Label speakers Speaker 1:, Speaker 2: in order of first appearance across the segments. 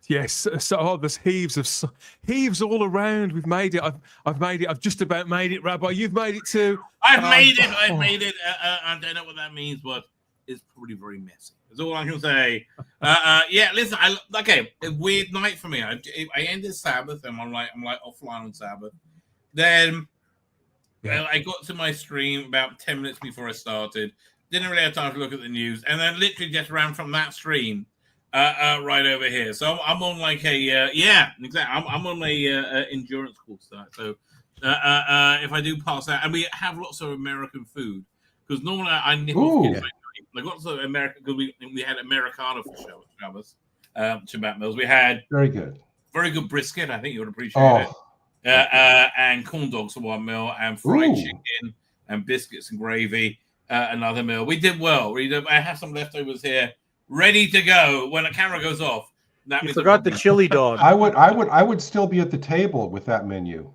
Speaker 1: Yes, so there's heaves all around. We've made it. I've made it. I've just about made it, Rabbi. You've made it too.
Speaker 2: I've made it. I don't know what that means, but it's probably very messy. That's all I can say. Yeah, listen. A weird night for me. I ended Sabbath, and I'm like offline on Sabbath. Then I got to my stream about 10 minutes before I started. Didn't really have time to look at the news, and then literally just ran from that stream. Right over here. So I'm on like a exactly. I'm on a endurance course start. So if I do pass out, and we have lots of American food because normally I nip off kids. I got lots of American because we had Americana for Shabbos, Shabbat meals. We had very good brisket. I think you would appreciate it. And corn dogs for one meal, and fried chicken and biscuits and gravy another meal. We did well. I have some leftovers here. Ready to go when a camera goes off.
Speaker 3: You forgot the chili dog.
Speaker 4: I would still be at the table with that menu.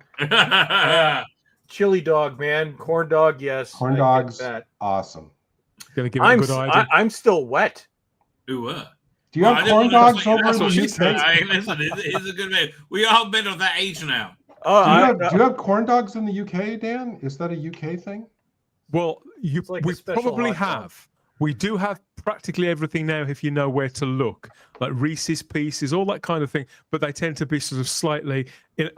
Speaker 3: Chili dog, man. Corn dog, yes.
Speaker 4: Corn dogs, awesome.
Speaker 1: Gonna give it a good idea.
Speaker 3: I'm still wet.
Speaker 2: Ooh,
Speaker 4: do you have corn dogs over in the UK?
Speaker 2: Listen, he's a good man. We are men of that age now.
Speaker 4: Do you have corn dogs in the UK, Dan? Is that a UK thing?
Speaker 1: Well, we probably have. We do have practically everything now if you know where to look, like Reese's Pieces, all that kind of thing. But they tend to be sort of slightly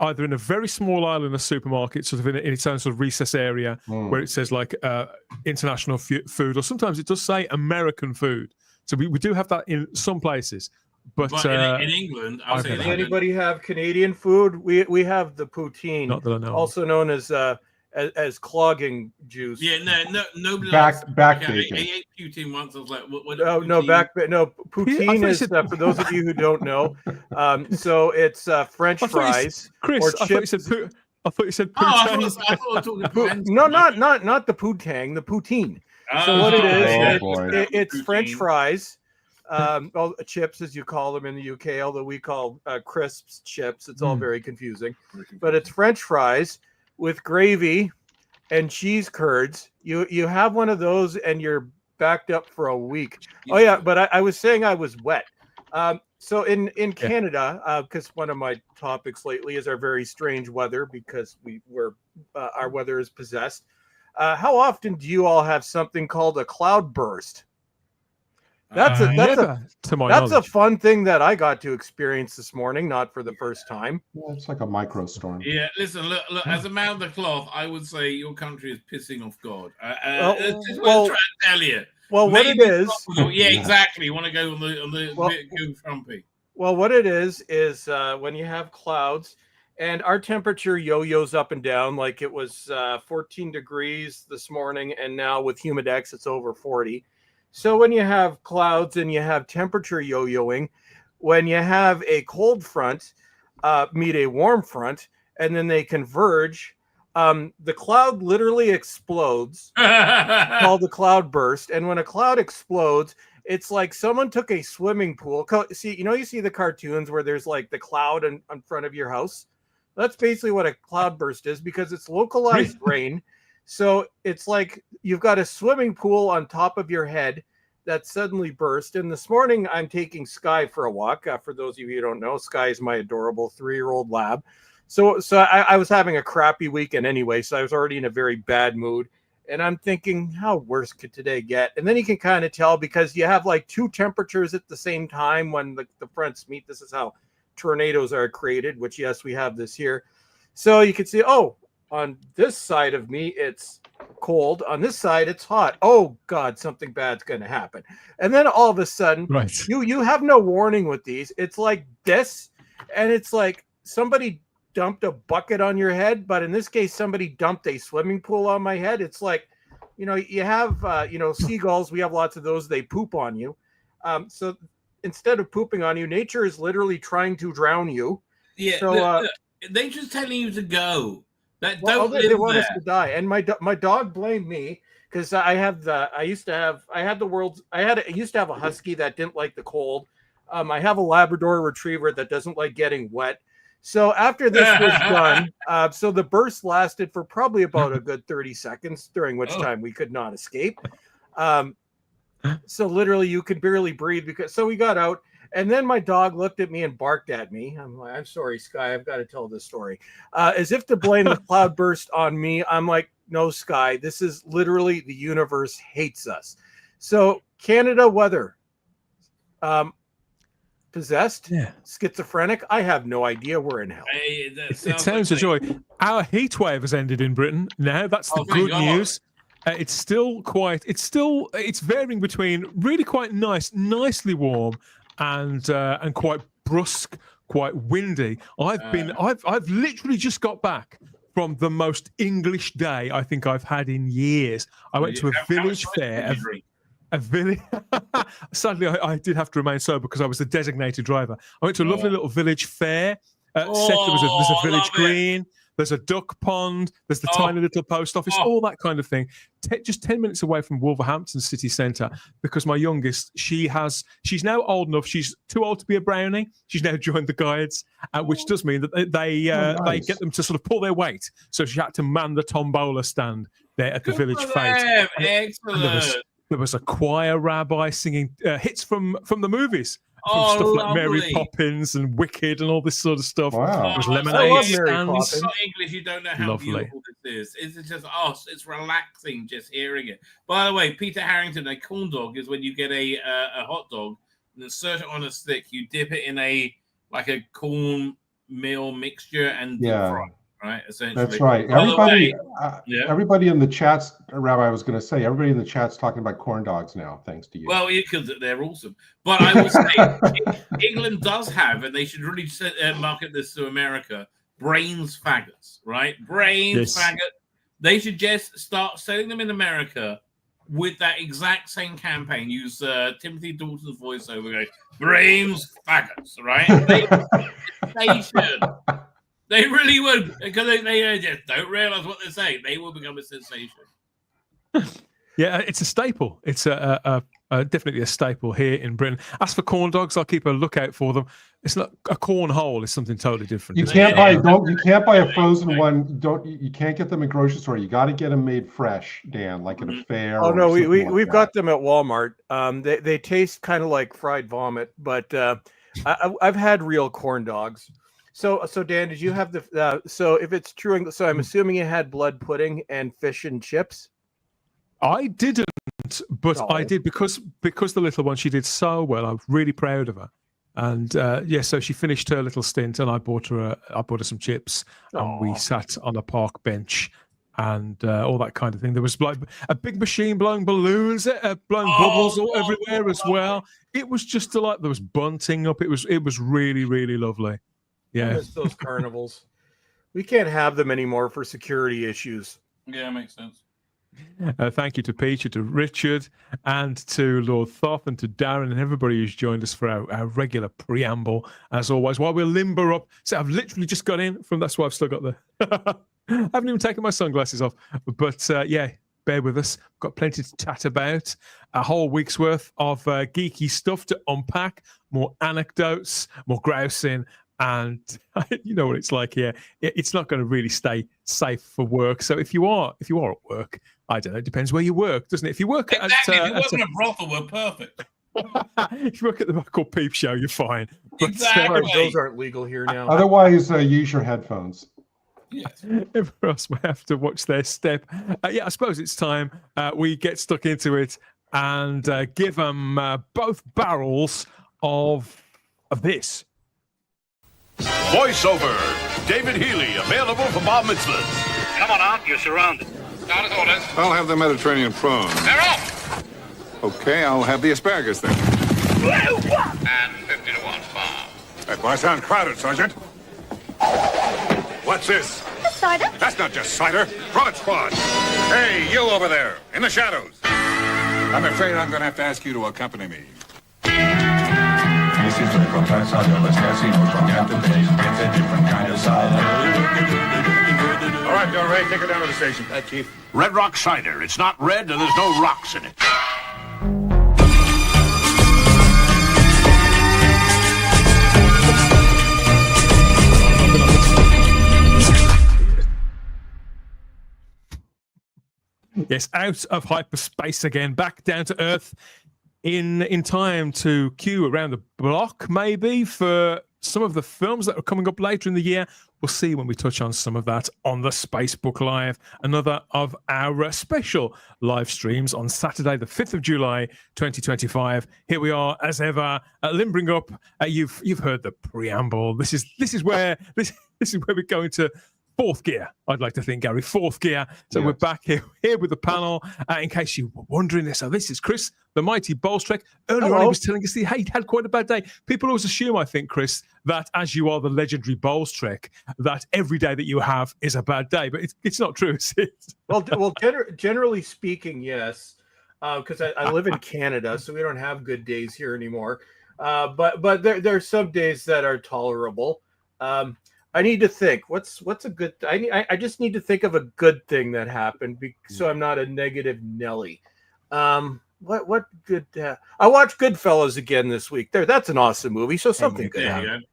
Speaker 1: either in a very small aisle in a supermarket, sort of in its own sort of recess area where it says like international food, or sometimes it does say American food. So we do have that in some places. But
Speaker 2: in England,
Speaker 3: does anybody have Canadian food? We have the poutine,
Speaker 1: not that I know,
Speaker 3: also known as clogging juice.
Speaker 2: Yeah, nobody
Speaker 4: back
Speaker 2: bacon.
Speaker 4: bacon.
Speaker 2: I ate poutine once. I was like, what
Speaker 3: poutine is for those of you who don't know. So it's French fries.
Speaker 1: Chris,
Speaker 3: or chips.
Speaker 1: I thought you said
Speaker 2: poutine. I thought you were talking
Speaker 3: No, not the poutang, the poutine. So what it is, it's French fries. Chips, as you call them in the UK, although we call crisps chips. It's all very confusing. But it's French fries with gravy and cheese curds. You have one of those and you're backed up for a week. Oh yeah, but I was saying I was wet. So in Canada, because one of my topics lately is our very strange weather, because our weather is possessed. How often do you all have something called a cloud burst? That's a fun thing that I got to experience this morning, not for the first time.
Speaker 4: Yeah, it's like a micro storm.
Speaker 2: Yeah, listen, look, as a man of the cloth, I would say your country is pissing off God.
Speaker 3: Well,
Speaker 2: trying to tell you.
Speaker 3: Well, what it is,
Speaker 2: yeah, exactly. You want to go on the go frumpy.
Speaker 3: Well, what it is when you have clouds, and our temperature yo-yos up and down. Like it was 14 degrees this morning, and now with Humidex, it's over 40. So when you have clouds and you have temperature yo-yoing, when you have a cold front meet a warm front, and then they converge, the cloud literally explodes, called the cloud burst. And when a cloud explodes, it's like someone took a swimming pool. See, you see the cartoons where there's like the cloud in front of your house? That's basically what a cloud burst is, because it's localized rain. So it's like you've got a swimming pool on top of your head that suddenly burst. And this morning I'm taking Sky for a walk. For those of you who don't know, Sky is my adorable 3-year-old lab. So I was having a crappy weekend anyway, so I was already in a very bad mood. And I'm thinking, how worse could today get? And then you can kind of tell, because you have like two temperatures at the same time when the fronts meet. This is how tornadoes are created, which, yes, we have this here. So you can see, on this side of me, it's cold. On this side, it's hot. Oh, God, something bad's going to happen. And then all of a sudden, you have no warning with these. It's like this, and it's like somebody dumped a bucket on your head. But in this case, somebody dumped a swimming pool on my head. It's like, you have, seagulls. We have lots of those. They poop on you. So instead of pooping on you, nature is literally trying to drown you.
Speaker 2: Yeah. So they're just telling you to go. They
Speaker 3: want us to die. And my dog blamed me, because I used to have a husky that didn't like the cold. I have a Labrador retriever that doesn't like getting wet. So after this was done, so the burst lasted for probably about a good 30 seconds, during which time we could not escape. So literally you could barely breathe, so we got out, And then my dog looked at me and barked at me. I'm like, I'm sorry, Sky, I've got to tell this story. As if to blame the cloudburst on me. I'm like, no, Sky, this is literally the universe hates us. So Canada weather. Possessed?
Speaker 1: Yeah.
Speaker 3: Schizophrenic? I have no idea. We're in hell.
Speaker 1: It sounds a joy. Our heat wave has ended in Britain. Now that's the good news. It's varying between really quite nice, nicely warm, and quite brusque, quite windy. I've literally just got back from the most English day I think I've had in years. I went to a village fair. A village. Sadly, I did have to remain sober because I was the designated driver. I went to a lovely little village fair. There's a village green. There's a duck pond. There's the tiny little post office. All that kind of thing. Just 10 minutes away from Wolverhampton city centre. Because my youngest, she's now old enough. She's too old to be a brownie. She's now joined the guides, which does mean that they get them to sort of pull their weight. So she had to man the tombola stand there at the village fair.
Speaker 2: Excellent.
Speaker 1: There was a choir rabbi singing hits from the movies. From stuff
Speaker 2: lovely.
Speaker 1: like Mary Poppins and Wicked and all this sort of stuff.
Speaker 4: Wow.
Speaker 1: There was
Speaker 3: I
Speaker 1: lemonade
Speaker 3: love Mary
Speaker 1: stands.
Speaker 3: Poppins.
Speaker 2: It's not English, you don't know how
Speaker 1: Lovely.
Speaker 2: beautiful this is. It's just it's relaxing just hearing it. By the way, Peter Harrington, a corn dog is when you get a hot dog and insert it on a stick, you dip it in a corn meal mixture and deep fry. Right, essentially.
Speaker 4: That's right. Everybody in the chats, Rabbi, I was going to say, everybody in the chat's talking about corn dogs now, thanks to you.
Speaker 2: Well, because they're awesome. But I will say, England does have, and they should really market this to America, brains faggots, right? Brains faggot. They should just start selling them in America with that exact same campaign. Use Timothy Dalton's voiceover, going, brains faggots, right? They should. They really would, because they just don't realize what they're saying. They will become a sensation.
Speaker 1: Yeah, it's a staple. It's definitely a staple here in Britain. As for corn dogs, I'll keep a lookout for them. It's not a corn hole. It's something totally different.
Speaker 4: You can't buy a frozen one. You can't get them in grocery store. You got to get them made fresh, Dan, like at a fair.
Speaker 3: Oh no, we've got them at Walmart. They taste kind of like fried vomit, but I've had real corn dogs. So Dan, did you have the? So if it's true, so I'm assuming you had blood pudding and fish and chips.
Speaker 1: I didn't, but I did because the little one, she did so well. I'm really proud of her, and so she finished her little stint, and I bought her some chips, and we sat on a park bench, and all that kind of thing. There was like a big machine blowing balloons, blowing bubbles all everywhere as well. It was just like there was bunting up. It was really, really lovely. Yeah,
Speaker 3: I miss those carnivals. We can't have them anymore for security issues.
Speaker 2: Yeah, makes sense.
Speaker 1: Thank you to Peter, to Richard, and to Lord Thoth, and to Darren, and everybody who's joined us for our regular preamble, as always. While we'll limber up, so I've literally just got in from. That's why I've still got I haven't even taken my sunglasses off, but bear with us. We've got plenty to chat about. A whole week's worth of geeky stuff to unpack. More anecdotes, more grousing. And you know what it's like here. It's not going to really stay safe for work. So if you are at work, I don't know. It depends where you work, doesn't it? If you work
Speaker 2: if you work in a brothel, we're perfect.
Speaker 1: If you work at the local peep show, you're fine.
Speaker 2: But, exactly.
Speaker 3: Those aren't legal here now.
Speaker 4: Otherwise, use your headphones.
Speaker 2: Yes.
Speaker 1: Everyone else will have to watch their step. I suppose it's time we get stuck into it and give them both barrels of this.
Speaker 5: Voiceover, David Healy, available for bar mitzvahs.
Speaker 6: Come on out, you're surrounded.
Speaker 2: Start his orders.
Speaker 7: I'll have the Mediterranean prawn.
Speaker 2: They're off!
Speaker 7: Okay, I'll have the asparagus then.
Speaker 2: And 50 to 1 bar.
Speaker 7: That bar sounds crowded, Sergeant. What's this?
Speaker 8: That's cider.
Speaker 7: That's not just cider. Frolic Squad. Hey, you over there, in the shadows. I'm afraid I'm going to have to ask you to accompany me.
Speaker 9: This is the Professor Douglas Casino from Captain Days. It's a different kind of cider.
Speaker 7: All right, Del Rey, take it down to the station.
Speaker 6: Chief.
Speaker 5: Red Rock cider. It's not red and there's no rocks in it.
Speaker 1: Yes, out of hyperspace again, back down to Earth. in time to queue around the block, maybe, for some of the films that are coming up later in the year. We'll see when we touch on some of that on the Spacebook Live, another of our special live streams on Saturday, the 5th of July, 2025. Here we are, as ever, limbering up. You've heard the preamble. This is where we go into fourth gear, I'd like to think, Gary. Fourth gear. So
Speaker 4: Yes.
Speaker 1: we're back here with the panel. In case you were wondering this, so this is Chris, the mighty Bolstrek. Earlier on, he was telling us he had quite a bad day. People always assume, I think, Chris, that as you are the legendary Bolstrek, that every day that you have is a bad day. But it's not true, is it?
Speaker 3: Well, generally speaking, yes, because I live in Canada, so we don't have good days here anymore. But there are some days that are tolerable. I need to think. What's a good? I just need to think of a good thing that happened, so I'm not a negative Nelly. What good? I watched Goodfellas again this week. That's an awesome movie. So something good happened.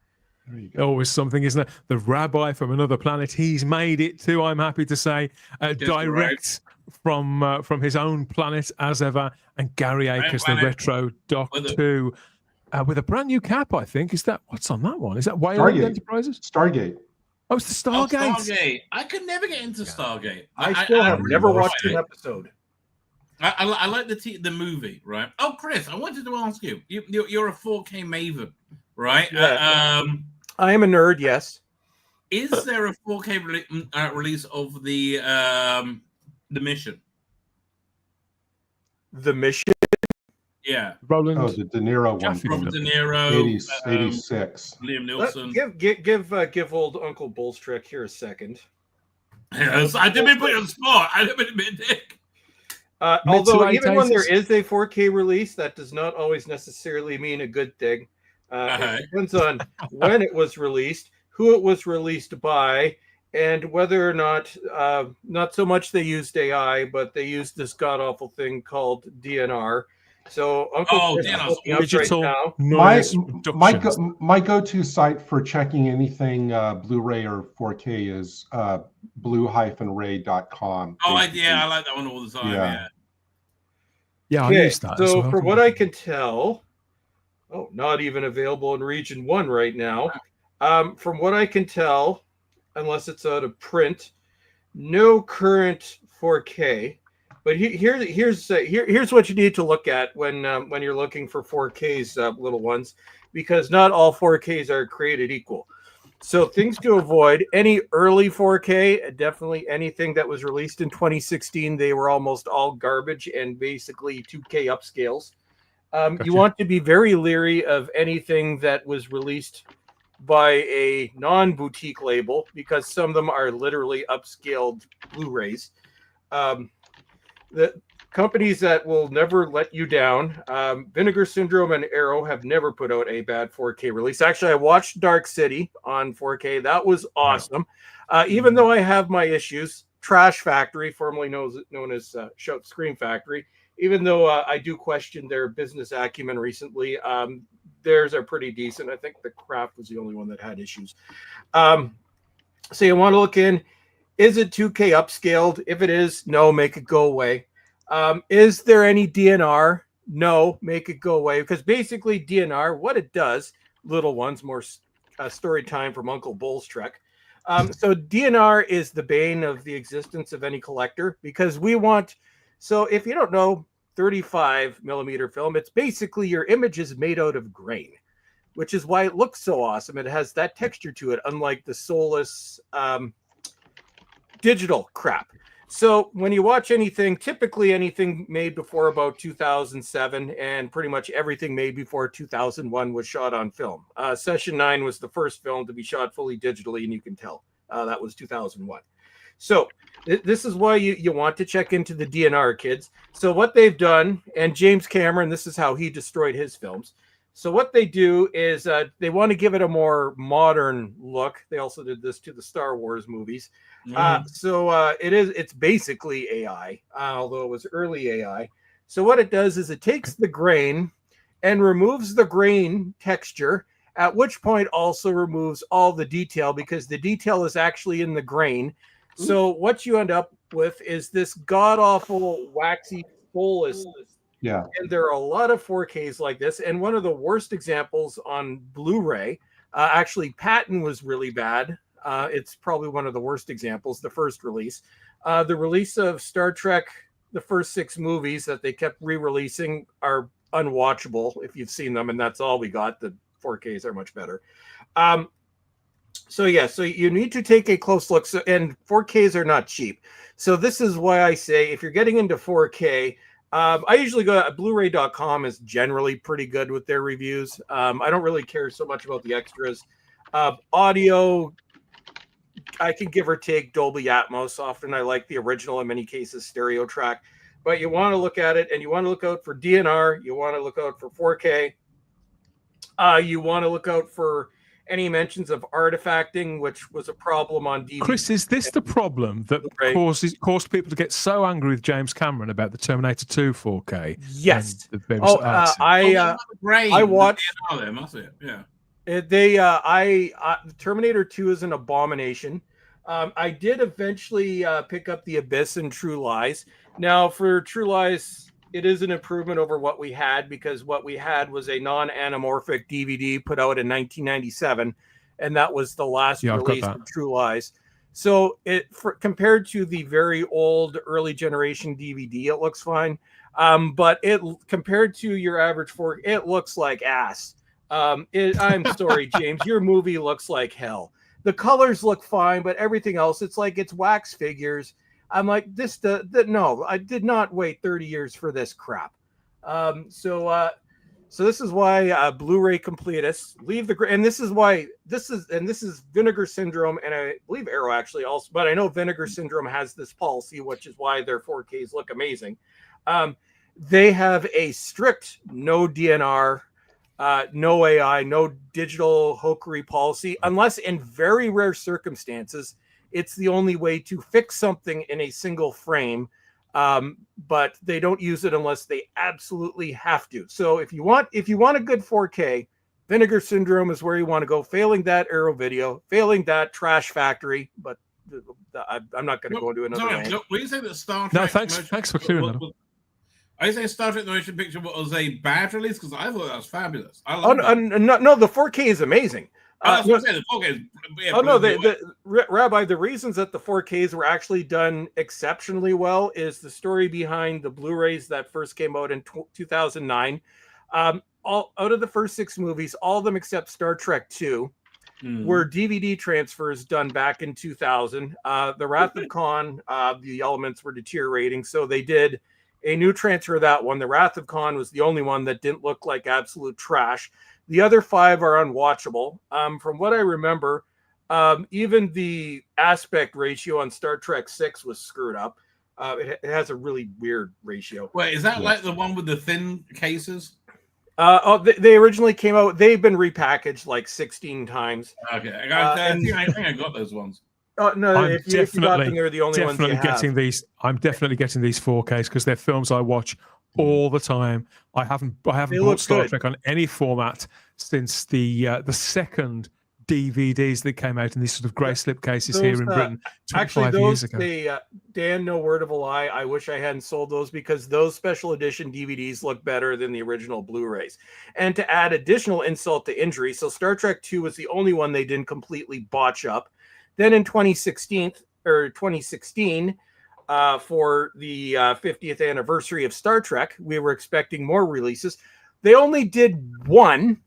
Speaker 1: Always something, isn't it? The rabbi from another planet. He's made it too. I'm happy to say, direct from his own planet as ever. And Gary Akers, the retro doc too. With a brand new cap, I think. Is that what's on that one? Is that Wayland Enterprises?
Speaker 4: Stargate.
Speaker 1: Oh, it's the Stargate.
Speaker 2: Stargate. I could never get into Stargate.
Speaker 3: I still have never watched an episode.
Speaker 2: I like the movie, right? Oh, Chris, I wanted to ask you. You're a 4K maven, right?
Speaker 3: Yeah. I am a nerd. Yes.
Speaker 2: Is there a 4K release of the Mission?
Speaker 3: The Mission.
Speaker 2: Yeah.
Speaker 1: Roland.
Speaker 4: Oh, the De Niro one.
Speaker 2: Robert De Niro.
Speaker 4: 86.
Speaker 2: Liam Neeson.
Speaker 3: Give old Uncle Bolstrek here a second.
Speaker 2: Yes, I didn't put you on the spot. I didn't mean to dick.
Speaker 3: Although even when there is a 4K release, that does not always necessarily mean a good thing. It depends on when it was released, who it was released by, and whether or not so much they used AI, but they used this god-awful thing called DNR. So Uncle
Speaker 1: digital
Speaker 3: right now.
Speaker 4: My go-to site for checking anything Blu-ray or 4K is blue-ray.com.
Speaker 2: Oh, I like that one all the time.
Speaker 1: Yeah, I use that.
Speaker 3: So from what I can tell, not even available in Region 1 right now. From what I can tell, unless it's out of print, no current 4K. But here's what you need to look at when you're looking for 4Ks, little ones, because not all 4Ks are created equal. So things to avoid: any early 4K, definitely anything that was released in 2016, they were almost all garbage and basically 2K upscales.
Speaker 1: Gotcha.
Speaker 3: You want to be very leery of anything that was released by a non-boutique label, because some of them are literally upscaled Blu-rays. The companies that will never let you down, Vinegar Syndrome and Arrow, have never put out a bad 4K release. Actually, I watched Dark City on 4K. That was awesome. Even though I have my issues, Trash Factory, formerly known as Shout Scream Factory, even though I do question their business acumen recently, theirs are pretty decent. I think the Craft was the only one that had issues. So you want to look in. Is it 2K upscaled? If it is, no, make it go away. Is there any DNR? No, make it go away. Because basically DNR, what it does, little ones, more story time from Uncle Bolstrek. So DNR is the bane of the existence of any collector, because so if you don't know, 35 millimeter film, it's basically your image is made out of grain, which is why it looks so awesome. It has that texture to it, unlike the soulless digital crap. So when you watch anything, typically anything made before about 2007, and pretty much everything made before 2001 was shot on film. Session 9 was the first film to be shot fully digitally, and you can tell that was 2001. So this is why you want to check into the DNR, kids. So what they've done, and James Cameron, this is how he destroyed his films. So what they do is they want to give it a more modern look. They also did this to the Star Wars movies. It's basically AI, although it was early AI. So what it does is it takes the grain and removes the grain texture, at which point also removes all the detail, because the detail is actually in the grain. So what you end up with is this god-awful, waxy, soulless
Speaker 4: Yeah.
Speaker 3: And there are a lot of 4Ks like this. And one of the worst examples on Blu-ray, actually, Patton was really bad. It's probably one of the worst examples, the first release. The release of Star Trek, the first 6 movies that they kept re-releasing are unwatchable if you've seen them, and that's all we got. The 4Ks are much better. So you need to take a close look. So, and 4Ks are not cheap. So this is why I say if you're getting into 4K, I usually go at Blu-ray.com is generally pretty good with their reviews. I don't really care so much about the extras. Audio, I can give or take Dolby Atmos. Often I like the original, in many cases stereo track. But you want to look at it, and you want to look out for DNR. You want to look out for 4K. You want to look out for any mentions of artifacting, which was a problem on DVD.
Speaker 1: Chris, is this the problem that caused people to get so angry with James Cameron about the Terminator 2 4K?
Speaker 3: Yes.
Speaker 2: I
Speaker 3: watched.
Speaker 2: There must be. Yeah.
Speaker 3: Terminator 2 is an abomination. I did eventually pick up The Abyss and True Lies. Now, for True Lies, it is an improvement over what we had, because what we had was a non-anamorphic DVD put out in 1997, and that was the last release of True Lies. So compared to the very old early generation DVD, it looks fine. But compared to your average 4K, it looks like ass. I'm sorry, James, your movie looks like hell. The colors look fine, but everything else, it's like it's wax figures. I'm like, no, I did not wait 30 years for this crap. So this is why Blu-ray completists leave the, and this is why this is Vinegar Syndrome, and I believe Arrow actually also, but I know Vinegar Syndrome has this policy, which is why their 4Ks look amazing. They have a strict no DNR, no AI, no digital hokery policy, unless in very rare circumstances it's the only way to fix something in a single frame, but they don't use it unless they absolutely have to. So if you want a good 4K, Vinegar Syndrome is where you want to go. Failing that, Arrow Video. Failing that, Trash Factory. But I'm not going to go into another one.
Speaker 2: When you say that Star Trek,
Speaker 1: no, thanks for clearing that up.
Speaker 2: I say Star Trek: The Motion Picture was a bad release, because I thought that was fabulous.
Speaker 3: No, the 4K is amazing. Rabbi, the reasons that the 4Ks were actually done exceptionally well is the story behind the Blu-rays that first came out in 2009. All out of the first 6 movies, all of them except Star Trek 2 were DVD transfers done back in 2000. The Wrath of Khan, the elements were deteriorating, so they did a new transfer of that one. The Wrath of Khan was the only one that didn't look like absolute trash. The other 5 are unwatchable. From what I remember, even the aspect ratio on Star Trek 6 was screwed up. It has a really weird ratio.
Speaker 2: Wait, is that like the one with the thin cases?
Speaker 3: They originally came out. They've been repackaged like 16 times.
Speaker 2: Okay, I think I got those ones.
Speaker 3: No, if you got them, they're the only ones you have.
Speaker 1: I'm definitely getting these 4Ks because they're films I watch all the time. I haven't bought Star Trek on any format since the second DVDs that came out in these sort of grey slip cases here in Britain 25 years ago.
Speaker 3: Dan, no word of a lie, I wish I hadn't sold those, because those special edition DVDs look better than the original Blu-rays. And to add additional insult to injury, so Star Trek 2 was the only one they didn't completely botch up. Then in 2016, for the 50th anniversary of Star Trek, we were expecting more releases. They only did 1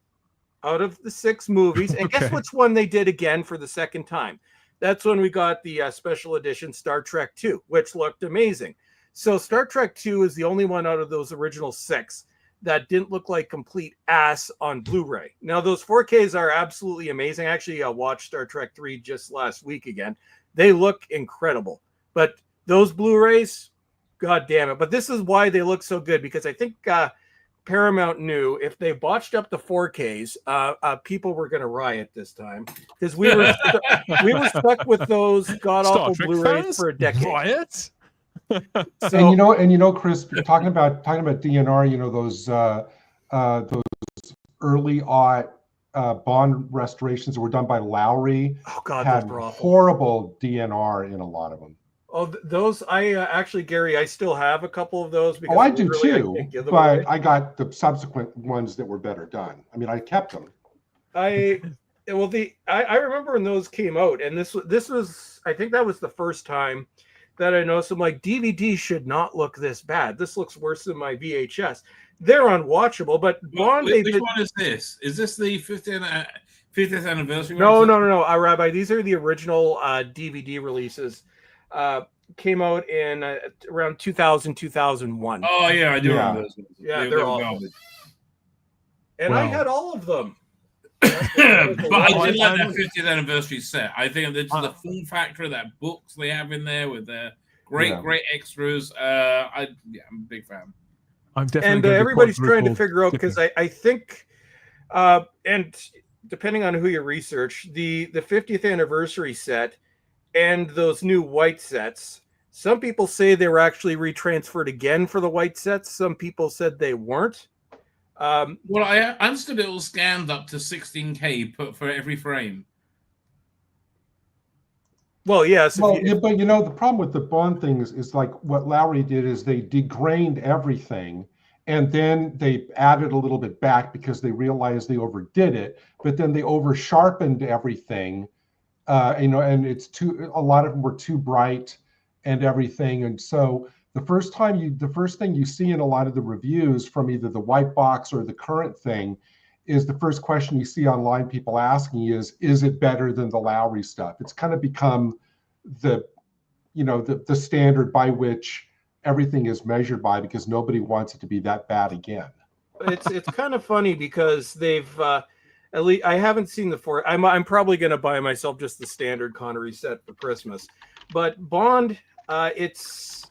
Speaker 3: out of the 6 movies. And guess which one they did again for the second time? That's when we got the special edition Star Trek 2, which looked amazing. So Star Trek 2 is the only one out of those original 6 that didn't look like complete ass on Blu-ray. Now, those 4Ks are absolutely amazing. Actually, I watched Star Trek 3 just last week again. They look incredible. But those Blu-rays, god damn it. But this is why they look so good, because I think Paramount knew if they botched up the 4Ks, people were going to riot this time, because we were stuck with those god-awful Blu-rays for a decade.
Speaker 1: Riot?
Speaker 4: So, and Chris, talking about DNR, those early Bond restorations that were done by Lowry
Speaker 3: had
Speaker 4: horrible DNR in a lot of them.
Speaker 3: Oh, those I actually, Gary, I still have a couple of those. Because
Speaker 4: Oh, I do
Speaker 3: literally
Speaker 4: too,
Speaker 3: can't give them
Speaker 4: but
Speaker 3: away.
Speaker 4: I got the subsequent ones that were better done. I mean, I kept them.
Speaker 3: I remember when those came out, and this was I think that was the first time that I noticed. I'm like, DVD should not look this bad. This looks worse than my VHS. They're unwatchable, but Bond.
Speaker 2: Which one is this? Is this the 50th anniversary?
Speaker 3: No, Rabbi. These are the original DVD releases. Came out in around 2000, 2001.
Speaker 2: Oh yeah, I do
Speaker 4: Yeah.
Speaker 2: remember those ones.
Speaker 3: Yeah,
Speaker 2: They
Speaker 3: they're
Speaker 2: were
Speaker 3: awful.
Speaker 2: garbage.
Speaker 3: And I
Speaker 1: Well.
Speaker 3: had all of them.
Speaker 2: But I did like
Speaker 1: I'm-
Speaker 2: that 50th anniversary set. I think that the form factor of that books they have in there with their great extras. I'm a big fan.
Speaker 1: I'm definitely.
Speaker 3: And
Speaker 1: gonna be
Speaker 3: everybody's trying to
Speaker 1: quadruple
Speaker 3: figure out, because
Speaker 1: dipping.
Speaker 3: I think, and depending on who you research, the 50th anniversary set and those new white sets. Some people say they were actually retransferred again for the white sets. Some people said they weren't.
Speaker 2: Well, I understood it all scanned up to 16K for every frame.
Speaker 3: Well, yes.
Speaker 4: Well, but you know, the problem with the Bond things is like what Lowry did is they degrained everything, and then they added a little bit back because they realized they overdid it. But then they over sharpened everything, and a lot of them were too bright and everything. And so the first thing you see in a lot of the reviews from either the white box or the current thing is the first question you see online people asking is it better than the Lowry stuff? It's kind of become the standard by which everything is measured by, because nobody wants it to be that bad again.
Speaker 3: It's kind of funny because they've at least I haven't seen the four. I'm probably going to buy myself just the standard Connery set for Christmas. But Bond, it's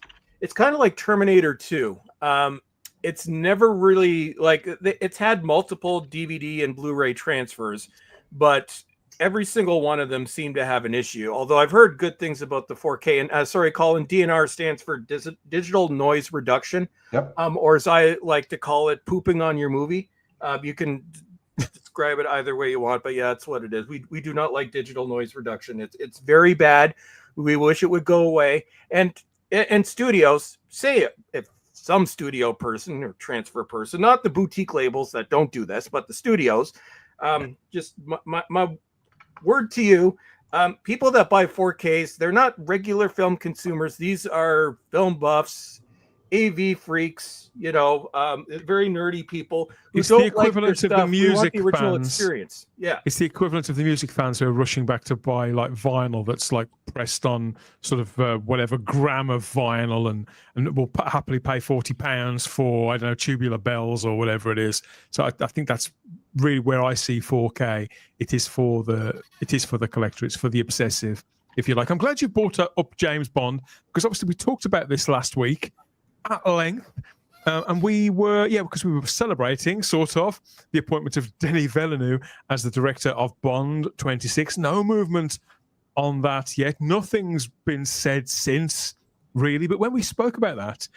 Speaker 3: kind of like Terminator 2. It's never really it's had multiple DVD and Blu-ray transfers, but every single one of them seemed to have an issue. Although I've heard good things about the 4K. And sorry, Colin, DNR stands for digital noise reduction.
Speaker 4: Yep.
Speaker 3: Or as I like to call it, pooping on your movie. You can describe it either way you want, but yeah, that's what it is. We do not like digital noise reduction. It's very bad. We wish it would go away. And studios say it. If some studio person or transfer person, not the boutique labels that don't do this, but the studios, just my word to you, people that buy 4Ks, they're not regular film consumers. These are film buffs, AV freaks, very nerdy people who
Speaker 1: It's
Speaker 3: don't
Speaker 1: the equivalent
Speaker 3: like their
Speaker 1: of the
Speaker 3: stuff. We want
Speaker 1: music
Speaker 3: the original
Speaker 1: fans.
Speaker 3: experience. Yeah.
Speaker 1: It's the equivalent of the music fans who are rushing back to buy like vinyl that's like pressed on sort of whatever gram of vinyl and will happily pay £40 for, I don't know, Tubular Bells or whatever it is. So I think that's really where I see 4K. It is for the collector. It's for the obsessive, if you like. I'm glad you brought up James Bond, because obviously we talked about this last week at length. And because we were celebrating, sort of, the appointment of Denis Villeneuve as the director of Bond 26. No movement on that yet. Nothing's been said since, really. But when we spoke about that,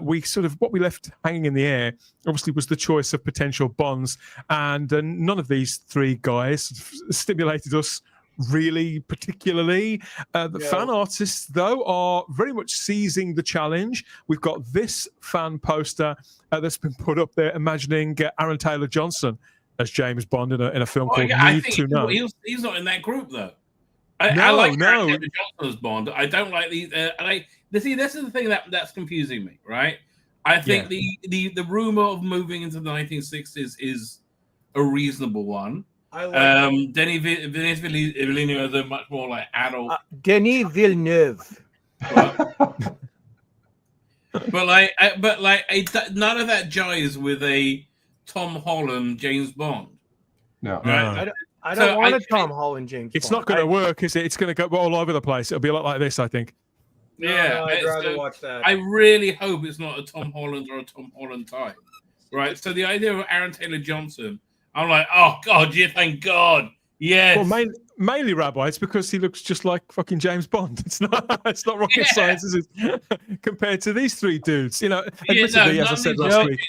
Speaker 1: what we left hanging in the air, obviously, was the choice of potential Bonds. And none of these three guys stimulated us really particularly. The fan artists, though, are very much seizing the challenge. We've got this fan poster that's been put up there imagining Aaron Taylor Johnson as James Bond in a film called Need to Know.
Speaker 2: He's not in that group, though. I like Aaron Taylor Johnson as Bond. I don't like these. This is the thing that's confusing me, right? I think the rumor of moving into the 1960s is a reasonable one.
Speaker 3: I like
Speaker 2: Denis Villeneuve is a much more like adult.
Speaker 3: Denis Villeneuve.
Speaker 2: But none of that jives with a Tom Holland James Bond.
Speaker 4: No.
Speaker 2: Right?
Speaker 3: I don't want a Tom Holland James
Speaker 1: It's
Speaker 3: Bond.
Speaker 1: not going to work, is it? It's going to go all over the place. It'll be a lot like this, I think.
Speaker 2: Yeah,
Speaker 3: I'd rather watch that.
Speaker 2: I really hope it's not a Tom Holland or a Tom Holland type. Right? So the idea of Aaron Taylor Johnson, I'm like, oh God, yeah, thank God. Yes.
Speaker 1: Well, mainly, Rabbi, it's because he looks just like fucking James Bond. It's not rocket science, is it? Compared to these three dudes, admittedly, as I said last week.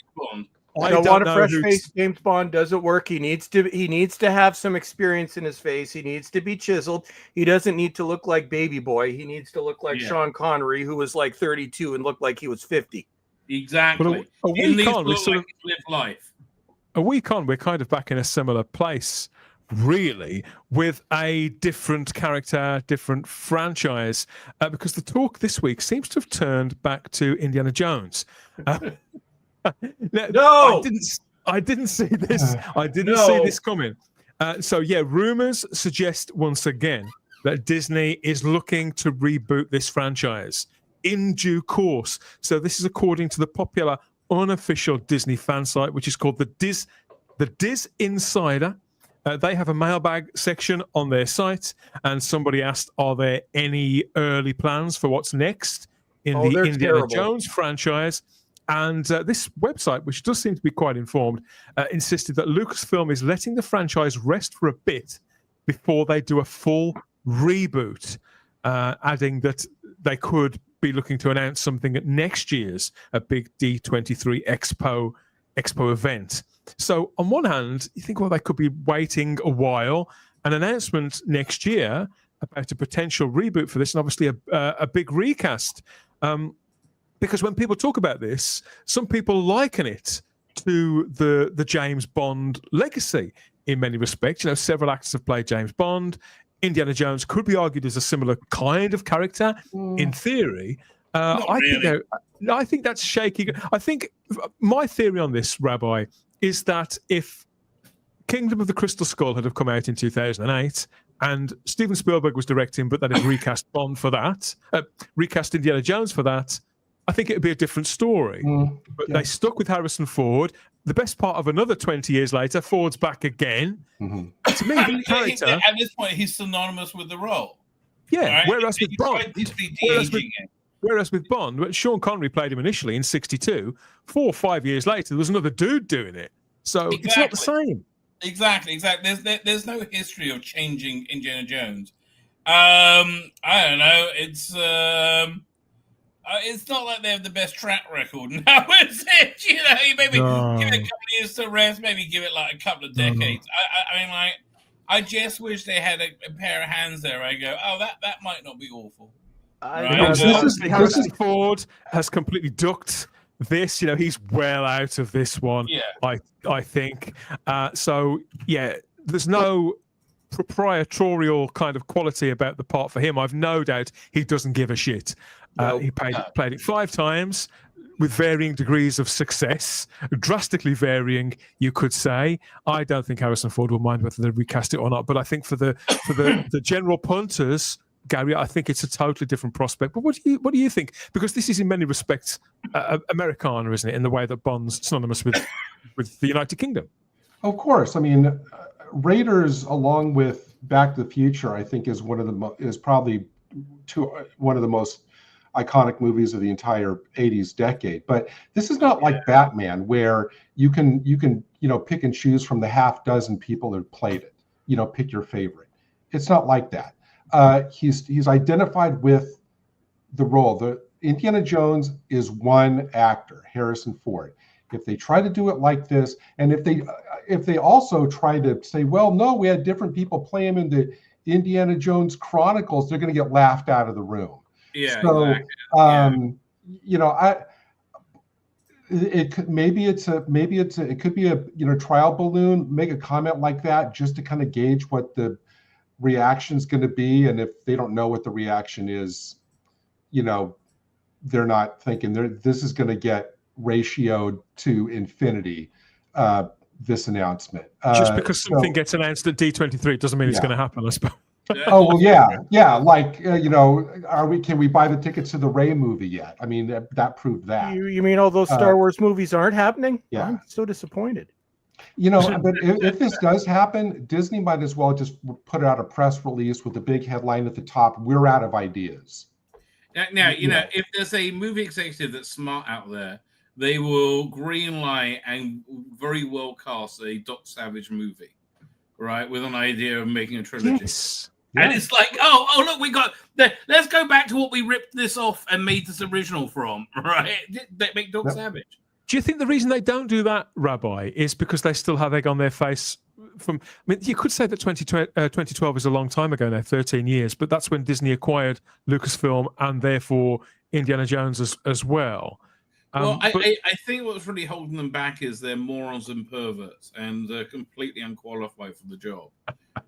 Speaker 1: I
Speaker 3: don't
Speaker 1: don't
Speaker 3: want a
Speaker 1: know
Speaker 3: fresh
Speaker 1: who's-
Speaker 3: face. James Bond doesn't work. He needs to have some experience in his face. He needs to be chiseled. He doesn't need to look like Baby Boy. He needs to look like Sean Connery, who was like 32 and looked like he was 50.
Speaker 2: Exactly.
Speaker 1: But a week on, we
Speaker 2: look
Speaker 1: sort
Speaker 2: like
Speaker 1: of
Speaker 2: he lived life.
Speaker 1: a week on, we're kind of back in a similar place, really, with a different character, different franchise, because the talk this week seems to have turned back to Indiana Jones. Now,
Speaker 3: No!
Speaker 1: I didn't see this. I didn't see this coming. So yeah, rumors suggest once again that Disney is looking to reboot this franchise in due course. So this is according to the popular unofficial Disney fan site, which is called the Diz Insider. They have a mailbag section on their site, and somebody asked, "Are there any early plans for what's next in the Indiana Jones franchise?" And this website, which does seem to be quite informed, insisted that Lucasfilm is letting the franchise rest for a bit before they do a full reboot, adding that they could be looking to announce something at next year's a big D23 Expo event. So on one hand, you think, well, they could be waiting a while. An announcement next year about a potential reboot for this, and obviously a big recast. Because when people talk about this, some people liken it to the James Bond legacy in many respects. You know, several actors have played James Bond. Indiana Jones could be argued as a similar kind of character in theory. I think that's shaky. I think my theory on this, Rabbi, is that if Kingdom of the Crystal Skull had have come out in 2008 and Steven Spielberg was directing, but that had recast Bond for that, recast Indiana Jones for that, I think it would be a different story. But they stuck with Harrison Ford. The best part of another 20 years later, Ford's back again. To me, the character...
Speaker 2: At this point, he's synonymous with the role.
Speaker 1: Yeah,
Speaker 2: right?
Speaker 1: whereas with Bond, Sean Connery played him initially in 1962. 4 or 5 years later, there was another dude doing it. So it's not the same.
Speaker 2: Exactly. There's no history of changing Indiana Jones. I don't know. It's not like they have the best track record now, is it? You know, you maybe give it a couple of years to rest, maybe give it like a couple of decades. I mean, like, I just wish they had a pair of hands there. I go, oh, that might not be awful.
Speaker 1: Harrison Ford has completely ducked this. You know, he's well out of this one. Yeah, I think. So yeah, there's no proprietorial kind of quality about the part for him. I've no doubt he doesn't give a shit. He played it 5 times with varying degrees of success, drastically varying, you could say. I don't think Harrison Ford will mind whether they recast it or not, but I think for the general punters, Gary, I think it's a totally different prospect. But what do you think? Because this is in many respects Americana, isn't it? In the way that Bond's synonymous with the United Kingdom.
Speaker 4: Of course, I mean, Raiders, along with Back to the Future, I think is probably one of the most iconic movies of the entire 80s decade. But this is not like Batman, where you can pick and choose from the half dozen people that played it. Pick your favorite. It's not like that. He's identified with the role. The Indiana Jones is one actor, Harrison Ford. If they try to do it like this, and if they also try to say, well, no, we had different people play him in the Indiana Jones Chronicles, they're going to get laughed out of the room.
Speaker 2: Yeah.
Speaker 4: So,
Speaker 2: exactly.
Speaker 4: It could be a trial balloon. Make a comment like that just to kind of gauge what the reaction is going to be, and if they don't know what the reaction is, they're not thinking this is going to get ratioed to infinity. This announcement,
Speaker 1: just because something gets announced at D23 doesn't mean it's going to happen, I suppose.
Speaker 4: Oh well, yeah. Like can we buy the tickets to the Ray movie yet? I mean, that proved that.
Speaker 3: You mean all those Star Wars movies aren't happening?
Speaker 4: Yeah,
Speaker 3: I'm so disappointed.
Speaker 4: But if this does happen, Disney might as well just put out a press release with a big headline at the top. We're out of ideas.
Speaker 2: Now, if there's a movie executive that's smart out there, they will greenlight and very well cast a Doc Savage movie, right? With an idea of making a trilogy.
Speaker 1: Yes.
Speaker 2: And it's like, oh, look, we got. Let's go back to what we ripped this off and made this original from, right? They make Doc Savage.
Speaker 1: Do you think the reason they don't do that, Rabbi, is because they still have egg on their face? I mean, you could say that 2012 is a long time ago now, 13 years, but that's when Disney acquired Lucasfilm and therefore Indiana Jones as well.
Speaker 2: Well, I think what's really holding them back is they're morons and perverts and completely unqualified for the job,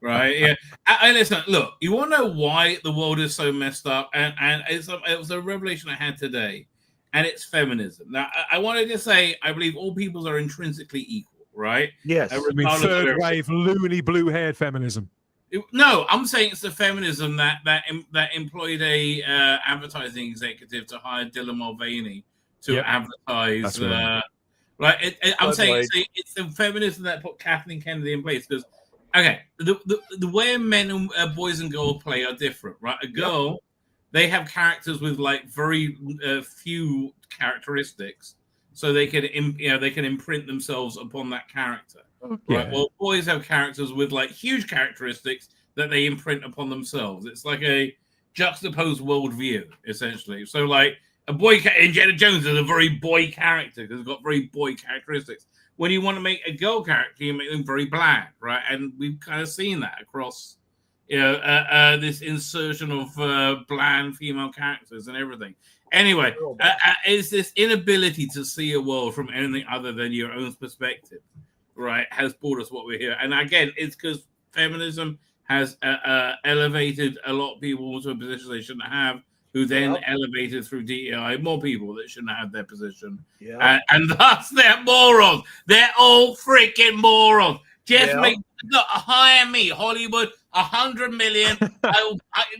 Speaker 2: right? Yeah. I listen. Look, you want to know why the world is so messed up, and it was a revelation I had today, and it's feminism. Now, I wanted to say I believe all peoples are intrinsically equal, right?
Speaker 3: Yes.
Speaker 1: I mean, third wave, loony, blue-haired feminism.
Speaker 2: No, I'm saying it's the feminism that employed a advertising executive to hire Dylan Mulvaney to advertise. Right. I'm saying it's the feminism that put Kathleen Kennedy in place. Because, okay, the way men and boys and girls play are different, right? A girl, they have characters with like very few characteristics, so they can imprint themselves upon that character. Right. Well, boys have characters with like huge characteristics that they imprint upon themselves. It's like a juxtaposed worldview, essentially. So, like, a boy, Indiana Jones is a very boy character because he's got very boy characteristics. When you want to make a girl character, you make them very bland, right? And we've kind of seen that across, this insertion of bland female characters and everything. Anyway, it's this inability to see a world from anything other than your own perspective, right, has brought us what we're here. And again, it's because feminism has elevated a lot of people to a position they shouldn't have, who then elevated through DEI more people that shouldn't have their position. And thus they're morons. They're all freaking morons. Just hire me, Hollywood, 100 million.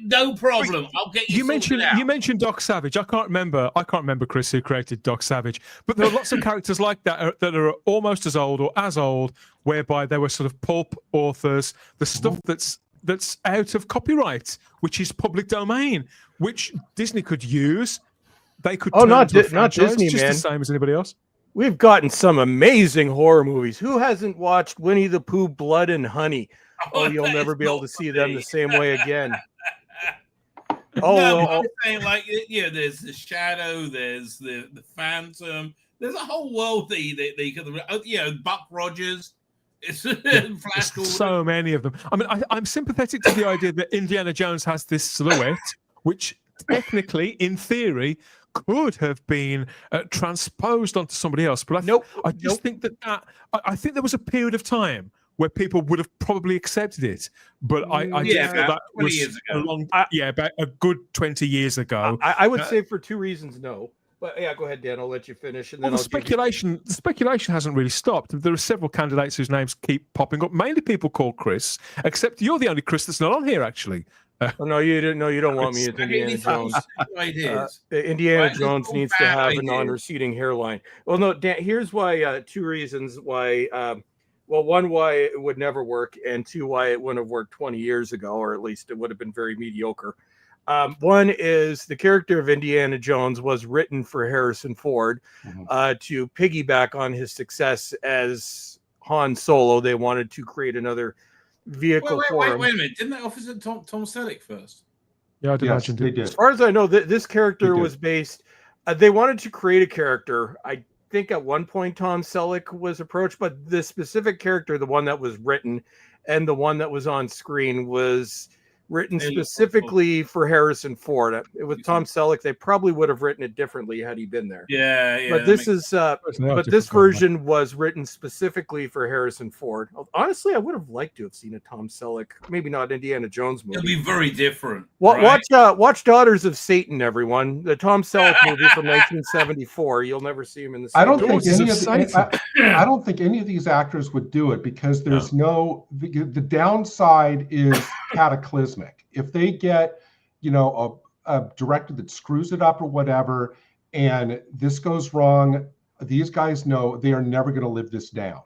Speaker 2: No problem. I'll get you.
Speaker 1: You mentioned Doc Savage. I can't remember, Chris, who created Doc Savage. But there are lots of characters like that that are almost as old or as old, whereby they were sort of pulp authors. The stuff that's out of copyright, which is public domain, which Disney could use. They could
Speaker 3: not Disney,
Speaker 1: just
Speaker 3: man.
Speaker 1: The same as anybody else.
Speaker 3: We've gotten some amazing horror movies. Who hasn't watched Winnie the Pooh, Blood and Honey? Oh, you'll never be able to see them the same way again.
Speaker 2: I'm saying, like, there's the Shadow, there's the Phantom, there's a whole world that they could, Buck Rogers.
Speaker 1: There's so many of them. I mean, I'm sympathetic to the idea that Indiana Jones has this silhouette, which technically, in theory, could have been transposed onto somebody else. But I just think that I think there was a period of time where people would have probably accepted it. But I feel that was about a good 20 years ago.
Speaker 3: I would say for two reasons, no. But go ahead, Dan. I'll let you finish. And then
Speaker 1: the speculation hasn't really stopped. There are several candidates whose names keep popping up. Mainly people called Chris, except you're the only Chris that's not on here, actually.
Speaker 3: No, you didn't. No, you don't want me as Indiana Jones. Indiana Jones needs to have a non-receding hairline. Well, no, Dan. Here's why. Two reasons why. One, why it would never work, and two, why it wouldn't have worked 20 years ago, or at least it would have been very mediocre. One is the character of Indiana Jones was written for Harrison Ford to piggyback on his success as Han Solo. They wanted to create another vehicle for him.
Speaker 2: Wait a minute. Didn't they offer it Tom Selleck first?
Speaker 1: Yeah, I did imagine
Speaker 4: they did.
Speaker 3: As far as I know, this character was based. They wanted to create a character. I think at one point Tom Selleck was approached, but the specific character, the one that was written and the one that was on screen, was written specifically for Harrison Ford. With Tom Selleck, they probably would have written it differently had he been there. But this version was written specifically for Harrison Ford. Honestly, I would have liked to have seen a Tom Selleck, maybe not Indiana Jones movie.
Speaker 2: It'll be very different.
Speaker 3: Watch Daughters of Satan, everyone. The Tom Selleck movie from 1974. You'll never see him in the same.
Speaker 4: I don't think any of these actors would do it because there's the downside is cataclysmic. If they get, a director that screws it up or whatever, and this goes wrong, these guys know they are never going to live this down.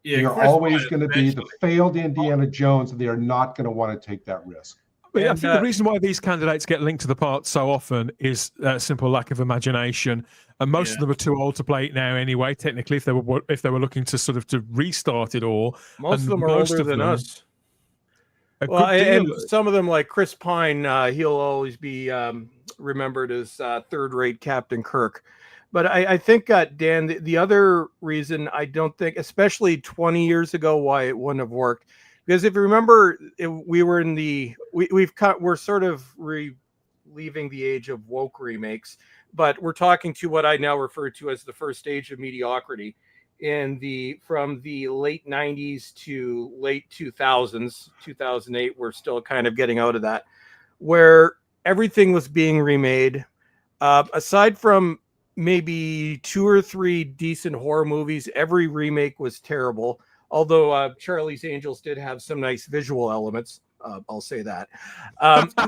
Speaker 4: They are always going to be the failed Indiana Jones, and they are not going to want to take that risk.
Speaker 1: But I think the reason why these candidates get linked to the part so often is simple lack of imagination, and most of them are too old to play it now anyway. Technically, if they were looking to sort of to restart it all,
Speaker 3: most of them are older than us. Well, and some of them, like Chris Pine, he'll always be remembered as third-rate Captain Kirk. But I think, Dan, the other reason I don't think, especially 20 years ago, why it wouldn't have worked, because if you remember, we were in we're sort of leaving the age of woke remakes, but we're talking to what I now refer to as the first stage of mediocrity from the late 90s to late 2000s, 2008, we're still kind of getting out of that, where everything was being remade. Aside from maybe 2 or 3 decent horror movies, every remake was terrible. Although Charlie's Angels did have some nice visual elements, I'll say that.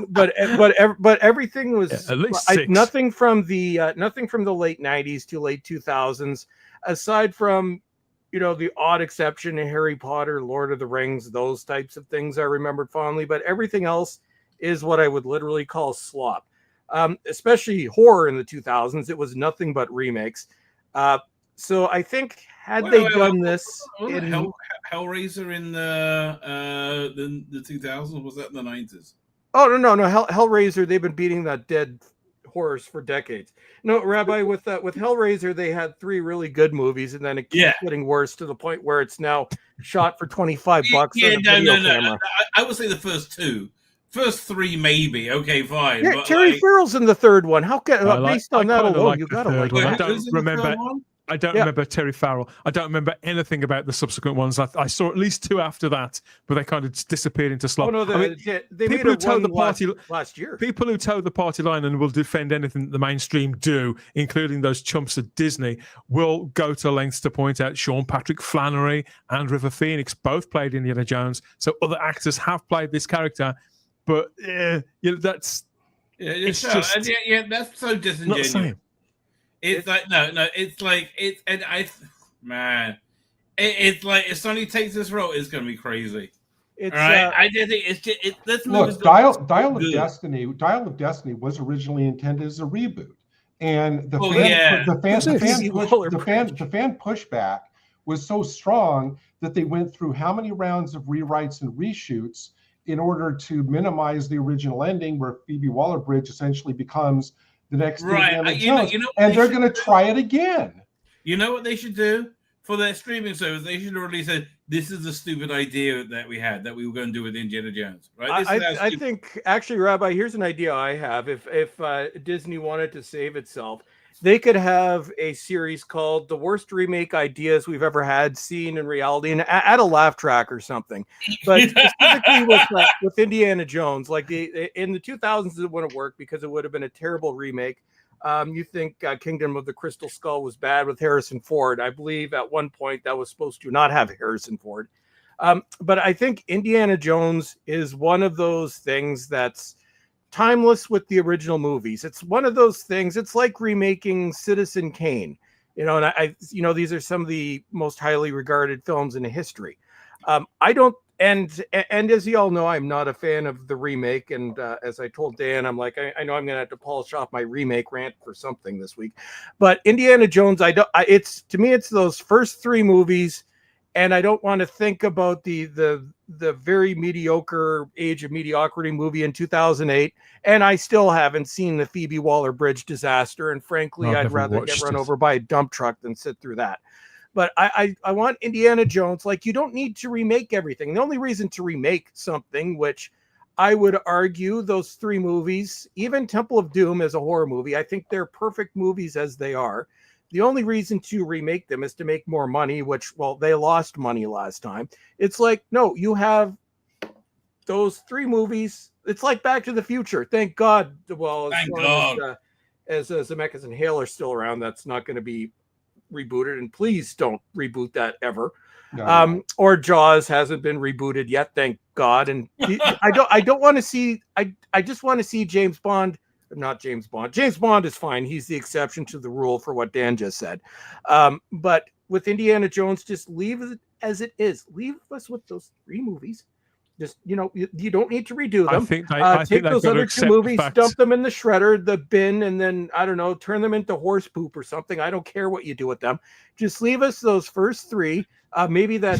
Speaker 3: But everything was
Speaker 1: at least 6.
Speaker 3: Nothing from the late 90s to late 2000s, aside from the odd exception in Harry Potter, Lord of the Rings, those types of things I remembered fondly. But everything else is what I would literally call slop. Especially horror in the 2000s, it was nothing but remakes. So I think had they done this in
Speaker 2: Hellraiser in the 2000s, was that in the 90s?
Speaker 3: Oh no, Hellraiser, they've been beating that dead horse for decades. No, Rabbi, with Hellraiser, they had 3 really good movies, and then it keeps getting worse to the point where it's now shot for $25 on a video camera.
Speaker 2: I would say the first 2. First 3, maybe. Okay, fine.
Speaker 3: Yeah,
Speaker 2: but
Speaker 3: Terry Farrell's in the third one. How can based on that alone, you gotta like
Speaker 1: it.
Speaker 3: It.
Speaker 1: I don't remember Terry Farrell. I don't remember anything about the subsequent ones. I saw at least 2 after that, but they kind of disappeared into slop.
Speaker 3: Oh no, they
Speaker 1: people who toe the party
Speaker 3: last year.
Speaker 1: People who toe the party line and will defend anything that the mainstream do, including those chumps at Disney, will go to lengths to point out Sean Patrick Flannery and River Phoenix both played Indiana Jones. So other actors have played this character. But that's
Speaker 2: that's so disingenuous.
Speaker 1: Not the same.
Speaker 2: It's like it's like it's like if somebody takes this role, it's gonna be crazy. All right, I just think it's just let's
Speaker 4: look. Dial of Destiny. Dial of Destiny was originally intended as a reboot, and the fan pushback was so strong that they went through how many rounds of rewrites and reshoots in order to minimize the original ending, where Phoebe Waller-Bridge essentially becomes the next Indiana Jones, and they're going to try it again.
Speaker 2: You know what they should do for their streaming service? They should have already said, "This is a stupid idea that we had that we were going to do with Indiana Jones." Right?
Speaker 3: I think actually, Rabbi, here's an idea I have. If Disney wanted to save itself, they could have a series called "The Worst Remake Ideas We've Ever Had Seen in Reality," and add a laugh track or something. But specifically with Indiana Jones, like in the 2000s, it wouldn't work because it would have been a terrible remake. You think Kingdom of the Crystal Skull was bad with Harrison Ford? I believe at one point that was supposed to not have Harrison Ford. But I think Indiana Jones is one of those things that's timeless with the original movies. It's one of those things. It's like remaking Citizen Kane, and I these are some of the most highly regarded films in history. I don't, and as you all know, I'm not a fan of the remake. And as I told Dan, I'm like, I know I'm going to have to polish off my remake rant for something this week. But Indiana Jones, it's to me, it's those first 3 movies. And I don't want to think about the very mediocre Age of Mediocrity movie in 2008. And I still haven't seen the Phoebe Waller-Bridge disaster. And frankly, I'd rather get run over by a dump truck than sit through that. But I want Indiana Jones. Like, you don't need to remake everything. The only reason to remake something, which I would argue those 3 movies, even Temple of Doom as a horror movie, I think they're perfect movies as they are. The only reason to remake them is to make more money, which, well, they lost money last time. It's like, no, you have those 3 movies. It's like Back to the Future. Thank God. Well, as Zemeckis and Hale are still around, that's not going to be rebooted. And please don't reboot that ever. No. Or Jaws hasn't been rebooted yet. Thank God. And I don't want to see. I just want to see James Bond. Not James Bond. James Bond is fine. He's the exception to the rule for what Dan just said. But with Indiana Jones, just leave it as it is. Leave us with those 3 movies. Just, you don't need to redo them. Take those other 2 movies, dump them in the shredder, the bin, and then, I don't know, turn them into horse poop or something. I don't care what you do with them. Just leave us those first 3. Maybe that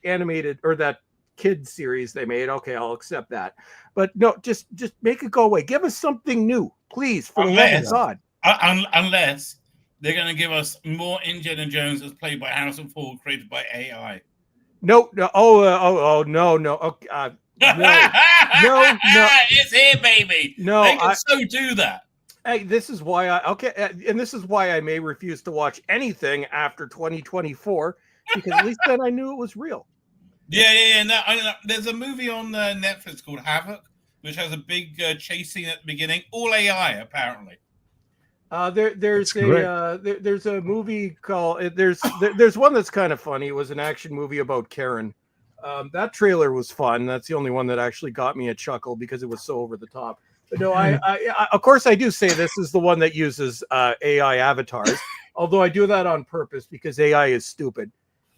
Speaker 3: animated or that kid series they made. Okay, I'll accept that. But no, just make it go away. Give us something new, please, for the love of God.
Speaker 2: Unless they're going to give us more Indiana Jones as played by Harrison Ford, created by AI.
Speaker 3: No. No. Okay, no.
Speaker 2: It's here, baby.
Speaker 3: No,
Speaker 2: they can so do that.
Speaker 3: Hey, this is why and this is why I may refuse to watch anything after 2024, because at least then I knew it was real.
Speaker 2: Yeah. No, there's a movie on Netflix called Havoc, which has a big chase scene at the beginning. All AI, apparently.
Speaker 3: There's a movie called there's one that's kind of funny. It was an action movie about Karen. That trailer was fun. That's the only one that actually got me a chuckle because it was so over the top. But no, I of course I do say this is the one that uses AI avatars, although I do that on purpose because AI is stupid.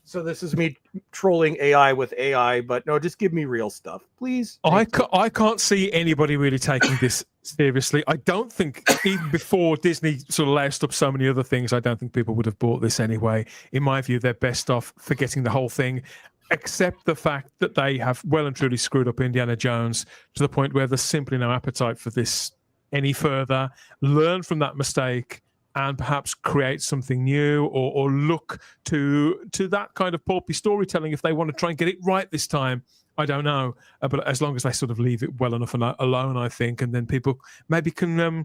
Speaker 3: So this is me trolling AI with AI, but no, just give me real stuff, please.
Speaker 1: I can't see anybody really taking this seriously. I don't think, even before Disney sort of loused up so many other things, I don't think people would have bought this anyway. In my view, they're best off forgetting the whole thing, except the fact that they have well and truly screwed up Indiana Jones to the point where there's simply no appetite for this any further. Learn from that mistake and perhaps create something new, or look to that kind of pulpy storytelling if they want to try and get it right this time. I don't know, but as long as they sort of leave it well enough alone, I think, and then people maybe can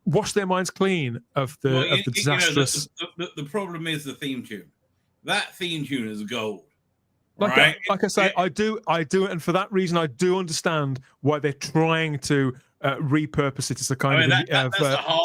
Speaker 1: wash their minds clean of the disastrous.
Speaker 2: The problem is the theme tune. That theme tune is gold.
Speaker 1: Like,
Speaker 2: right?
Speaker 1: Like I say, I do, and for that reason, I do understand why they're trying to repurpose it as a kind of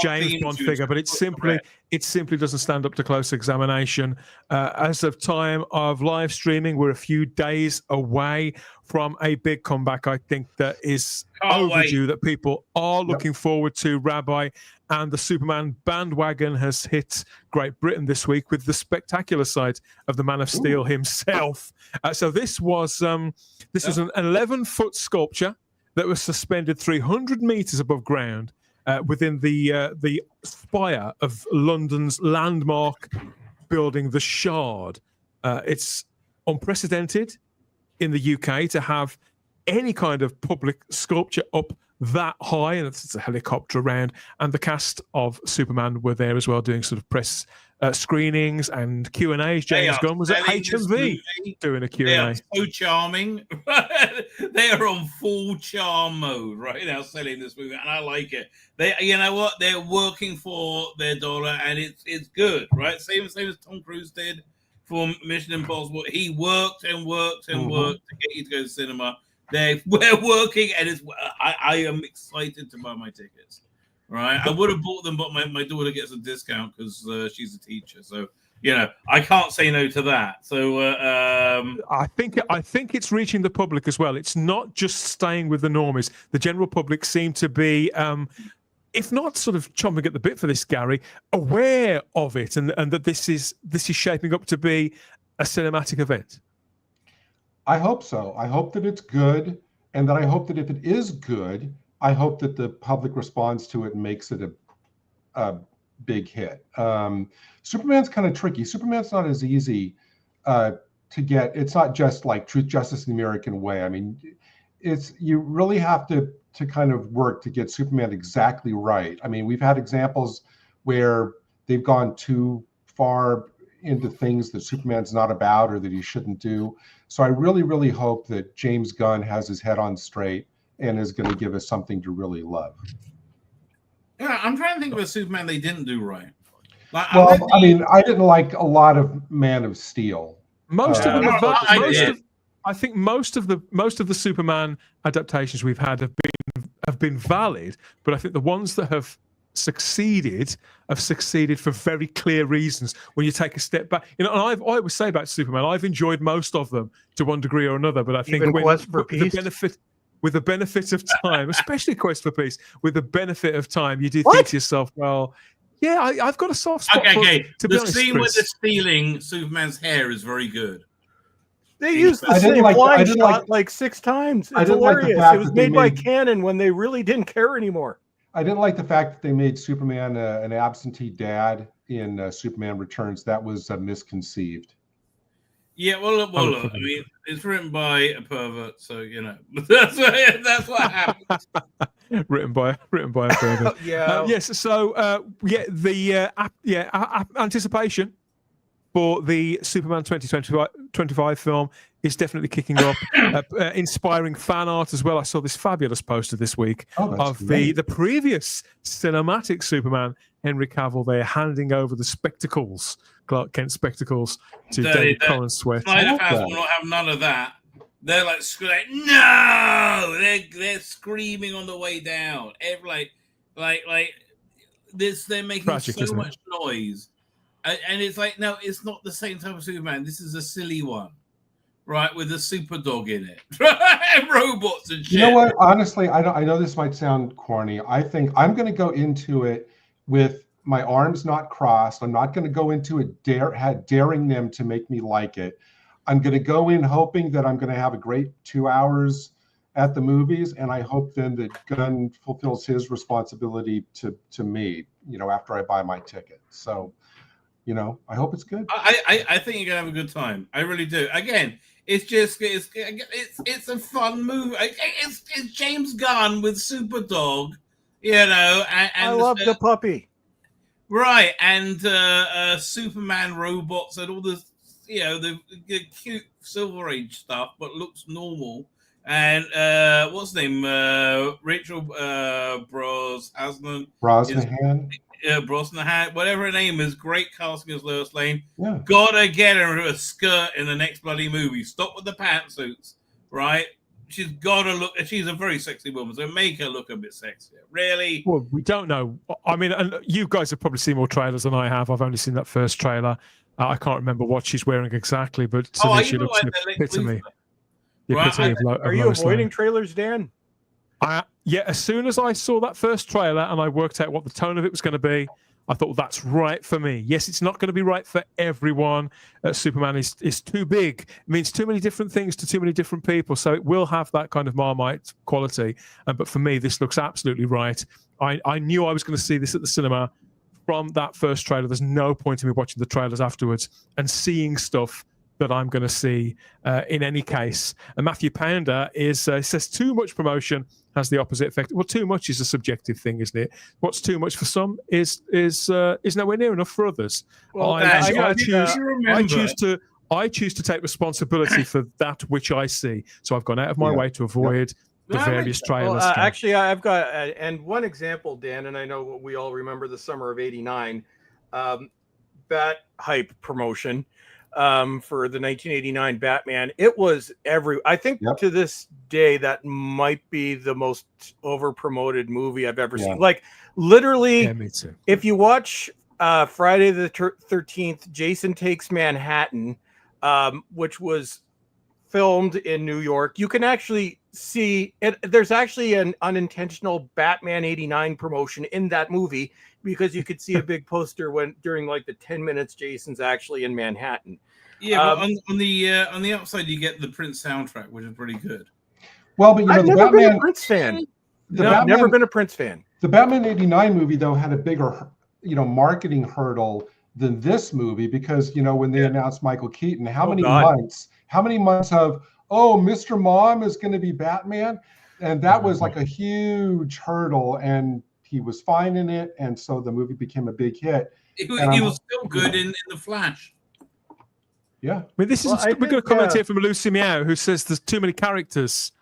Speaker 1: James Bond figure, but it simply doesn't stand up to close examination. As of time of live streaming, we're a few days away from a big comeback. I think that is overdue, that people are looking forward to. Rabbi, and the Superman bandwagon has hit Great Britain this week with the spectacular sight of the Man of Steel himself. So this was an 11-foot sculpture that was suspended 300 meters above ground within the spire of London's landmark building, the Shard. It's unprecedented in the UK to have any kind of public sculpture up that high, and it's a helicopter around, and the cast of Superman were there as well, doing sort of press screenings and Q&As. James Gunn was at HMV doing a Q&A.
Speaker 2: They are so charming. They are on full charm mode right now selling this movie, and I like it. They, you know what, they're working for their dollar, and it's good, right? Same as Tom Cruise did for Mission Impossible. He worked and worked and worked to get you to go to the cinema. We're working, and I am excited to buy my tickets. Right, I would have bought them, but my daughter gets a discount because she's a teacher. So I can't say no to that. So
Speaker 1: I think it's reaching the public as well. It's not just staying with the normies. The general public seem to be, if not sort of chomping at the bit for this, Gary, aware of it, and that this is shaping up to be a cinematic event.
Speaker 4: I hope so. I hope that it's good, and that I hope that if it is good, I hope that the public responds to it and makes it a big hit. Superman's kind of tricky. Superman's not as easy to get. It's not just like Truth, Justice, and the American Way. I mean, you really have to kind of work to get Superman exactly right. I mean, we've had examples where they've gone too far into things that Superman's not about or that he shouldn't do. So I really, really hope that James Gunn has his head on straight and is going to give us something to really love.
Speaker 2: Yeah, I'm trying to think of a Superman they didn't do right.
Speaker 4: Like, I mean, I didn't like a lot of Man of Steel.
Speaker 1: Most of them, I think most of the Superman adaptations we've had have been valid, but I think the ones that have succeeded for very clear reasons. When you take a step back, and I always say about Superman, I've enjoyed most of them to one degree or another, but I think with the benefit of time, especially Quest for Peace, with the benefit of time, you do think to yourself, well, yeah, I've got a soft spot for
Speaker 2: the scene where they're stealing Superman's hair is very good.
Speaker 3: They used the same line shot like 6 times. It's hilarious. It was made by Canon when they really didn't care anymore.
Speaker 4: I didn't like the fact that they made Superman an absentee dad in Superman Returns. That was misconceived.
Speaker 2: Yeah, well, look. I mean, it's written by a pervert, so that's what happens.
Speaker 1: written by a Berman.
Speaker 3: Yeah.
Speaker 1: Yes. So anticipation for the Superman 2025 film is definitely kicking up. Inspiring fan art as well. I saw this fabulous poster this week of the previous cinematic Superman, Henry Cavill. They're handing over the spectacles, Clark Kent spectacles, to David Cohen Sweat.
Speaker 2: Snyder fans will not have none of that. They're like no! They're screaming on the way down. Like this. They're making
Speaker 1: Tragic,
Speaker 2: so much noise, and it's like, no, it's not the same type of Superman. This is a silly one, right? With a super dog in it, and robots and shit.
Speaker 4: You know what? Honestly, I know this might sound corny. I think I'm going to go into it with my arms not crossed. I'm not going to go into it daring them to make me like it. I'm going to go in hoping that I'm going to have a great 2 hours at the movies, and I hope then that Gunn fulfills his responsibility to me, after I buy my ticket. So, I hope it's good.
Speaker 2: I think you're going to have a good time. I really do. Again, it's a fun movie. It's James Gunn with Superdog, and
Speaker 3: I love the puppy.
Speaker 2: Right, and Superman robots and all this, the cute Silver Age stuff, but looks normal. And what's his name? Rachel Brosnahan. Brosnahan, whatever her name is. Great casting as Lois Lane.
Speaker 4: Yeah.
Speaker 2: Gotta get her a skirt in the next bloody movie. Stop with the pantsuits, right? She's gotta look. She's a very sexy woman, so make her look a bit sexier. Really?
Speaker 1: Well, we don't know. I mean, and you guys have probably seen more trailers than I have. I've only seen that first trailer. I can't remember what she's wearing exactly, but to me, she looks an epitome.
Speaker 3: Are you avoiding trailers, Dan?
Speaker 1: As soon as I saw that first trailer and I worked out what the tone of it was going to be, I thought, that's right for me. Yes, it's not going to be right for everyone. Superman is too big. It means too many different things to too many different people. So it will have that kind of Marmite quality. But for me, this looks absolutely right. I knew I was going to see this at the cinema from that first trailer. There's no point in me watching the trailers afterwards and seeing stuff that I'm going to see in any case. And Matthew Pounder says too much promotion has the opposite effect. Well, too much is a subjective thing, isn't it? What's too much for some is nowhere near enough for others.
Speaker 2: Well,
Speaker 1: I choose to take responsibility for that which I see. So I've gone out of my way to avoid the various trailers.
Speaker 3: Well, actually, I've got and one example, Dan, and I know we all remember the summer of '89, Bat Hype promotion. For the 1989 Batman. It was I think to this day, that might be the most over-promoted movie I've ever seen. Like, literally,
Speaker 1: me too.
Speaker 3: If you watch Friday the 13th, Jason Takes Manhattan, which was filmed in New York, you can actually see it. There's actually an unintentional Batman 89 promotion in that movie, because you could see a big poster during like the 10 minutes Jason's actually in Manhattan.
Speaker 2: Yeah, but on the upside you get the Prince soundtrack, which is pretty good.
Speaker 4: Well, but
Speaker 3: I've never been a Prince fan. I've never been a Prince fan.
Speaker 4: The Batman '89 movie though had a bigger, marketing hurdle than this movie, because when they announced Michael Keaton, how many months of Mr. Mom is going to be Batman, and that was like a huge hurdle, and he was fine in it, and so the movie became a big hit.
Speaker 2: He was still good in The Flash.
Speaker 4: Yeah.
Speaker 1: I mean, we've got a comment here from Lucy Meow, who says there's too many characters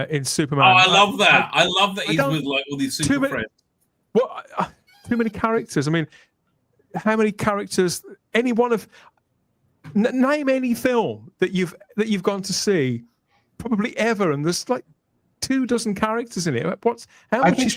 Speaker 1: in Superman.
Speaker 2: Oh, I love that. I love that he's with like all these super friends.
Speaker 1: What? Too many characters. I mean, how many characters? Any one of name any film that you've gone to see, probably ever, and there's like 24 characters in it. I
Speaker 4: think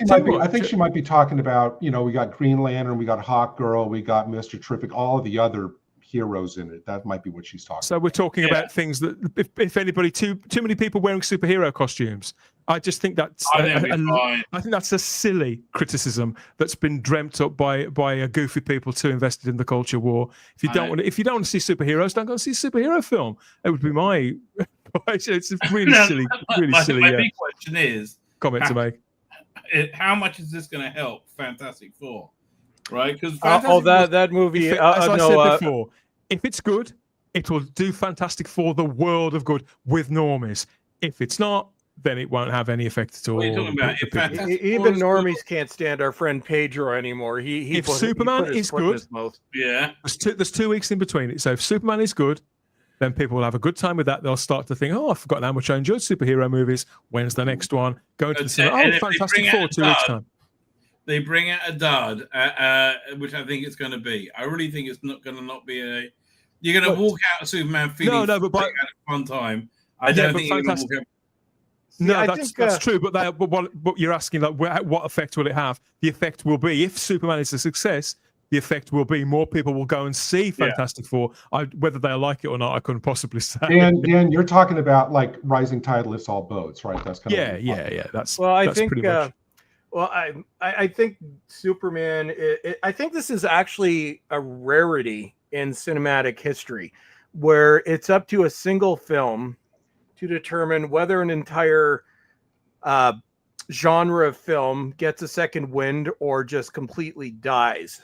Speaker 4: she might be talking about, we got Green Lantern, we got Hawkgirl, we got Mr. Terrific, all of the other heroes in it. That might be what she's talking about.
Speaker 1: So we're talking about things that, if anybody, too many people wearing superhero costumes. I just think that's I think that's a silly criticism that's been dreamt up by a goofy people too invested in the culture war. If you don't want to see superheroes, don't go and see a superhero film. It would be my. It's really silly.
Speaker 2: My big question is
Speaker 1: comment to make.
Speaker 2: How much is this going to help Fantastic Four? Right? Because
Speaker 3: that movie.
Speaker 1: As I said before, if it's good, it will do Fantastic Four the world of good with normies. If it's not, then it won't have any effect at all.
Speaker 2: What are you talking about?
Speaker 1: The
Speaker 2: If
Speaker 1: people-
Speaker 2: Fantastic Four
Speaker 3: Even
Speaker 2: is
Speaker 3: normies can't stand our friend Pedro anymore. He
Speaker 1: If
Speaker 3: put,
Speaker 1: Superman
Speaker 3: he put his
Speaker 1: is
Speaker 3: foot in
Speaker 1: good-
Speaker 3: his mouth.
Speaker 2: Yeah.
Speaker 1: There's 2 weeks in between it. So if Superman is good, then people will have a good time with that. They'll start to think, oh, I've forgotten how much I enjoyed superhero movies. When's the next one? Going to the cinema.
Speaker 2: And
Speaker 1: Oh,
Speaker 2: if they
Speaker 1: Fantastic
Speaker 2: bring
Speaker 1: Four,
Speaker 2: out
Speaker 1: 2 weeks
Speaker 2: Dud,
Speaker 1: time.
Speaker 2: They bring out a dud, which I think it's going to be. I really think it's not going to not be a. You're going to walk out of Superman feeling
Speaker 1: No, but
Speaker 2: had a fun time. I
Speaker 1: Yeah,
Speaker 2: don't
Speaker 1: but
Speaker 2: think you're going to
Speaker 1: Fantastic-
Speaker 2: walk out.
Speaker 1: No,
Speaker 3: I
Speaker 1: that's
Speaker 3: think,
Speaker 1: true. But what you're asking, like, what effect will it have? The effect will be, if Superman is a success, the effect will be more people will go and see Fantastic Four. Whether they like it or not, I couldn't possibly say.
Speaker 4: Dan, you're talking about like rising tide lifts all boats, right? That's kind of
Speaker 1: Yeah. That's
Speaker 3: Well, I
Speaker 1: that's
Speaker 3: think.
Speaker 1: pretty much.
Speaker 3: Well, I think Superman. I think this is actually a rarity in cinematic history, where it's up to a single film to determine whether an entire genre of film gets a second wind or just completely dies.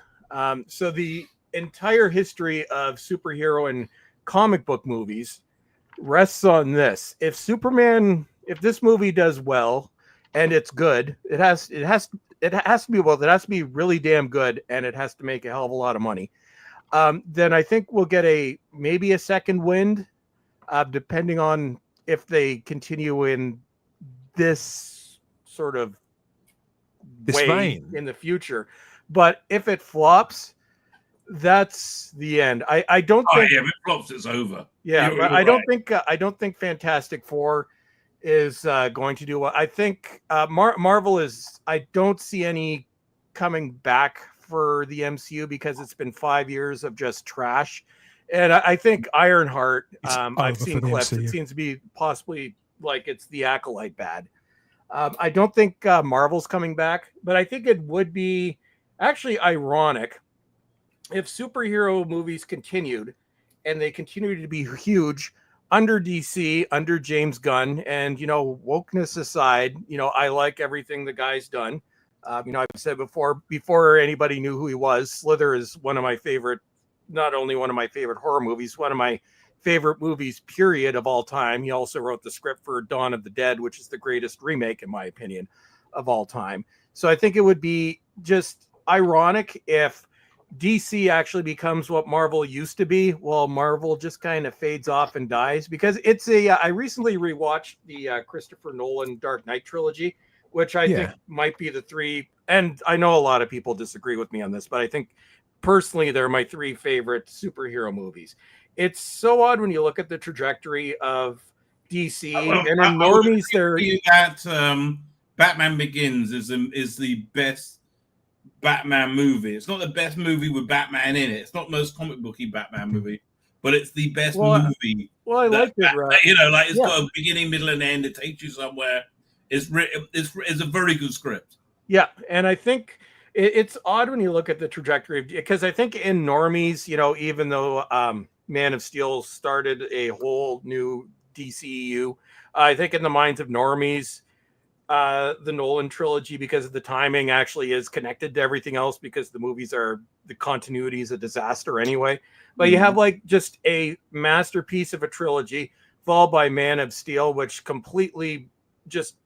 Speaker 3: So the entire history of superhero and comic book movies rests on this. If this movie does well and it's good, it has to be well. It has to be really damn good, and it has to make a hell of a lot of money. Then I think we'll get maybe a second wind, depending on if they continue in this sort of way
Speaker 1: vein
Speaker 3: in the future. But if it flops, that's the end. I don't think.
Speaker 2: Yeah, if it flops, it's over.
Speaker 3: Yeah,
Speaker 2: You're
Speaker 3: I
Speaker 2: right.
Speaker 3: don't think Fantastic Four is going to do well. I think Marvel is. I don't see any coming back for the MCU because it's been 5 years of just trash. And I think Ironheart. I've seen clips. It seems to be possibly like it's the Acolyte bad. I don't think Marvel's coming back, but I think it would be actually ironic if superhero movies continued and they continue to be huge under DC, under James Gunn, and, wokeness aside, I like everything the guy's done. I've said before anybody knew who he was, Slither is one of my favorite, not only one of my favorite horror movies, one of my favorite movies, period, of all time. He also wrote the script for Dawn of the Dead, which is the greatest remake, in my opinion, of all time. So I think it would be just ironic if DC actually becomes what Marvel used to be, while Marvel just kind of fades off and dies. Because it's I recently rewatched the Christopher Nolan Dark Knight trilogy, which I think might be the three, and I know a lot of people disagree with me on this, but I think personally they're my 3 favorite superhero movies. It's so odd when you look at the trajectory of DC and in normies.
Speaker 2: That Batman Begins is the best Batman movie. It's not the best movie with Batman in it. It's not the most comic booky Batman movie, but it's the best movie.
Speaker 3: Well, I liked it, right?
Speaker 2: It's got a beginning, middle, and end. It takes you somewhere. It's a very good script.
Speaker 3: Yeah, and I think it's odd when you look at the trajectory, because I think in normies, even though Man of Steel started a whole new DCEU, I think in the minds of normies, the Nolan trilogy, because of the timing, actually is connected to everything else, because the continuity is a disaster anyway. But you have like just a masterpiece of a trilogy followed by Man of Steel, which completely just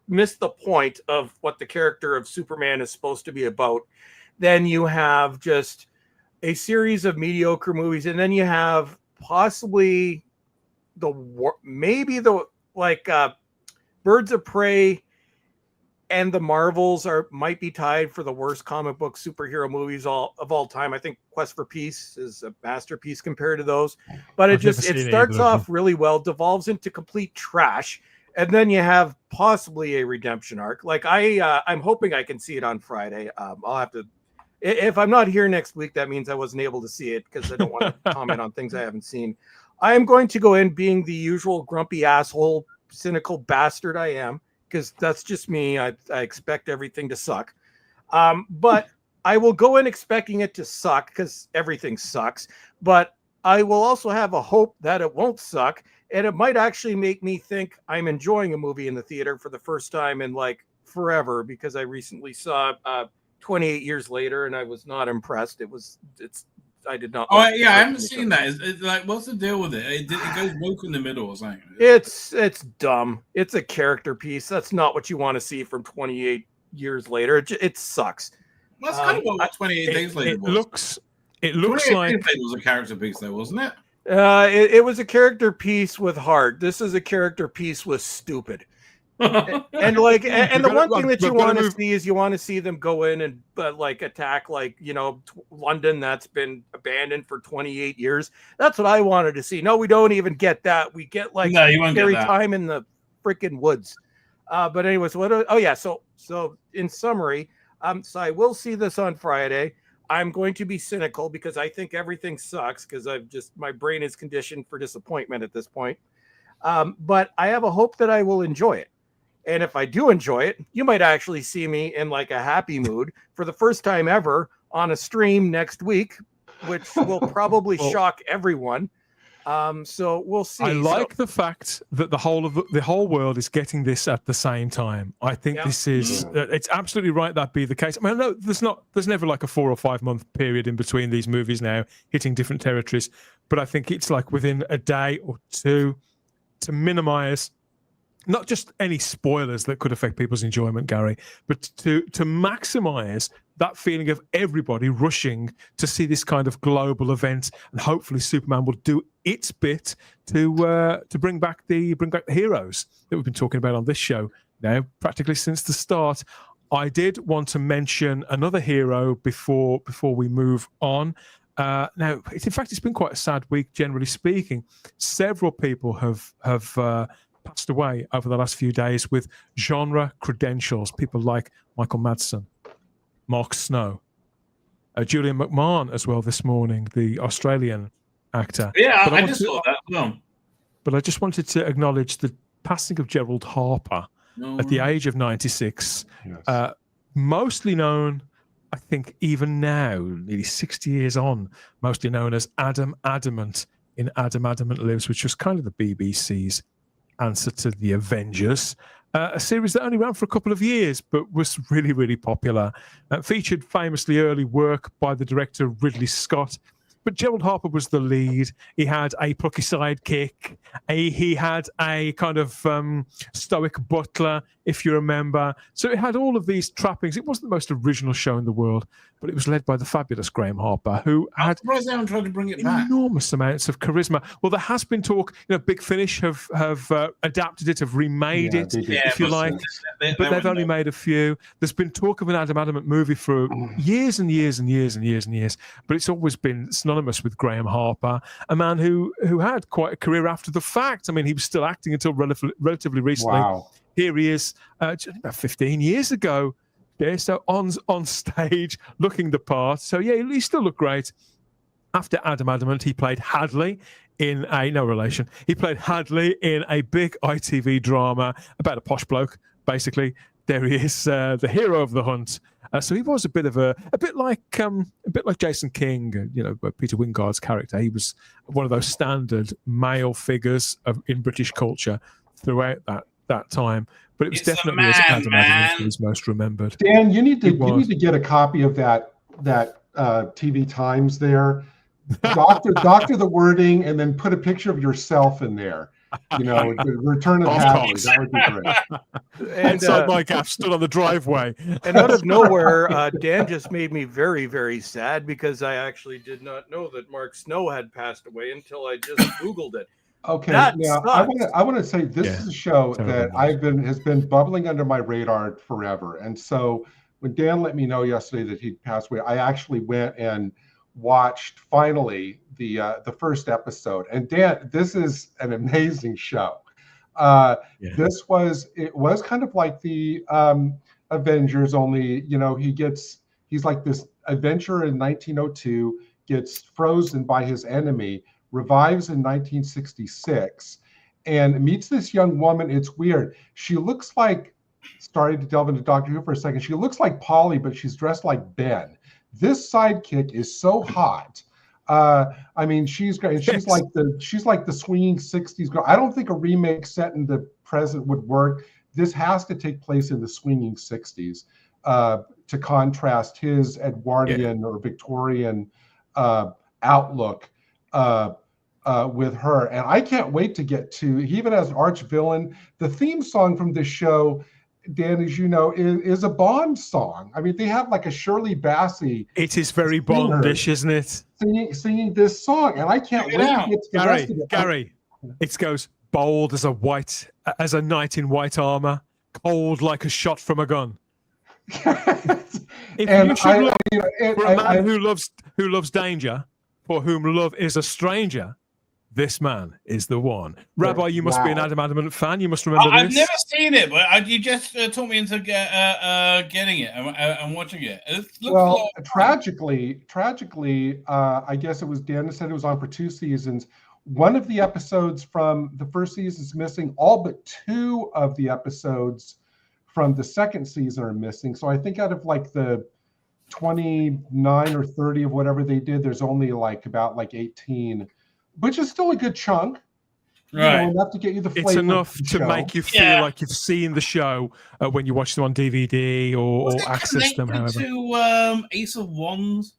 Speaker 3: missed the point of what the character of Superman is supposed to be about. Then you have just a series of mediocre movies, and then you have possibly Birds of Prey and the Marvels might be tied for the worst comic book superhero movies of all time. I think Quest for Peace is a masterpiece compared to those, but it starts off really well, devolves into complete trash, and then you have possibly a redemption arc. Like I'm hoping I can see it on Friday. I'll have to. If I'm not here next week, that means I wasn't able to see it, because I don't want to comment on things I haven't seen. I am going to go in being the usual grumpy asshole, cynical bastard I am, because that's just me. I expect everything to suck. But I will go in expecting it to suck, because everything sucks. But I will also have a hope that it won't suck, and it might actually make me think I'm enjoying a movie in the theater for the first time in like forever, because I recently saw 28 years later, and I was not impressed. did not.
Speaker 2: Oh
Speaker 3: like
Speaker 2: yeah, I haven't seen that. It's like, what's the deal with it? It goes woke in the middle or something.
Speaker 3: It's dumb. It's a character piece. That's not what you want to see from 28 years later. It sucks.
Speaker 2: Well, that's kind of what 28 Days Later was.
Speaker 1: It looks like
Speaker 2: it was a character piece, though, wasn't it?
Speaker 3: It was a character piece with heart. This is a character piece with stupid. and the one thing that you want to see is you want to see them go in and like attack London that's been abandoned for 28 years. That's what I wanted to see. No, we don't even get that. We get scary time in the freaking woods. But anyways, so in summary, so I will see this on Friday. I'm going to be cynical because I think everything sucks because my brain is conditioned for disappointment at this point. But I have a hope that I will enjoy it. And if I do enjoy it, you might actually see me in like a happy mood for the first time ever on a stream next week, which will probably shock everyone. So we'll see.
Speaker 1: I like the fact that the whole world is getting this at the same time. I think this is it's absolutely right that be the case. I mean, no, there's never like a 4 or 5 month period in between these movies now hitting different territories, but I think it's like within a day or two to minimize not just any spoilers that could affect people's enjoyment, Gary, but to maximize that feeling of everybody rushing to see this kind of global event, and hopefully Superman will do its bit to bring back the heroes that we've been talking about on this show now practically since the start. I did want to mention another hero before we move on. Now, in fact, it's been quite a sad week, generally speaking. Several people have passed away over the last few days with genre credentials. People like Michael Madsen, Mark Snow, Julian McMahon as well this morning, the Australian actor.
Speaker 2: Yeah, I just saw that. No.
Speaker 1: But I just wanted to acknowledge the passing of Gerald Harper at the age of 96. Yes. Mostly known, I think even now, nearly 60 years on, mostly known as Adam Adamant in Adam Adamant Lives, which was kind of the BBC's answer to The Avengers, a series that only ran for a couple of years but was really, really popular. Featured famously early work by the director Ridley Scott, but Gerald Harper was the lead. He had a plucky sidekick. He had a kind of stoic butler, if you remember. So it had all of these trappings. It wasn't the most original show in the world, but it was led by the fabulous Graham Harper, who had
Speaker 2: tried to bring it back.
Speaker 1: Enormous amounts of charisma. Well, there has been talk. Big Finish have adapted it, have remade it, if you like, but they've only made a few. There's been talk of an Adam Adamant movie for years and years and years and years and years, but it's always been synonymous with Graham Harper, a man who had quite a career after the fact. I mean, he was still acting until relatively recently.
Speaker 4: Wow.
Speaker 1: Here he is, about 15 years ago. Yeah, so on stage, looking the part. So yeah, he still looked great. After Adam Adamant, he played Hadley in no relation. He played Hadley in a big ITV drama about a posh bloke. Basically, there he is, the hero of the hunt. So he was a bit like Jason King, Peter Wyngarde's character. He was one of those standard male figures in British culture throughout that time. But it was definitely as Adam Adamant who was most remembered.
Speaker 4: Dan, you need to get a copy of that TV Times there. Doctor the wording, and then put a picture of yourself in there. Return of Hadley. That would be great.
Speaker 1: And my gaff stood on the driveway.
Speaker 3: And out of nowhere, Dan just made me very, very sad because I actually did not know that Mark Snow had passed away until I just Googled it.
Speaker 4: Okay, now I want to say this is a show that has been bubbling under my radar forever. And so when Dan let me know yesterday that he'd passed away, I actually went and watched finally the first episode. And Dan, this is an amazing show. It was kind of like the Avengers, only he's like this adventurer in 1902, gets frozen by his enemy, revives in 1966, and meets this young woman. It's weird. She looks like, starting to delve into Doctor Who for a second, she looks like Polly, but she's dressed like Ben. This sidekick is so hot. I mean, she's great. She's like the swinging 60s girl. I don't think a remake set in the present would work. This has to take place in the swinging 60s to contrast his Edwardian or Victorian outlook with her. And I can't wait to get to, even as arch villain, the theme song from this show, Dan, as you know, is a Bond song. I mean, they have like a Shirley Bassey.
Speaker 1: It is very Bondish, isn't it?
Speaker 4: Singing this song, and I can't wait to get to the rest of it.
Speaker 1: Gary, it goes bold as a knight in white armor, cold like a shot from a gun. If
Speaker 4: And
Speaker 1: you should look
Speaker 4: I-
Speaker 1: for a man who loves danger, for whom love is a stranger, this man is the one. Rabbi, you must be an Adam Adamant fan. You must remember
Speaker 2: I've
Speaker 1: this.
Speaker 2: never seen it, but you just talked me into getting it and watching it.
Speaker 4: Well, tragically, I guess it was Dan said it was on for 2 seasons. One of the episodes from the first season is missing. All but 2 of the episodes from the second season are missing. So I think out of like the 29 or 30 of whatever they did, there's only about 18, which is still a good chunk.
Speaker 2: Right.
Speaker 4: Enough to get you the flavor.
Speaker 1: It's enough
Speaker 4: of the
Speaker 1: to
Speaker 4: show.
Speaker 1: make you feel like you've seen the show when you watch them on DVD or access them, however.
Speaker 2: To Ace of Wands?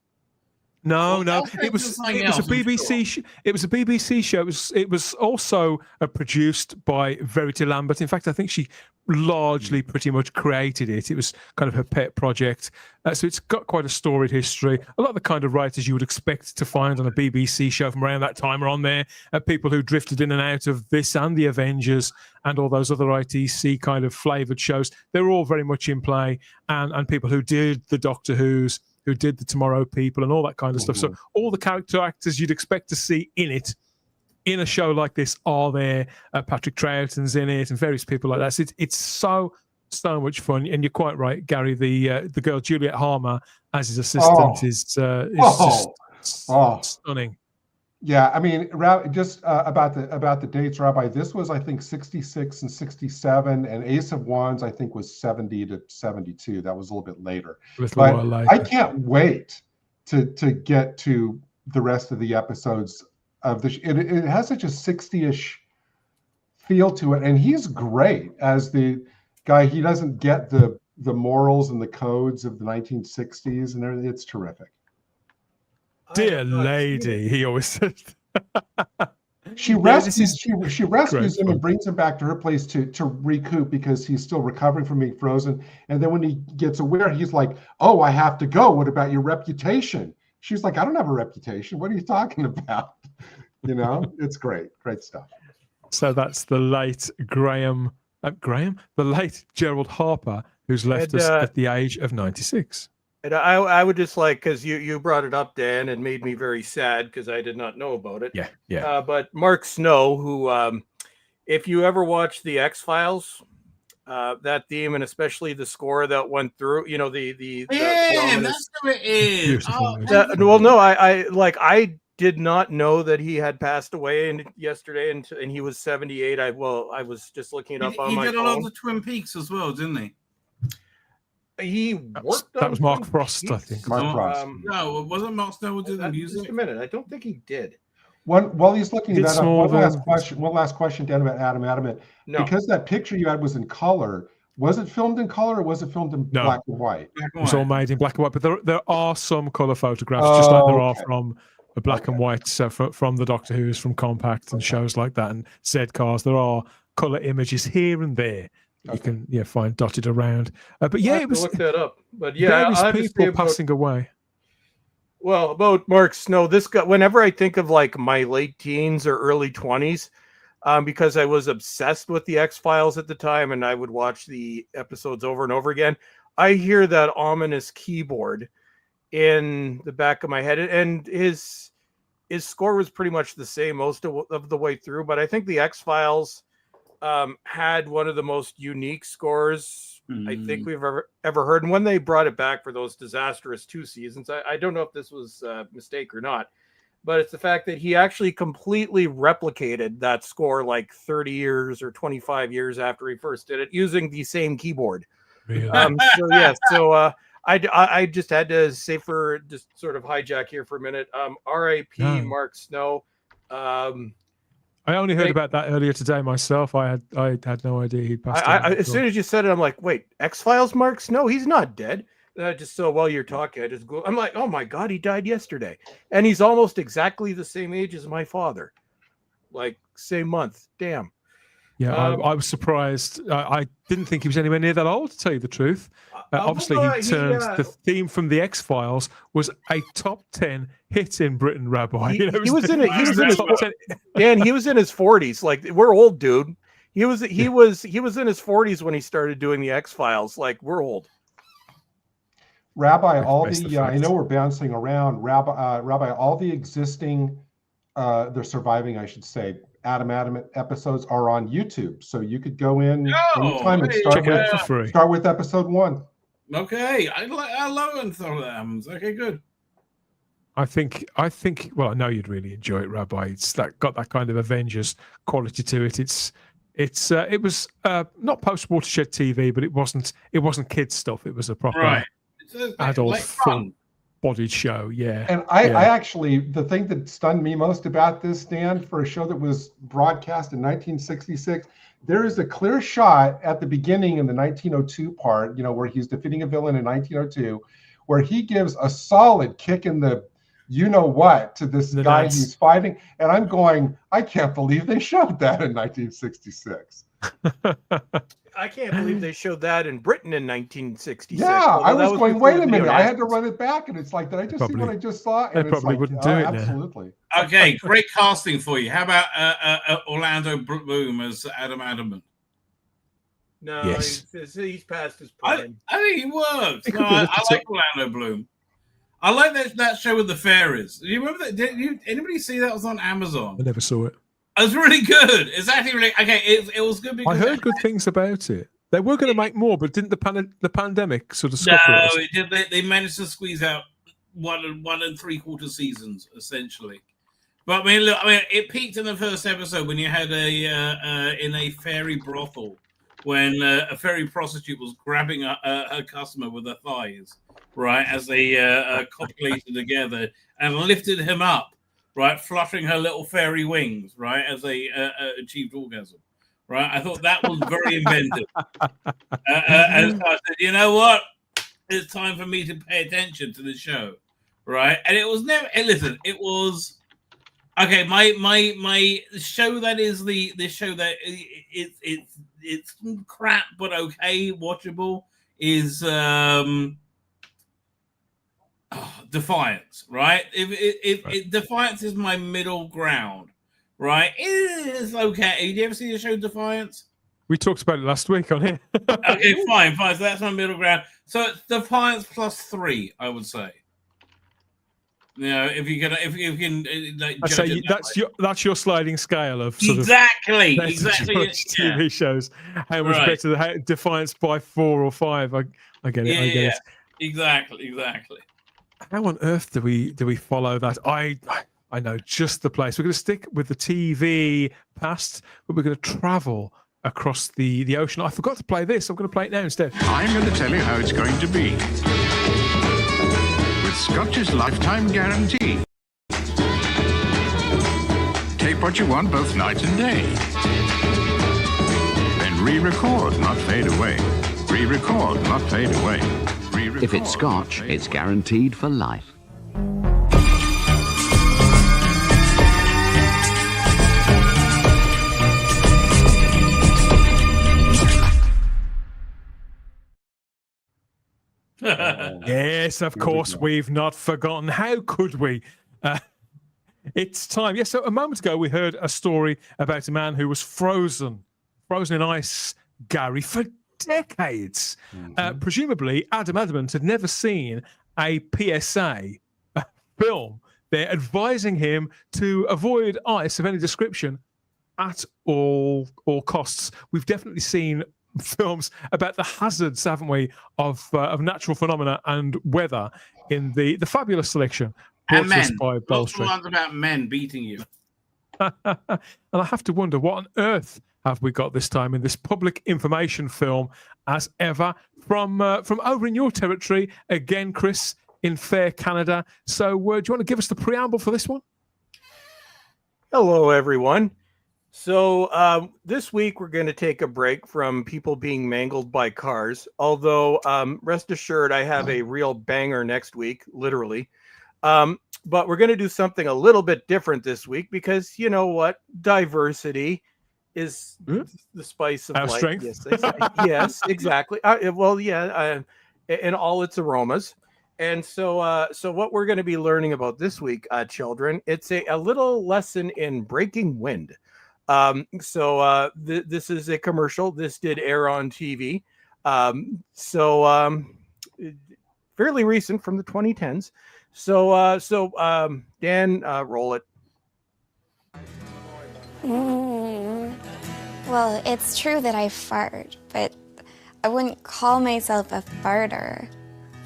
Speaker 1: No. It was a BBC. It was a BBC show. It was also produced by Verity Lambert. In fact, I think she largely pretty much created it. It was kind of her pet project. So it's got quite a storied history. A lot of the kind of writers you would expect to find on a BBC show from around that time are on there. People who drifted in and out of this and the Avengers and all those other ITC kind of flavoured shows. They're all very much in play. And people who did the Doctor Who's, who did the Tomorrow People and all that kind of stuff. So all the character actors you'd expect to see in it, in a show like this, are there. Patrick Troughton's in it and various people like that. So it's so much fun. And you're quite right, Gary. The girl Juliet Harmer as his assistant is just stunning.
Speaker 4: Yeah, I mean, just about the dates, Rabbi. This was, I think, 66 and 67, and Ace of Wands, I think, was 70 to 72. That was a little bit later. I can't wait to get to the rest of the episodes of the. It has such a 60-ish feel to it, and he's great as the guy. He doesn't get the morals and the codes of the 1960s and everything. It's terrific.
Speaker 1: Dear lady, he always said.
Speaker 4: She rescues him and brings him back to her place to recoup because he's still recovering from being frozen. And then when he gets aware, he's like, "Oh, I have to go. What about your reputation?" She's like, "I don't have a reputation. What are you talking about?" It's great stuff.
Speaker 1: So that's the late the late Gerald Harper, who's left us at the age of 96.
Speaker 3: And I would just like, because you brought it up, Dan, and made me very sad because I did not know about it.
Speaker 1: Yeah.
Speaker 3: But Mark Snow, who, if you ever watch the X-Files, that theme and especially the score that went through,
Speaker 2: that's who it is.
Speaker 3: I did not know that he had passed away yesterday, and he was 78. I was just looking it up on my phone.
Speaker 2: He did a lot of Twin Peaks as well, didn't he?
Speaker 3: He worked.
Speaker 1: That was Mark Frost, I think.
Speaker 4: Mark Frost.
Speaker 2: No, it wasn't Mark Snow who did the music.
Speaker 3: Just a minute. I don't think he did.
Speaker 4: While he's looking that up, one last question, Dan, about Adam Adamant.
Speaker 3: No.
Speaker 4: Because that picture you had was in color, was it filmed in color or was it filmed in black and white?
Speaker 1: It's all made in black and white, but there are some color photographs, just like there are from the black and white, from the Doctor Who's, from Compact and shows like that, and Z-Cars. There are color images here and there. You can find dotted around, but it was
Speaker 3: look that up. But various
Speaker 1: people passing away.
Speaker 3: Well, about Mark Snow, this guy. Whenever I think of like my late teens or early 20s, because I was obsessed with the X-Files at the time, and I would watch the episodes over and over again, I hear that ominous keyboard in the back of my head, and his score was pretty much the same most of the way through. But I think the X-Files had one of the most unique scores I think we've ever heard. And when they brought it back for those disastrous 2 seasons, I don't know if this was a mistake or not, but it's the fact that he actually completely replicated that score like 30 years or 25 years after he first did it using the same keyboard.
Speaker 1: Really?
Speaker 3: I just had to say, for just sort of hijack here for a minute, R.I.P. Mark Snow.
Speaker 1: I only heard about that earlier today myself. I had no idea he passed away.
Speaker 3: As soon as you said it, I'm like, wait, X-Files Mark Snow? He's not dead. Just so while you're talking, I'm like, oh my God, he died yesterday. And he's almost exactly the same age as my father. Like, same month. Damn.
Speaker 1: Yeah, I was surprised. I didn't think he was anywhere near that old, to tell you the truth. Obviously, the theme from the X-Files was a top 10 hit in Britain, Rabbi.
Speaker 3: He was in his 40s. Like, we're old, dude. He was in his 40s when he started doing the X-Files. Like, we're old.
Speaker 4: Rabbi, I know we're bouncing around. Rabbi, all the existing, they're surviving, I should say, Adam Adamant episodes are on YouTube, so you could go in anytime and start with episode 1.
Speaker 2: Okay, I love it when stuff that happens. Okay, good.
Speaker 1: I think. Well, I know you'd really enjoy it, Rabbi. It's got that kind of Avengers quality to it. It was not post Watershed TV, but it wasn't kids stuff. It was a proper adult full-bodied show. Yeah.
Speaker 4: And I actually, the thing that stunned me most about this, Dan, for a show that was broadcast in 1966, there is a clear shot at the beginning in the 1902 part, where he's defeating a villain in 1902, where he gives a solid kick in the you-know-what to this guy he's fighting. And I'm going, I can't believe they showed that in 1966.
Speaker 3: I can't believe they showed that in Britain in 1966.
Speaker 4: Yeah, I was going, wait a minute. I had to run it back, and it's like, did I just see what I just saw? And
Speaker 1: they probably wouldn't do it now.
Speaker 4: Absolutely.
Speaker 2: Okay, great casting for you. How about Orlando Bloom as Adam Adamant?
Speaker 3: No,
Speaker 1: yes.
Speaker 3: he's past his prime.
Speaker 2: I think he works. No, I like Orlando Bloom. I like that show with the fairies. Do you remember that? Did anybody see that? It was on Amazon.
Speaker 1: I never saw it.
Speaker 2: It was really good. It's actually really okay. It was good because
Speaker 1: I heard good things about it. They were going to make more, but didn't the pandemic sort of
Speaker 2: scupper
Speaker 1: it?
Speaker 2: No, it did. They managed to squeeze out 1 3/4 seasons essentially. But it peaked in the first episode when you had in a fairy brothel when a fairy prostitute was grabbing a customer with her thighs, right, as they copulated together and lifted him up. Right, fluttering her little fairy wings, right, as they achieved orgasm, right? I thought that was very inventive. And so I said, you know what? It's time for me to pay attention to the show, right? And it was never. And listen, it was okay. My show that is the show that it's crap but okay, watchable is. Defiance, right? If Defiance is my middle ground, right? It's okay. Did you ever see the show Defiance?
Speaker 1: We talked about it last week on here.
Speaker 2: Okay, fine. So that's my middle ground. So it's Defiance +3, I would say. If you can, like,
Speaker 1: I say that's your sliding scale of sort
Speaker 2: exactly
Speaker 1: TV shows. How much better Defiance by 4 or 5? I get it. I get it.
Speaker 2: Exactly.
Speaker 1: How on earth do we follow that? I know just the place. We're going to stick with the TV past, but we're going to travel across the ocean. I forgot to play this. I'm going to play it now instead.
Speaker 9: I'm going to tell you how it's going to be. With Scotch's lifetime guarantee. Take what you want both night and day. Then re-record, not fade away. Re-record, not fade away.
Speaker 6: If it's Scotch, it's guaranteed for life.
Speaker 1: Yes, of course, we've not forgotten. How could we? It's time. Yes, so a moment ago we heard a story about a man who was frozen in ice, Gary, for decades. Presumably, Adam Adamant had never seen a PSA film. They're advising him to avoid ice of any description at all costs. We've definitely seen films about the hazards, haven't we, of natural phenomena and weather in the fabulous selection
Speaker 2: and men.
Speaker 1: By
Speaker 2: Lots of ones about men beating you.
Speaker 1: And I have to wonder, what on earth have we got this time in this public information film, as ever, from over in your territory again, Chris, in fair Canada. So do you want to give us the preamble for this one?
Speaker 3: Hello, everyone. So this week we're going to take a break from people being mangled by cars. Although rest assured, I have a real banger next week, literally. But we're going to do something a little bit different this week because you know what? Diversity is the spice of
Speaker 1: our
Speaker 3: life.
Speaker 1: strength.
Speaker 3: Yes, exactly. In all its aromas. And so what we're going to be learning about this week, children, it's a little lesson in breaking wind. This is a commercial. This did air on TV. Fairly recent from the 2010s. Dan, roll it.
Speaker 8: Well, it's true that I fart, but I wouldn't call myself a farter.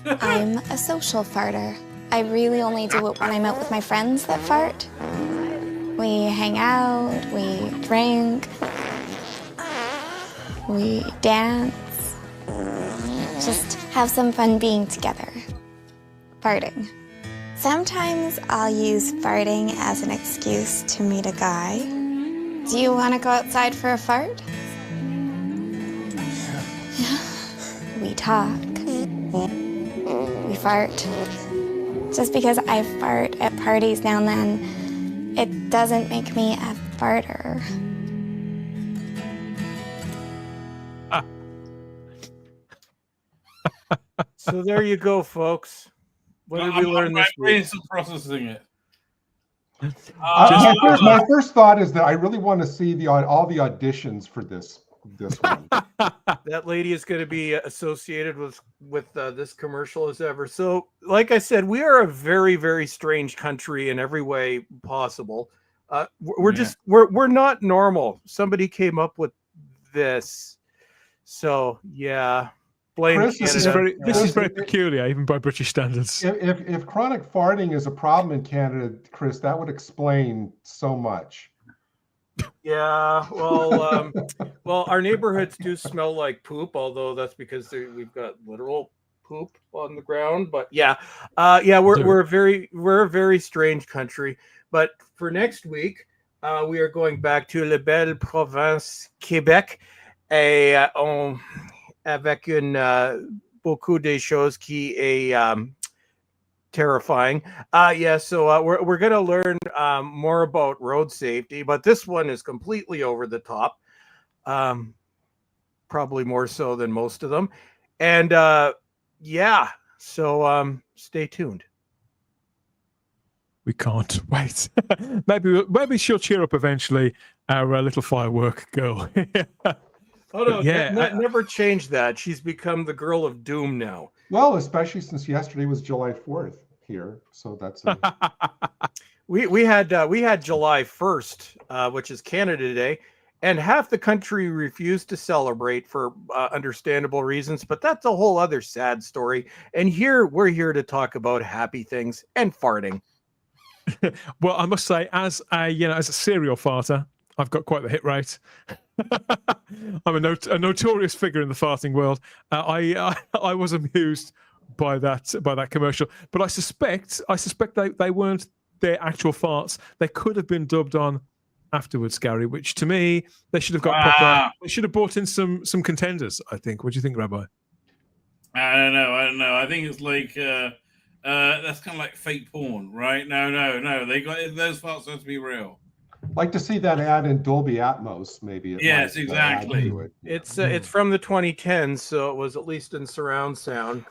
Speaker 8: I'm a social farter. I really only do it when I'm out with my friends that fart. We hang out, we drink, we dance, just have some fun being together. Farting. Sometimes I'll use farting as an excuse to meet a guy. Do you want to go outside for a fart? Yeah. We talk. We fart. Just because I fart at parties now and then, it doesn't make me a farter.
Speaker 3: So there you go, folks. What did we learn this week?
Speaker 2: I'm processing it.
Speaker 4: My first thought is that I really want to see all the auditions for this one.
Speaker 3: That lady is going to be associated with this commercial as ever. So, like I said, we are a very, very strange country in every way possible. We're not normal. Somebody came up with this. So yeah. Blame
Speaker 4: Chris,
Speaker 3: Canada.
Speaker 1: This is very peculiar, even by British standards.
Speaker 4: If chronic farting is a problem in Canada, Chris, that would explain so much.
Speaker 3: Yeah, well, our neighborhoods do smell like poop, although that's because we've got literal poop on the ground. But we're a very strange country. But for next week, we are going back to La Belle Province, Québec, avec beaucoup de choses qui est terrifying. We're going to learn more about road safety, but this one is completely over the top. Probably more so than most of them. And stay tuned.
Speaker 1: We can't wait. maybe she'll cheer up eventually, our little firework girl.
Speaker 3: Oh no! Never change that. She's become the girl of doom now.
Speaker 4: Well, especially since yesterday was July 4th here, so that's.
Speaker 3: We had July 1st, which is Canada Day, and half the country refused to celebrate for understandable reasons. But that's a whole other sad story. And we're here to talk about happy things and farting.
Speaker 1: Well, I must say, as a serial farter, I've got quite the hit rate. I'm a notorious figure in the farting world. I was amused by that commercial, but I suspect they weren't their actual farts. They could have been dubbed on afterwards, Gary. Which to me, they should have got proper. They should have brought in some contenders. I think. What do you think, Rabbi?
Speaker 2: I don't know. I think it's like that's kind of like fake porn, right? No. They got those farts have to be real.
Speaker 4: Like to see that ad in Dolby Atmos, maybe.
Speaker 2: Yes, exactly.
Speaker 3: It's from the 2010s, so it was at least in surround sound.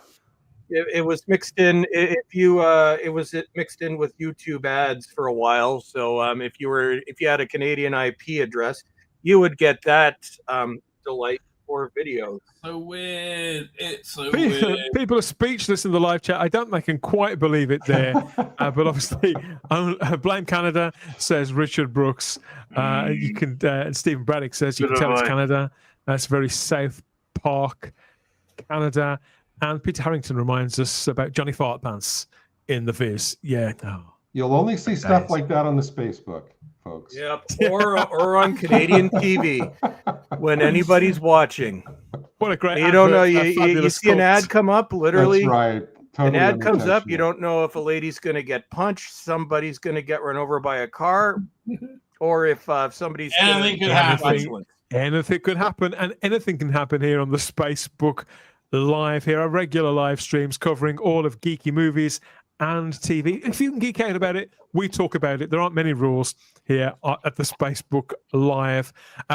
Speaker 3: It was mixed in. It was mixed in with YouTube ads for a while. So if you had a Canadian IP address, you would get that delight for videos.
Speaker 2: So weird. It's so weird.
Speaker 1: People are speechless in the live chat. I don't think I can quite believe it there. But obviously, Blame Canada says Richard Brooks. You can. And Stephen Braddock says you can tell it's Canada. That's very South Park, Canada. And Peter Harrington reminds us about Johnny Fartpants in the Viz. Yeah. No.
Speaker 4: You'll only see stuff like that on the Spacebook, folks.
Speaker 3: Yep. Or on Canadian TV when anybody's watching.
Speaker 1: What a great
Speaker 3: You don't know. You see an ad come up, literally.
Speaker 4: That's right. Totally
Speaker 3: an ad comes up. You don't know if a lady's going to get punched, somebody's going to get run over by a car, or if somebody's
Speaker 2: Anything could happen.
Speaker 1: Anything could happen, and anything can happen here on the Spacebook Live. Here are regular live streams covering all of geeky movies and TV. If you can geek out about it, we talk about it. There aren't many rules here at the Spacebook Live.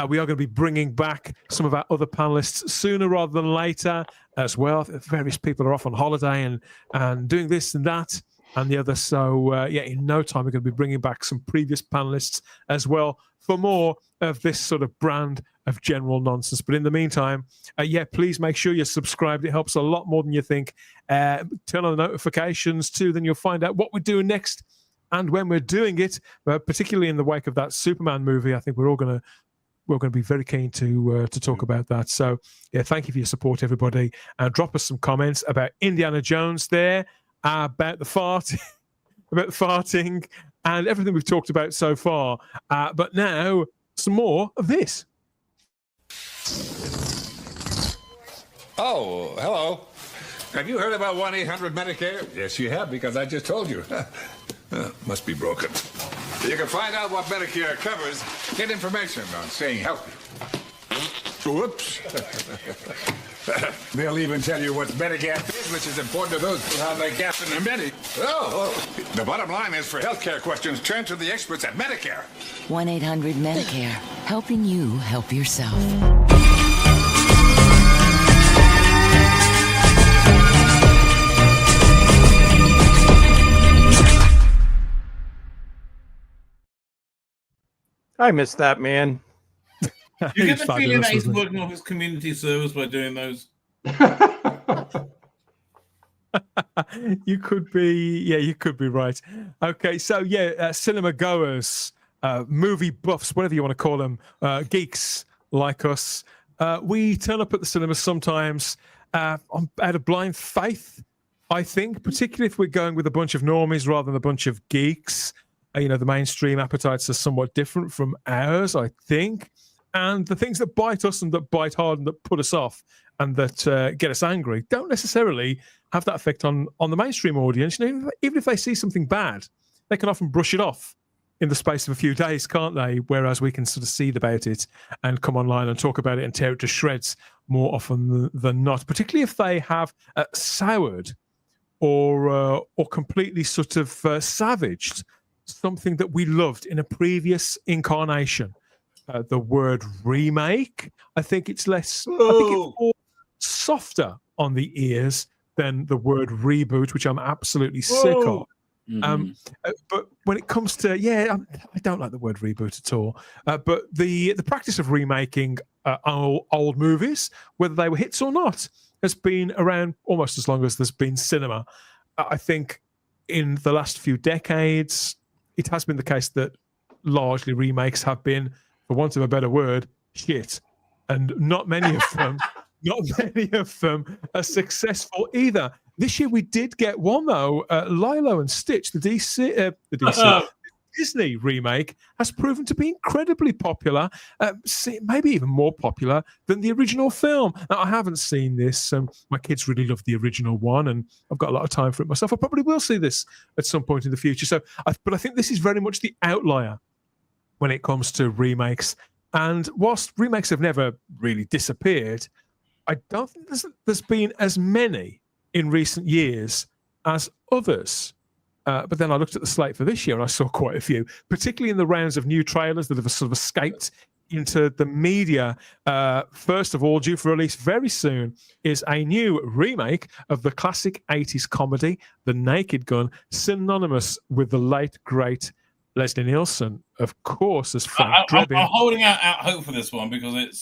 Speaker 1: We are going to be bringing back some of our other panelists sooner rather than later as well. Various people are off on holiday and doing this and that and the other. So, in no time, we're going to be bringing back some previous panelists as well for more of this sort of brand of general nonsense. But in the meantime, please make sure you're subscribed. It helps a lot more than you think. Turn on the notifications too, then you'll find out what we're doing next and when we're doing it. Particularly in the wake of that Superman movie, I think we're going to be very keen to talk about that. So, thank you for your support, everybody. Drop us some comments about Indiana Jones there, about the farting, and everything we've talked about so far. But now, some more of this.
Speaker 7: Oh, hello. Have you heard about 1-800-MEDICARE? Yes, you have, because I just told you. Must be broken. You can find out what Medicare covers, get information on staying healthy. Whoops. They'll even tell you what Medigap is, which is important to those who have a gap in their Medi. Oh. The bottom line is, for healthcare questions, turn to the experts at Medicare.
Speaker 10: 1-800-MEDICARE, helping you help yourself.
Speaker 3: I missed that, man.
Speaker 2: You get the feeling that he's working on his community service by doing those.
Speaker 1: You could be right. Okay, so cinema goers, movie buffs, whatever you want to call them, geeks like us, we turn up at the cinema sometimes out of blind faith, I think, particularly if we're going with a bunch of normies rather than a bunch of geeks. The mainstream appetites are somewhat different from ours, I think. And the things that bite us and that bite hard and that put us off and that get us angry don't necessarily have that effect on the mainstream audience. Even if they see something bad, they can often brush it off in the space of a few days, can't they? Whereas we can sort of seethe about it and come online and talk about it and tear it to shreds more often than not, particularly if they have soured or completely sort of savaged something that we loved in a previous incarnation. The word remake, I think it's more softer on the ears than the word reboot, which I'm absolutely sick of. Mm-hmm. But when it comes to, I don't like the word reboot at all. But the practice of remaking old movies, whether they were hits or not, has been around almost as long as there's been cinema. I think in the last few decades, it has been the case that largely remakes have been, for want of a better word, shit. And not many of them are successful either. This year we did get one, though. Lilo and Stitch, the Disney remake, has proven to be incredibly popular, maybe even more popular than the original film. Now, I haven't seen this. My kids really love the original one, and I've got a lot of time for it myself. I probably will see this at some point in the future. But I think this is very much the outlier when it comes to remakes. And whilst remakes have never really disappeared, I don't think there's been as many in recent years as others. But then I looked at the slate for this year and I saw quite a few, particularly in the rounds of new trailers that have sort of escaped into the media. First of all, due for release very soon, is a new remake of the classic 80s comedy, The Naked Gun, synonymous with the late, great Leslie Nielsen, of course, as Frank Drebin.
Speaker 2: I'm holding out hope for this one because it's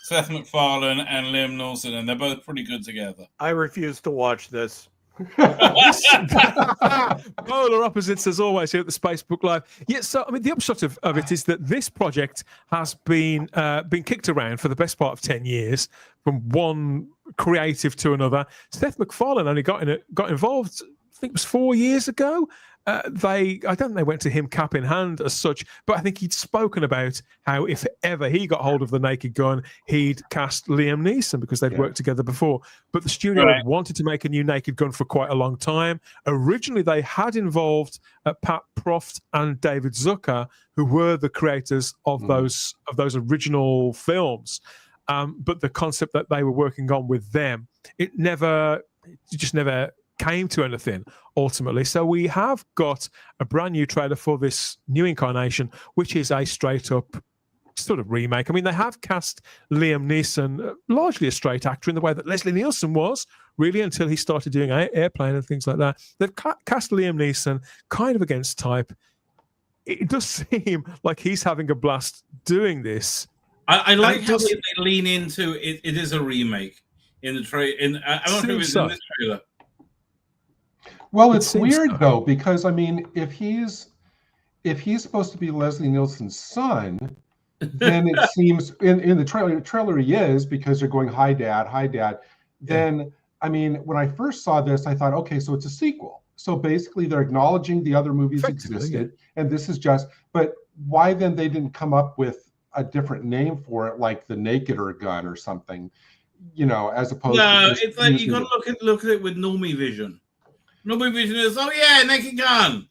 Speaker 2: Seth MacFarlane and Liam Neeson, and they're both pretty good together.
Speaker 3: I refuse to watch this.
Speaker 1: Polar opposites as always here at the Spacebook Live. So the upshot of it is that this project has been kicked around for the best part of 10 years from one creative to another. Seth MacFarlane only got involved think it was 4 years ago. I don't think they went to him cap in hand as such, but I think he'd spoken about how if ever he got hold of the Naked Gun, he'd cast Liam Neeson because they'd worked together before. But the studio had wanted to make a new Naked Gun for quite a long time. Originally, they had involved Pat Proft and David Zucker, who were the creators of those original films. But the concept that they were working on with them, it just never came to anything ultimately. So we have got a brand new trailer for this new incarnation, which is a straight up sort of remake. I mean, they have cast Liam Neeson, largely a straight actor in the way that Leslie Nielsen was, really, until he started doing Airplane and things like that. They've cast Liam Neeson kind of against type. It does seem like he's having a blast doing this.
Speaker 2: I like how they lean into it. It is a remake in the trailer. I don't know if it's in this trailer.
Speaker 4: Well, it's weird though, because I mean, if he's supposed to be Leslie Nielsen's son, then it seems in the trailer he is, because they're going, hi dad. Then I mean, when I first saw this, I thought, okay, so it's a sequel. So basically they're acknowledging the other movies existed, and this is just, but why then they didn't come up with a different name for it, like the Nakeder Gun or something, as opposed to just
Speaker 2: it's like you got to look at it with normie vision. Normie vision is, Naked Gun.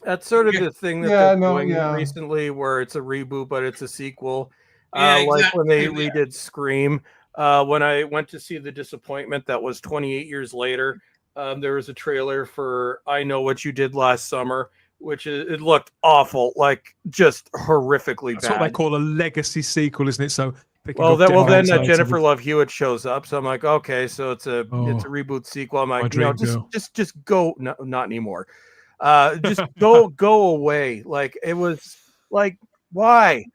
Speaker 3: That's sort of the thing that they're doing recently, where it's a reboot, but it's a sequel. Like when they redid Scream. When I went to see The Disappointment, that was 28 years later, there was a trailer for I Know What You Did Last Summer, which it looked awful, like just horrifically bad.
Speaker 1: That's what they call a legacy sequel, isn't it? So
Speaker 3: then Jennifer Love Hewitt shows up, so I'm like, okay, so it's a reboot sequel. I'm like, just go, no, not anymore. Just go away. Like, it was like, why?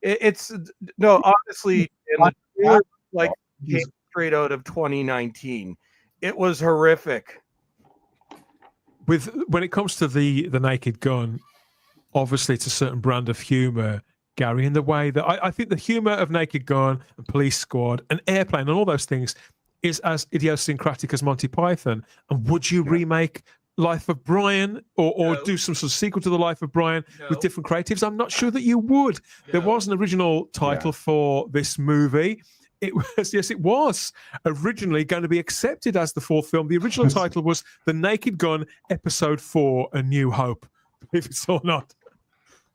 Speaker 3: It's no, honestly, like came straight out of 2019. It was horrific.
Speaker 1: When it comes to the Naked Gun, obviously it's a certain brand of humor, Gary, in the way that I think the humor of Naked Gun and Police Squad and Airplane and all those things is as idiosyncratic as Monty Python. And would you remake Life of Brian or do some sort of sequel to the Life of Brian with different creatives? I'm not sure that you would. No. There was an original title for this movie. It was originally going to be accepted as the fourth film. The original title was The Naked Gun Episode 4, A New Hope, believe it or not.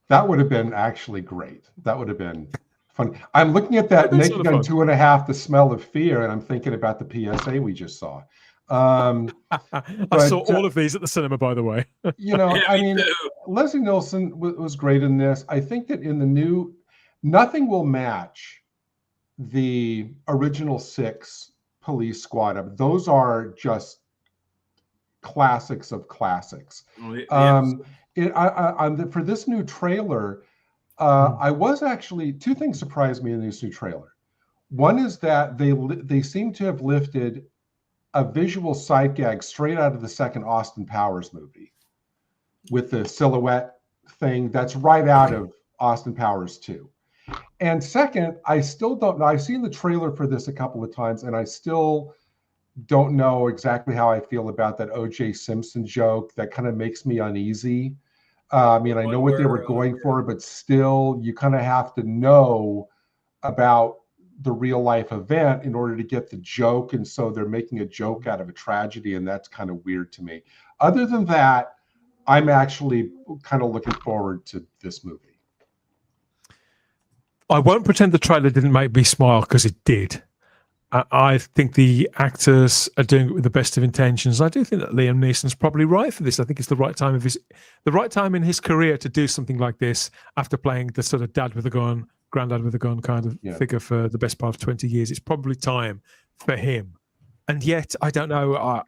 Speaker 4: That would have been actually great. That would have been fun. I'm looking at that Naked Gun 2.5, The Smell of Fear, and I'm thinking about the PSA we just saw.
Speaker 1: I saw all of these at the cinema, by the way.
Speaker 4: I mean, Leslie Nielsen was great in this. I think that in the new, nothing will match the original 6 Police Squad. Those are just classics of classics. For this new trailer, I was actually, 2 things surprised me in this new trailer. One is that they seem to have lifted a visual sight gag straight out of the second Austin Powers movie with the silhouette thing. That's right out of Austin Powers 2. And second, I still don't know. I've seen the trailer for this a couple of times, and I still don't know exactly how I feel about that O.J. Simpson joke. That kind of makes me uneasy. I mean, I know what they were going for, but still, you kind of have to know about the real life event in order to get the joke. And so they're making a joke out of a tragedy, and that's kind of weird to me. Other than that, I'm actually kind of looking forward to this movie.
Speaker 1: I won't pretend the trailer didn't make me smile, because it did. I think the actors are doing it with the best of intentions. I do think that Liam Neeson's probably right for this. I think it's the right time in his career to do something like this after playing the sort of dad with a gun, granddad with a gun kind of figure for the best part of 20 years. It's probably time for him. And yet, I don't know.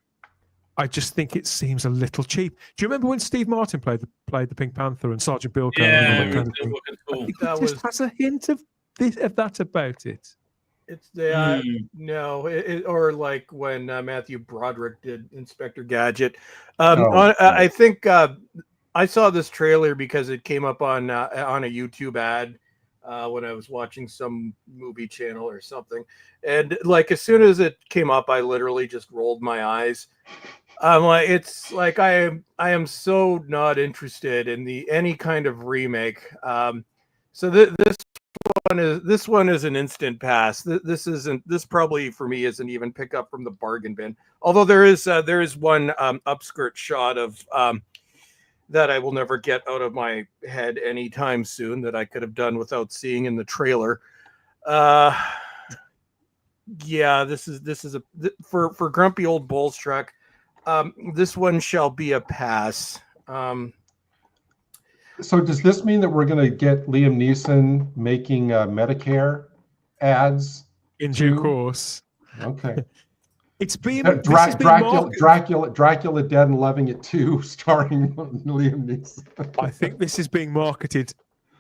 Speaker 1: I just think it seems a little cheap. Do you remember when Steve Martin played the Pink Panther and Sergeant Bilko and all that kind of thing?
Speaker 2: Cool.
Speaker 1: I think it just has a hint of that about it.
Speaker 3: It's no, or like when Matthew Broderick did Inspector Gadget. I think I saw this trailer because it came up on a YouTube ad when I was watching some movie channel or something, and like as soon as it came up, I literally just rolled my eyes. Like it's like I am so not interested in any kind of remake. So this one is an instant pass. This probably for me isn't even pick up from the bargain bin. Although there is one upskirt shot of that I will never get out of my head anytime soon that I could have done without seeing in the trailer. Yeah, this is for grumpy old Bulls truck. This one shall be a pass.
Speaker 4: So does this mean that we're going to get Liam Neeson making Medicare ads
Speaker 1: in due course?
Speaker 4: Okay.
Speaker 1: It's been
Speaker 4: Dracula Dead and Loving It Too, starring Liam Neeson.
Speaker 1: I think this is being marketed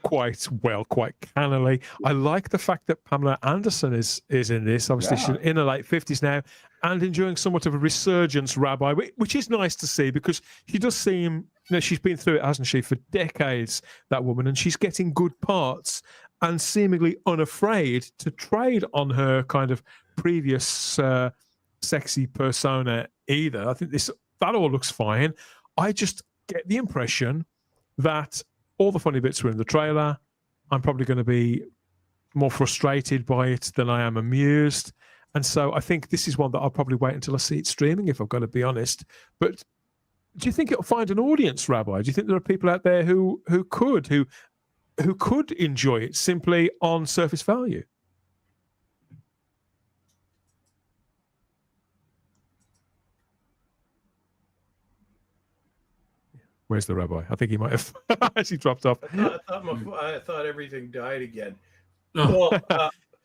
Speaker 1: quite well, quite cannily. I like the fact that Pamela Anderson is in this. Obviously, she's in her late 50s now and enjoying somewhat of a resurgence, Rabbi, which is nice to see because she does seem, she's been through it, hasn't she, for decades, that woman, and she's getting good parts and seemingly unafraid to trade on her kind of previous sexy persona either. I think that all looks fine. I just get the impression that all the funny bits were in the trailer. I'm probably going to be more frustrated by it than I am amused. And so I think this is one that I'll probably wait until I see it streaming, if I've got to be honest. But do you think it'll find an audience, Rabbi? Do you think there are people out there who could enjoy it simply on surface value? Where's the Rabbi? I think he might have actually dropped off.
Speaker 3: I thought everything died again.
Speaker 2: No.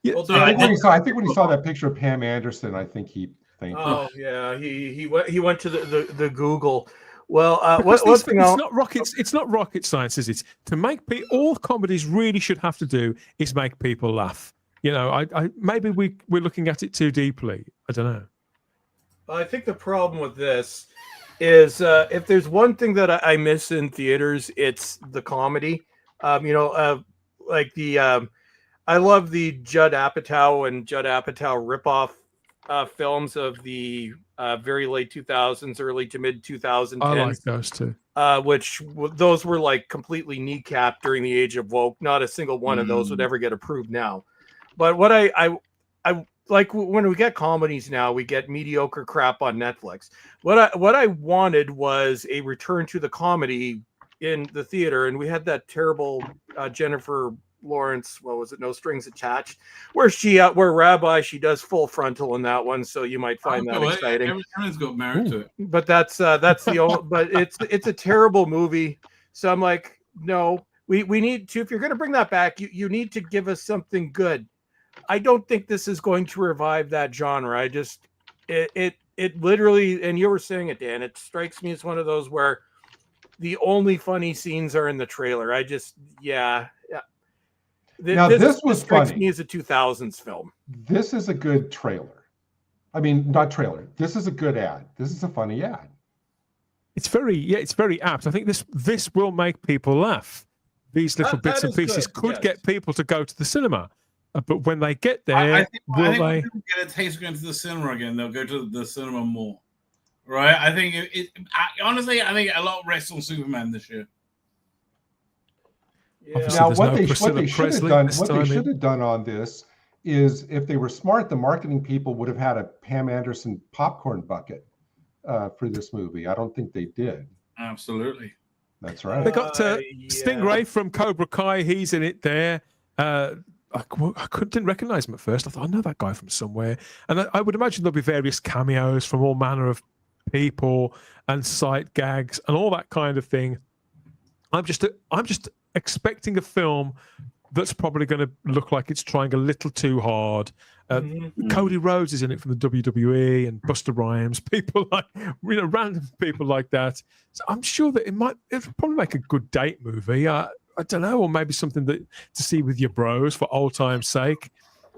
Speaker 3: Well,
Speaker 4: I think when he saw that picture of Pam Anderson, I think he thanked.
Speaker 3: Oh yeah, he went to the Google. Well,
Speaker 1: it's not rocket science, is it? To make all comedies really should have to do is make people laugh. Maybe we're looking at it too deeply. I don't know.
Speaker 3: I think the problem with this is if there's one thing that I miss in theaters, it's the comedy. I love the Judd Apatow and Judd Apatow ripoff films of the very late 2000s, early to mid 2010s.
Speaker 1: I like those too.
Speaker 3: Those were like completely kneecapped during the age of woke. Not a single one of those would ever get approved now. But what I like when we get comedies now, we get mediocre crap on Netflix. What I wanted was a return to the comedy in the theater, and we had that terrible Jennifer Lawrence, what was it, No Strings Attached, where Rabbi, she does full frontal in that one, so you might find that exciting.
Speaker 2: Everyone's got married to it.
Speaker 3: But that's the only, but it's a terrible movie. So I'm like, no, we need to, if you're going to bring that back, you need to give us something good. I don't think this is going to revive that genre. It literally, and you were saying it, Dan, it strikes me as one of those where the only funny scenes are in the trailer. This strikes me as a 2000s film.
Speaker 4: This is a good trailer. I mean, not trailer. This is a good ad. This is a funny ad.
Speaker 1: It's very apt. I think this will make people laugh. These little bits and pieces could get people to go to the cinema. But when they get there,
Speaker 2: I think when people get a taste of going to the cinema again, they'll go to the cinema more. Right? I think honestly, I think a lot rests on Superman this year.
Speaker 4: Yeah. Now, what they should have done on this is, if they were smart, the marketing people would have had a Pam Anderson popcorn bucket for this movie. I don't think they did.
Speaker 2: Absolutely.
Speaker 4: That's right.
Speaker 1: They got Stingray from Cobra Kai. He's in it there. I didn't recognize him at first. I thought, I know that guy from somewhere. And I would imagine there'll be various cameos from all manner of people and sight gags and all that kind of thing. I'm just expecting a film that's probably going to look like it's trying a little too hard. Cody Rhodes is in it from the WWE, and Busta Rhymes, people like, random people like that. So I'm sure that it'll probably make a good date movie. I don't know, or maybe something to see with your bros for old time's sake.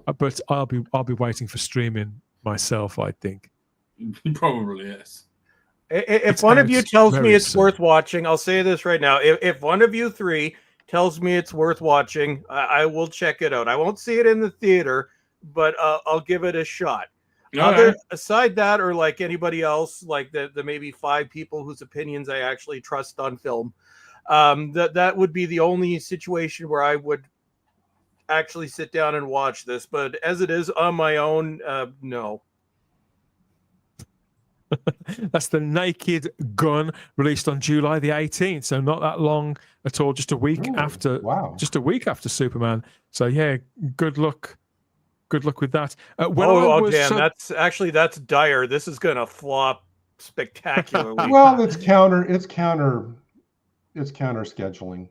Speaker 1: But I'll be waiting for streaming myself, I think.
Speaker 2: Probably, yes.
Speaker 3: If one of you tells me it's worth watching, I'll say this right now. If one of you three tells me it's worth watching, I will check it out. I won't see it in the theater, but I'll give it a shot. Aside that, or like anybody else, like the maybe 5 people whose opinions I actually trust on film, that would be the only situation where I would actually sit down and watch this. But as it is on my own, no.
Speaker 1: That's The Naked Gun, released on July the 18th, so not that long at all. Just a week after.
Speaker 4: Wow.
Speaker 1: Just a week after Superman. So yeah, good luck. Good luck with that.
Speaker 3: Damn, that's dire. This is gonna flop spectacularly.
Speaker 4: Well, it's counter scheduling.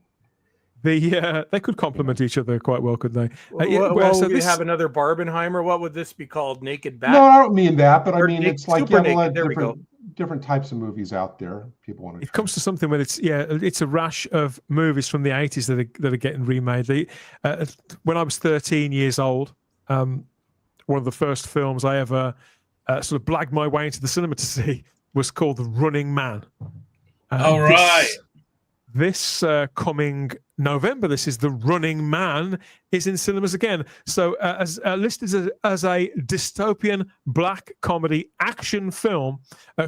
Speaker 1: They could complement each other quite well, could they?
Speaker 3: So we have another Barbenheimer. What would this be called? Naked Bat?
Speaker 4: No, I don't mean that, but I mean
Speaker 3: Naked,
Speaker 4: it's like
Speaker 3: Super
Speaker 4: you have a lot
Speaker 3: Naked.
Speaker 4: of different types of movies out there. People want to.
Speaker 1: It comes to something where it's a rash of movies from the 80s that are getting remade. When I was 13 years old, one of the first films I ever sort of blagged my way into the cinema to see was called The Running Man.
Speaker 2: All right.
Speaker 1: This coming November, this is The Running Man, is in cinemas again. So as listed as a dystopian black comedy action film,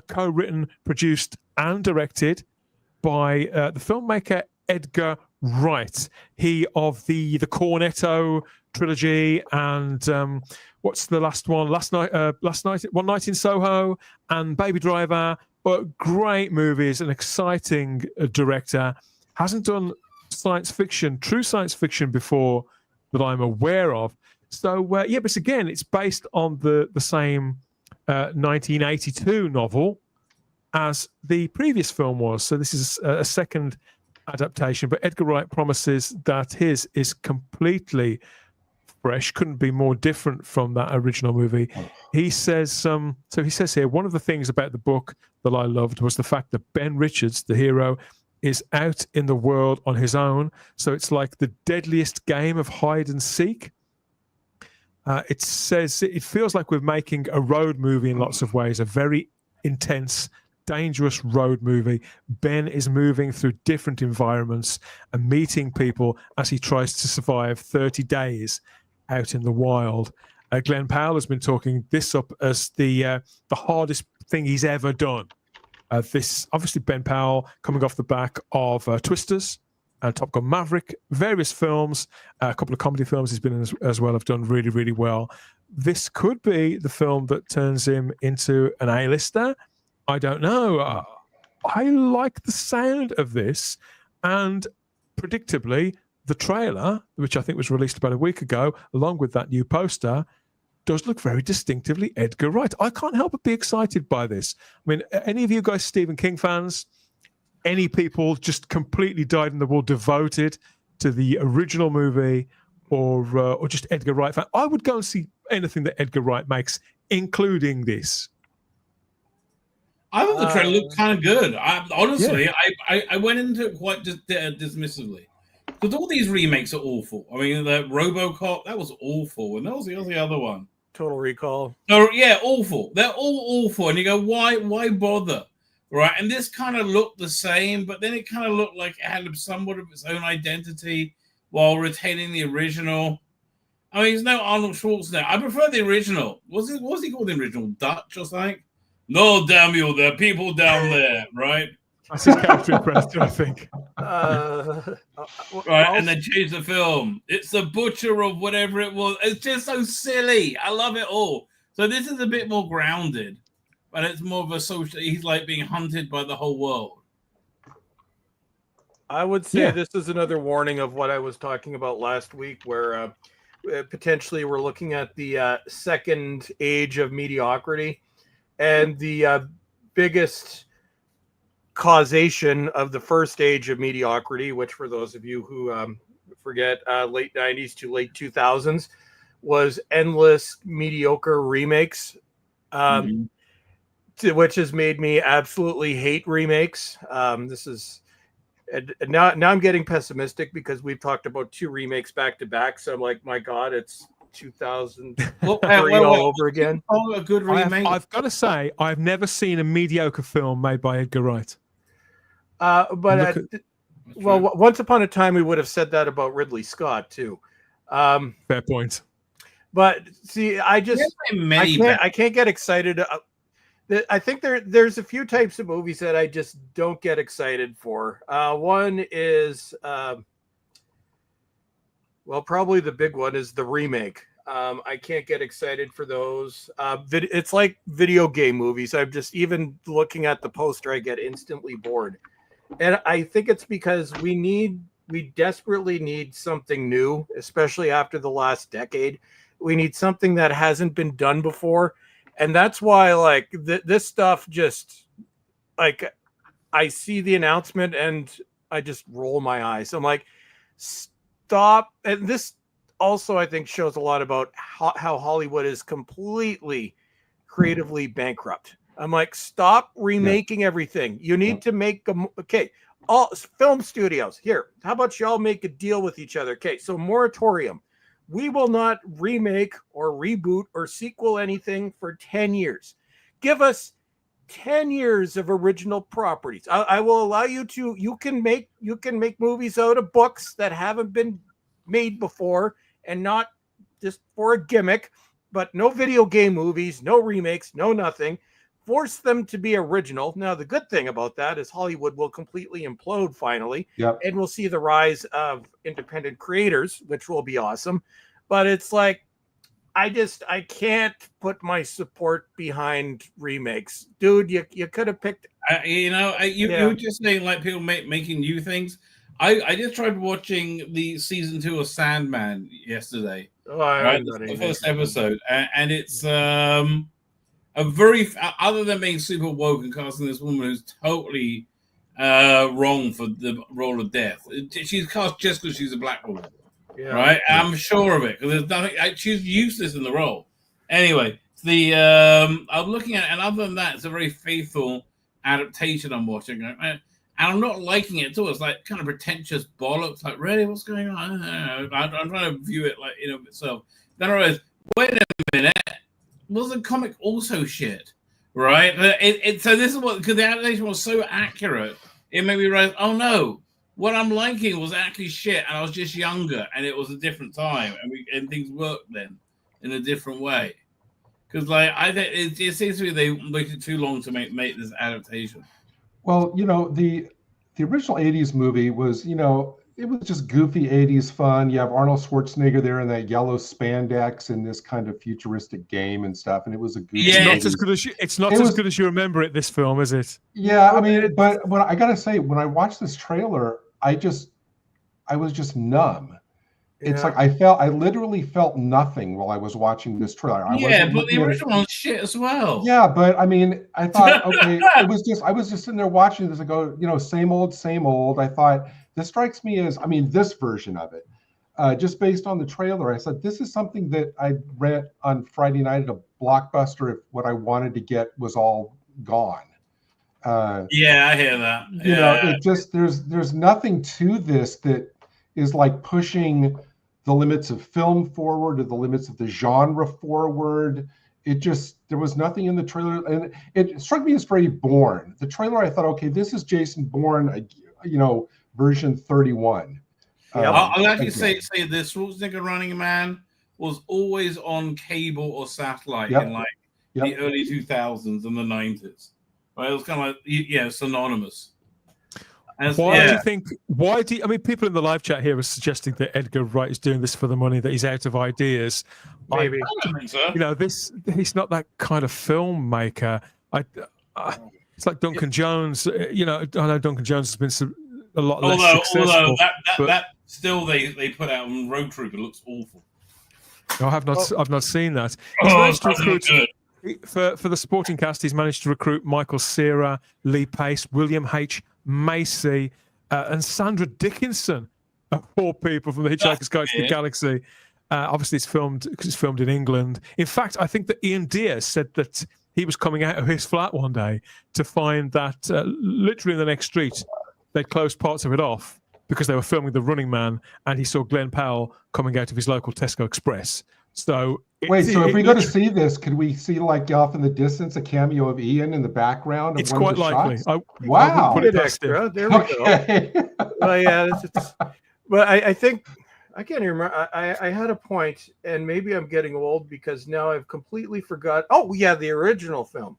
Speaker 1: co-written, produced, and directed by the filmmaker Edgar Wright. He of the Cornetto trilogy and what's the last one? One Night in Soho and Baby Driver. But great movies, an exciting director. Hasn't done true science fiction before that I'm aware of. So but again, it's based on the same 1982 novel as the previous film was. So this is a second adaptation. But Edgar Wright promises that his is completely fresh, couldn't be more different from that original movie. He says, he says here, one of the things about the book that I loved was the fact that Ben Richards, the hero, is out in the world on his own. So it's like the deadliest game of hide and seek. It says it feels like we're making a road movie in lots of ways, a very intense, dangerous road movie. Ben is moving through different environments and meeting people as he tries to survive 30 days out in the wild. Glenn Powell has been talking this up as the hardest thing he's ever done. This obviously Ben Powell coming off the back of Twisters and Top Gun Maverick, various films, a couple of comedy films he's been in as well, have done really, really well. This could be the film that turns him into an A-lister. I don't know. I like the sound of this, and predictably, the trailer, which I think was released about a week ago, along with that new poster, does look very distinctively Edgar Wright. I can't help but be excited by this. I mean, any of you guys Stephen King fans? Any people just completely dyed in the wool devoted to the original movie, or just Edgar Wright fan? I would go and see anything that Edgar Wright makes, including this.
Speaker 2: I thought the trailer looked kind of good. I went into it quite dismissively. Because all these remakes are awful. I mean, the RoboCop, that was awful. And that was the other one.
Speaker 3: Total Recall.
Speaker 2: Oh, yeah, awful. They're all awful. And you go, why bother? Right? And this kind of looked the same, but then it kind of looked like it had somewhat of its own identity while retaining the original. I mean, there's no Arnold Schwarzenegger. I prefer the original. What was he called the original? Dutch or something? No, damn you, there are people down there, right?
Speaker 1: That's his character impression, I think.
Speaker 2: Right, and then change the film. It's the butcher of whatever it was. It's just so silly. I love it all. So this is a bit more grounded, but it's more of a social. He's like being hunted by the whole world.
Speaker 3: I would say this is another warning of what I was talking about last week, where potentially we're looking at the second age of mediocrity, and the biggest causation of the first age of mediocrity, which for those of you who forget, late 90s to late 2000s, was endless mediocre remakes, which has made me absolutely hate remakes. This is now I'm getting pessimistic because we've talked about 2 remakes back to back. So I'm like, my God, it's 2003 all over again.
Speaker 2: Oh, a good remake.
Speaker 1: I've got to say, I've never seen a mediocre film made by Edgar Wright.
Speaker 3: Once upon a time, we would have said that about Ridley Scott too.
Speaker 1: Fair point.
Speaker 3: But see, I can't get excited. I think there's a few types of movies that I just don't get excited for. One is, probably the big one is the remake. I can't get excited for those. It's like video game movies. I'm just, even looking at the poster, I get instantly bored. And I think it's because we desperately need something new, especially after the last decade. We need something that hasn't been done before. And that's why, like, this stuff just, like, I see the announcement and I just roll my eyes. I'm like, stop. And this also, I think, shows a lot about how Hollywood is completely creatively bankrupt. I'm like, stop remaking everything. You need to make all film studios here. How about y'all make a deal with each other? Okay, so moratorium. We will not remake or reboot or sequel anything for 10 years. Give us 10 years of original properties. I will allow you to. You can make movies out of books that haven't been made before, and not just for a gimmick. But no video game movies, no remakes, no nothing. Force them to be original. Now, the good thing about that is Hollywood will completely implode finally, and we'll see the rise of independent creators, which will be awesome. But it's like, I can't put my support behind remakes, dude. You could have picked.
Speaker 2: You were just saying, like, people making new things. I just tried watching the season 2 of Sandman yesterday. The first episode, and it's a very, other than being super woke and casting this woman who's totally wrong for the role of Death. She's cast just because she's a black woman, right? I'm sure of it, because there's nothing. She's useless in the role. Anyway, I'm looking at it, and other than that, it's a very faithful adaptation I'm watching, and I'm not liking it at all. It's like kind of pretentious bollocks. Like, really, what's going on? I'm trying to view it like in of itself. Then I realized, wait a minute. Was the comic also shit, right? So this is what, because the adaptation was so accurate, it made me realize, oh no, what I'm liking was actually shit, and I was just younger, and it was a different time, and things worked then in a different way. Because I think it seems to me they waited too long to make this adaptation.
Speaker 4: Well, the original 80s movie was, it was just goofy 80s fun. You have Arnold Schwarzenegger there in that yellow spandex in this kind of futuristic game and stuff, and it was a goofy.
Speaker 1: It's not as good as you remember it. This film, is it?
Speaker 4: Yeah, I mean, but what I gotta say, when I watched this trailer, I was just numb. It's like I literally felt nothing while I was watching this trailer.
Speaker 2: But the original one's shit as well.
Speaker 4: Yeah, but I mean, I thought, okay, I was just sitting there watching this and go, same old, same old. I thought, this strikes me as, this version of it, just based on the trailer. I said, this is something that I read on Friday night at a Blockbuster if what I wanted to get was all gone.
Speaker 2: I hear that.
Speaker 4: It just, there's nothing to this that is like pushing the limits of film forward or the limits of the genre forward. There was nothing in the trailer, and it struck me as very Bourne. The trailer, I thought, okay, this is Jason Bourne, version 31.
Speaker 2: I'll actually say this: Schwarzenegger Running Man was always on cable or satellite in the early 2000s and the 90s. Right? It was kind of like synonymous.
Speaker 1: People in the live chat here are suggesting that Edgar Wright is doing this for the money, that he's out of ideas.
Speaker 3: Maybe.
Speaker 1: He's not that kind of filmmaker. It's like Duncan Jones. I know Duncan Jones has been a lot less successful.
Speaker 2: Although that still they put out on Road Trooper looks awful.
Speaker 1: I've not seen that. For the supporting cast, he's managed to recruit Michael Cera, Lee Pace, William H. Macy, and Sandra Dickinson, of all people, from the Hitchhiker's Guide to the Galaxy. Obviously, it's filmed in England. In fact, I think that Ian Diaz said that he was coming out of his flat one day to find that literally in the next street, they'd closed parts of it off because they were filming The Running Man, and he saw Glenn Powell coming out of his local Tesco Express. So
Speaker 4: if we go to see this, could we see, like, off in the distance, a cameo of Ian in the background?
Speaker 1: It's quite likely.
Speaker 4: Wow.
Speaker 3: Put it extra. There we go. Well, yeah. But I think I can't even remember. I had a point, and maybe I'm getting old because now I've completely forgot. Oh yeah, the original film.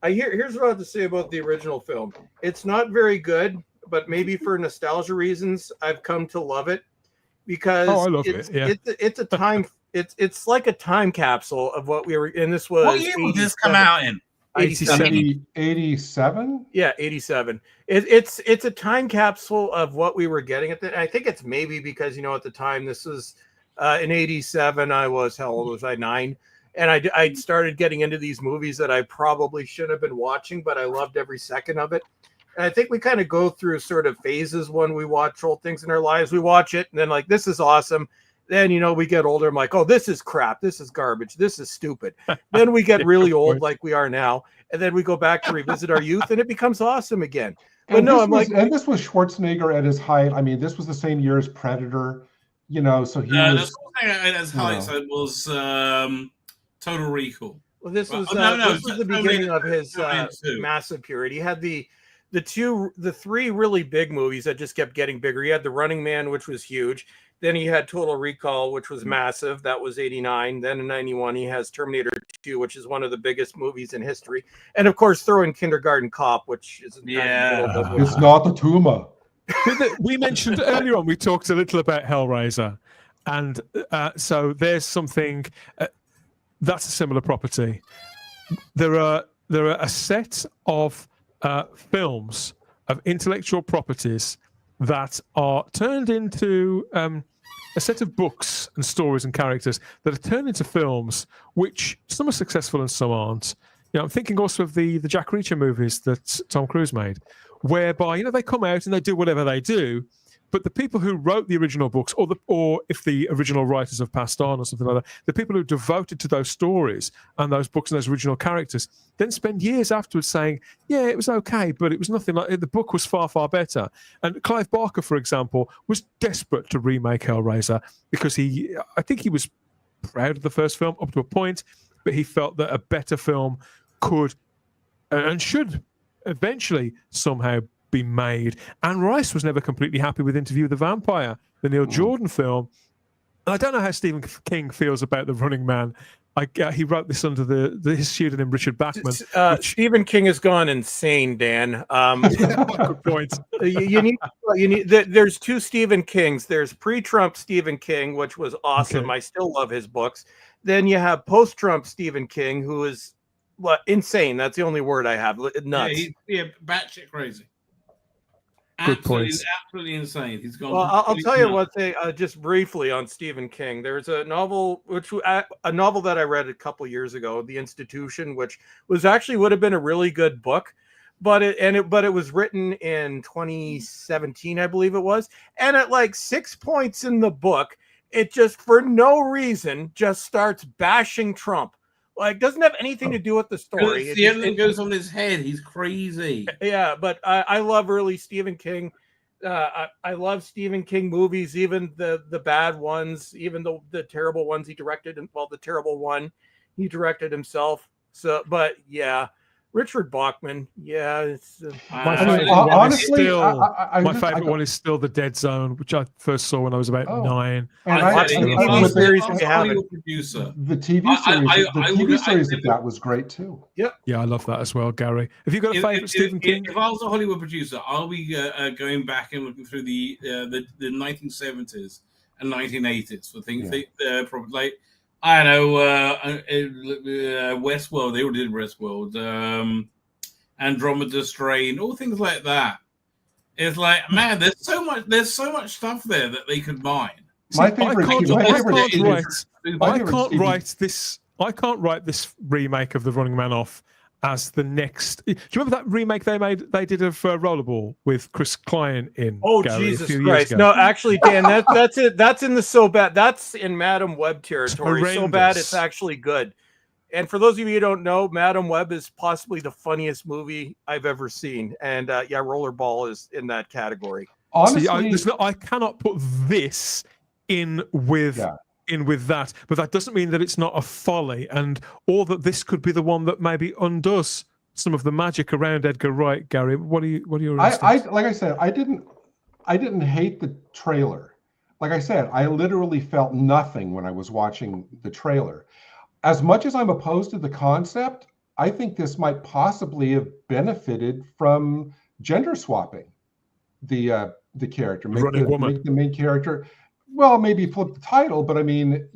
Speaker 3: Here's what I have to say about the original film. It's not very good, but maybe for nostalgia reasons, I've come to love it because
Speaker 1: I love it. Yeah.
Speaker 3: It's a time. It's like a time capsule of what we were. And this was.
Speaker 2: What year did this come out in?
Speaker 3: 87. Yeah, 87. It's a time capsule of what we were getting at the. I think it's maybe because at the time this was in 87. I was how old was I? 9, and I started getting into these movies that I probably shouldn't have been watching, but I loved every second of it. And I think we kind of go through sort of phases when we watch old things in our lives. We watch it and then like this is awesome. Then we get older. I'm like, oh, this is crap. This is garbage. This is stupid. Then we get really old, like we are now, and then we go back to revisit our youth, and it becomes awesome again. But
Speaker 4: and
Speaker 3: no,
Speaker 4: this was Schwarzenegger at his height. I mean, this was the same year as Predator. So he was.
Speaker 2: The thing at his height was Total Recall.
Speaker 3: Well, this was the beginning of his massive period. He had the three really big movies that just kept getting bigger. He had The Running Man, which was huge. Then he had Total Recall, which was massive. That was 89. Then in 91, he has Terminator 2, which is one of the biggest movies in history. And of course, throw in Kindergarten Cop, which is
Speaker 4: it's not a tumor.
Speaker 1: We mentioned earlier on, we talked a little about Hellraiser. And so there's something that's a similar property. There are a set of films of intellectual properties that are turned into a set of books and stories and characters that are turned into films, which some are successful and some aren't. I'm thinking also of the Jack Reacher movies that Tom Cruise made, whereby they come out and they do whatever they do, but the people who wrote the original books, or if the original writers have passed on or something like that, the people who devoted to those stories and those books and those original characters then spend years afterwards saying, yeah, it was okay, but it was nothing like it. The book was far, far better. And Clive Barker, for example, was desperate to remake Hellraiser because I think he was proud of the first film up to a point, but he felt that a better film could and should eventually somehow be made. Anne Rice was never completely happy with Interview with the Vampire, the Neil Jordan film. And I don't know how Stephen King feels about The Running Man. He wrote this under his pseudonym Richard Bachman.
Speaker 3: Stephen King has gone insane, Dan.
Speaker 1: Good point.
Speaker 3: You need. There's two Stephen Kings. There's pre-Trump Stephen King, which was awesome. Okay. I still love his books. Then you have post-Trump Stephen King, who is insane. That's the only word I have. Nuts.
Speaker 2: Yeah, batshit crazy.
Speaker 1: Good point.
Speaker 2: Absolutely insane. He's gone.
Speaker 3: Well, I'll tell you one thing, just briefly on Stephen King. There's a novel, a novel that I read a couple years ago, The Institution, which would have been a really good book, but it was written in 2017, I believe it was, and at like 6 points in the book, it just for no reason just starts bashing Trump. Like, doesn't have anything to do with the story.
Speaker 2: It goes on his head. He's crazy.
Speaker 3: Yeah, but I love early Stephen King. I love Stephen King movies, even the bad ones, even the terrible ones he directed. Well, the terrible one he directed himself. So, but yeah, Richard Bachman. Yeah, it's
Speaker 1: my favorite one is still The Dead Zone, which I first saw when I was about 9.
Speaker 4: And the TV series of that was great too.
Speaker 3: Yep.
Speaker 1: Yeah, I love that as well, Gary. Have you got a favorite Stephen King?
Speaker 2: If I was a Hollywood producer, I'll be going back and looking through the 1970s and 1980s for things probably like. I know Westworld. They already did Westworld. Andromeda Strain, all things like that. It's like, man, there's so much stuff there that they could mine.
Speaker 1: I can't write this remake of The Running Man off as the next. Do you remember that remake they did of Rollerball with Chris Klein in?
Speaker 3: Oh, Gary, Jesus Christ! No, actually, Dan, that's it. That's in the so bad. That's in Madam Web territory. So bad it's actually good. And for those of you who don't know, Madam Web is possibly the funniest movie I've ever seen. And Rollerball is in that category.
Speaker 1: Honestly, I cannot put this in with. Yeah. With that, but that doesn't mean that it's not a folly, or that this could be the one that maybe undoes some of the magic around Edgar Wright. Gary, what are your instincts?
Speaker 4: Like I said, I didn't hate the trailer. like I said, I literally felt nothing when I was watching the trailer. As much as I'm opposed to the concept, I think this might possibly have benefited from gender swapping the character, make the main character. Well, maybe flip the title, but I mean,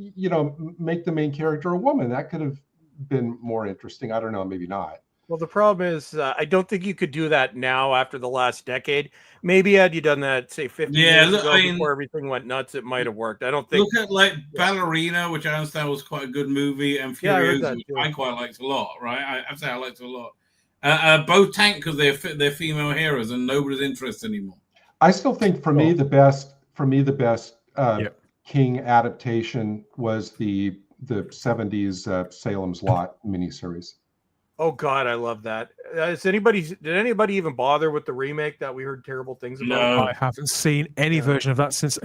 Speaker 4: make the main character a woman. That could have been more interesting. I don't know, maybe not.
Speaker 3: Well, the problem is, I don't think you could do that now after the last decade. Maybe had you done that, say, 50 years ago, before everything went nuts, it might have worked. I don't think.
Speaker 2: Look at like Ballerina, which I understand was quite a good movie, and Furiosa, which I quite liked a lot. Right, I say I liked it a lot. Both tanked because they're female heroes, and nobody's interested anymore.
Speaker 4: I still think for me the best King adaptation was the 70s Salem's Lot miniseries.
Speaker 3: Oh God, I love that. Did anybody even bother with the remake that we heard terrible things about?
Speaker 1: No, I haven't seen any version of that since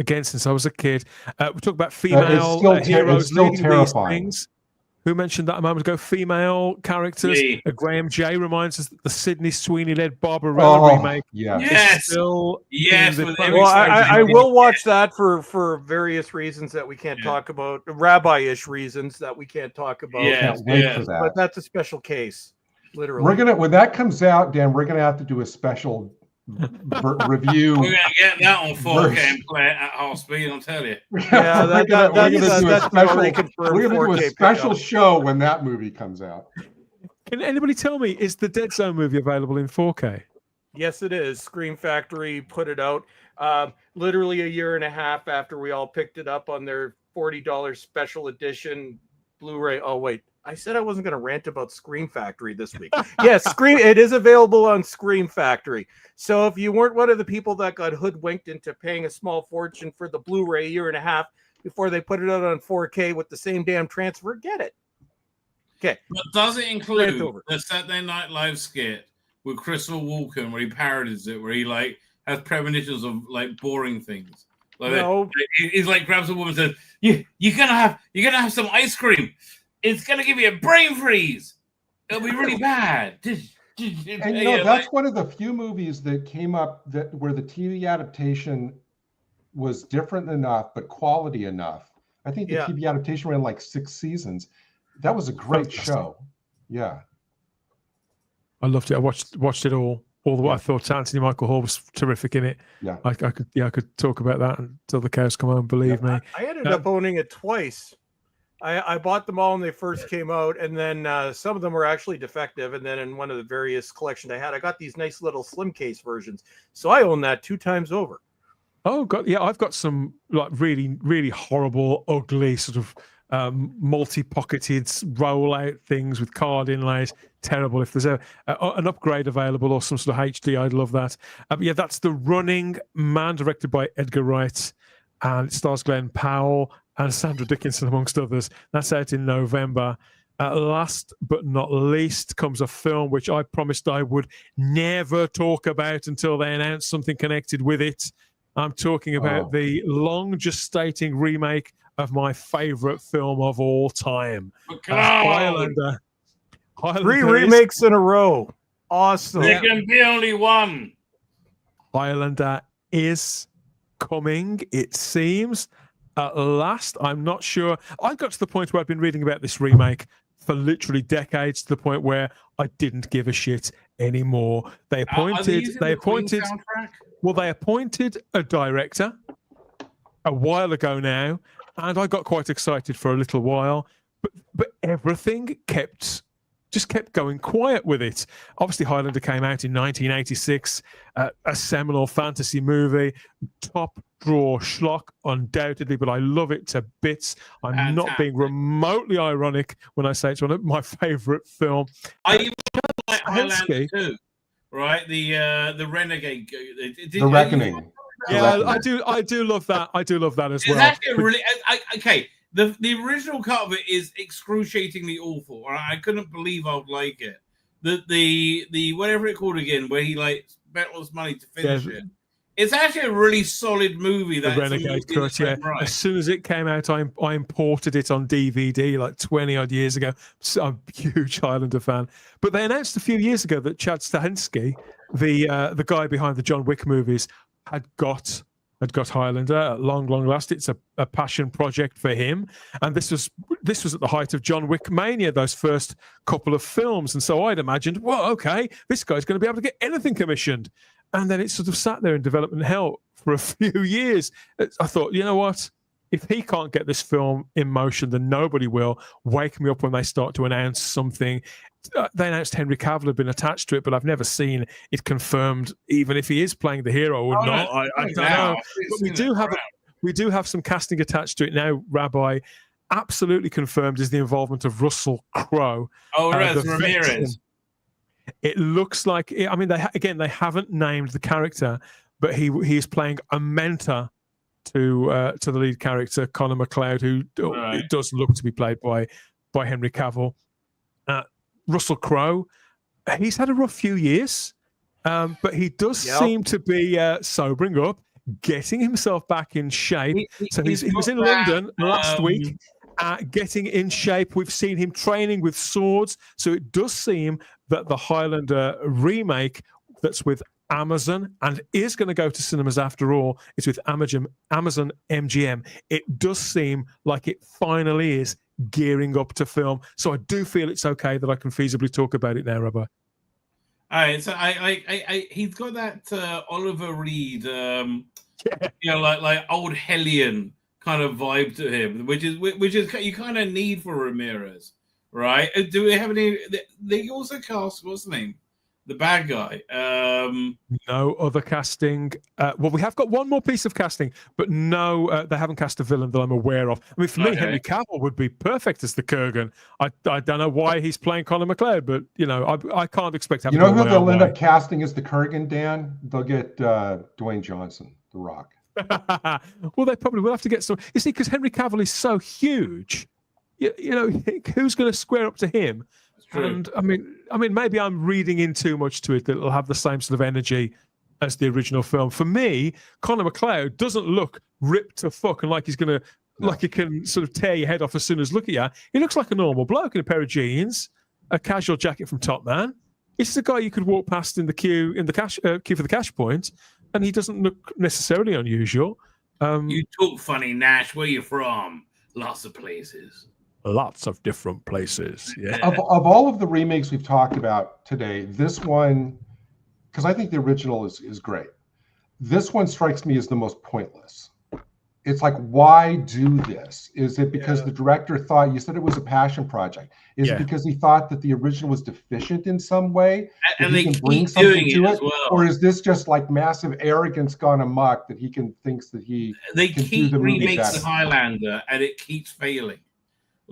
Speaker 1: I was a kid. We talk about female heroes leading these things. Who mentioned that a moment ago? Female characters. Graham J reminds us that the Sydney Sweeney-led Barbarella remake.
Speaker 2: Yes.
Speaker 1: Still
Speaker 3: well, I will watch that for various reasons that we can't talk about, rabbi-ish reasons that we can't talk about.
Speaker 4: Can't wait for that.
Speaker 3: But that's a special case, literally.
Speaker 4: When that comes out, Dan, we're gonna have to do a special review.
Speaker 2: We're gonna get that on 4K and play it at half speed. I'll tell you.
Speaker 3: Yeah,
Speaker 4: we're gonna do a special show when that movie comes out.
Speaker 1: Can anybody tell me, is the Dead Zone movie available in 4K?
Speaker 3: Yes, it is. Scream Factory put it out literally a year and a half after we all picked it up on their $40 special edition Blu-ray. Oh wait, I said I wasn't going to rant about Scream Factory this week. Yes, it is available on Scream Factory. So if you weren't one of the people that got hoodwinked into paying a small fortune for the Blu-ray a year and a half before they put it out on 4K with the same damn transfer, get it. Okay.
Speaker 2: But does it include the Saturday Night Live skit with Christopher Walken where he parodies it, where he like has premonitions of like boring things? Like
Speaker 3: no.
Speaker 2: He's like grabs a woman and says, You're gonna have some ice cream. It's gonna give you a brain freeze. It'll be really bad.
Speaker 4: And that's one of the few movies that came up where the TV adaptation was different enough but quality enough. I think the TV adaptation ran like 6 seasons. That was a great show. Yeah,
Speaker 1: I loved it. I watched it all the way. I thought Anthony Michael Hall was terrific in it.
Speaker 4: Yeah,
Speaker 1: I could talk about that until the cows come home. Believe me.
Speaker 3: I ended up owning it twice. I bought them all when they first came out, and then some of them were actually defective. And then in one of the various collections I had, I got these nice little slim case versions. So I own that 2 times over.
Speaker 1: Oh God, yeah, I've got some like really, really horrible, ugly sort of multi-pocketed roll-out things with card inlays. Terrible. If there's an upgrade available or some sort of HD, I'd love that. But yeah, that's The Running Man, directed by Edgar Wright, and it stars Glenn Powell and Sandra Dickinson, amongst others. That's out in November. Last but not least comes a film which I promised I would never talk about until they announce something connected with it. I'm talking about the long-gestating remake of my favorite film of all time, Highlander.
Speaker 3: 3 remakes in a row. Awesome.
Speaker 2: There can be only one.
Speaker 1: Highlander is coming, it seems. At last, I'm not sure. I got to the point where I've been reading about this remake for literally decades, to the point where I didn't give a shit anymore. They appointed a director a while ago now, and I got quite excited for a little while, but everything just kept going quiet with it. Obviously, Highlander came out in 1986, a seminal fantasy movie, top drawer schlock, undoubtedly, but I love it to bits. I'm not being remotely ironic when I say it's one of my favorite film.
Speaker 2: I even like Highlander too, right? The Renegade,
Speaker 4: The Reckoning.
Speaker 1: Yeah, I do love that. I do love that as well.
Speaker 2: It's actually really okay. The original cut of it is excruciatingly awful. I couldn't believe I would like it. The whatever it called again, where he like spent all this money to finish it. It's actually a really solid movie. That
Speaker 1: the Renegade cut, yeah. Right. As soon as it came out, I imported it on DVD like 20 odd years ago. So I'm a huge Highlander fan. But they announced a few years ago that Chad Stahelski, the guy behind the John Wick movies, had got had got Highlander. At long last, it's a passion project for him. And this was at the height of John Wick mania, those first couple of films. And so I'd imagined, well, okay, this guy's going to be able to get anything commissioned. And then it sort of sat there in development hell for a few years. I thought, you know what? If he can't get this film in motion, then nobody will. Wake me up when they start to announce something. They announced Henry Cavill had been attached to it, but I've never seen it confirmed, even if he is playing the hero or not. I don't know. But we do have some casting attached to it now, Rabbi. Absolutely confirmed is the involvement of Russell Crowe.
Speaker 2: Oh, Ramirez.
Speaker 1: It looks like, I mean, they haven't named the character, but he is playing a mentor to the lead character, Connor McLeod, who it does look to be played by Henry Cavill. Russell Crowe, he's had a rough few years, but he does seem to be sobering up, getting himself back in shape. He was in London last week, getting in shape. We've seen him training with swords. So it does seem that the Highlander remake that's with Amazon and is going to go to cinemas after all, is with Amazon MGM. It does seem like it finally is gearing up to film. So I do feel it's okay that I can feasibly talk about it now, Rabbi.
Speaker 2: All right, so he's got that Oliver Reed, like old hellion kind of vibe to him, which is you kind of need for Ramirez, right? Do we have any? They also cast, what's the name? The bad guy.
Speaker 1: No other casting. Well, we have got one more piece of casting, but no, they haven't cast a villain that I'm aware of. I mean, for me, Henry Cavill would be perfect as the Kurgan. I don't know why he's playing Connor McLeod, but I can't expect.
Speaker 4: You know who they'll end up casting as the Kurgan, Dan? They'll get Dwayne Johnson, The Rock.
Speaker 1: Well, they probably will have to get some. You see, because Henry Cavill is so huge, who's going to square up to him? And I mean, maybe I'm reading in too much to it that it'll have the same sort of energy as the original film. For me, Connor McLeod doesn't look ripped to fuck and like he's gonna, like he can sort of tear your head off as soon as look at you. He looks like a normal bloke in a pair of jeans, a casual jacket from Top Man. He's the guy you could walk past in the queue for the cash point, and he doesn't look necessarily unusual.
Speaker 2: You talk funny, Nash. Where you from? Lots of places.
Speaker 1: Lots of different places. Yeah.
Speaker 4: Of all of the remakes we've talked about today, this one, because I think the original is great. This one strikes me as the most pointless. It's like, why do this? Is it because the director thought, you said it was a passion project? Is it because he thought that the original was deficient in some way?
Speaker 2: And they keep doing it as well.
Speaker 4: Or is this just like massive arrogance gone amok that he thinks that he
Speaker 2: They
Speaker 4: can
Speaker 2: keep
Speaker 4: do the movie
Speaker 2: remakes
Speaker 4: better?
Speaker 2: of Highlander and it keeps failing.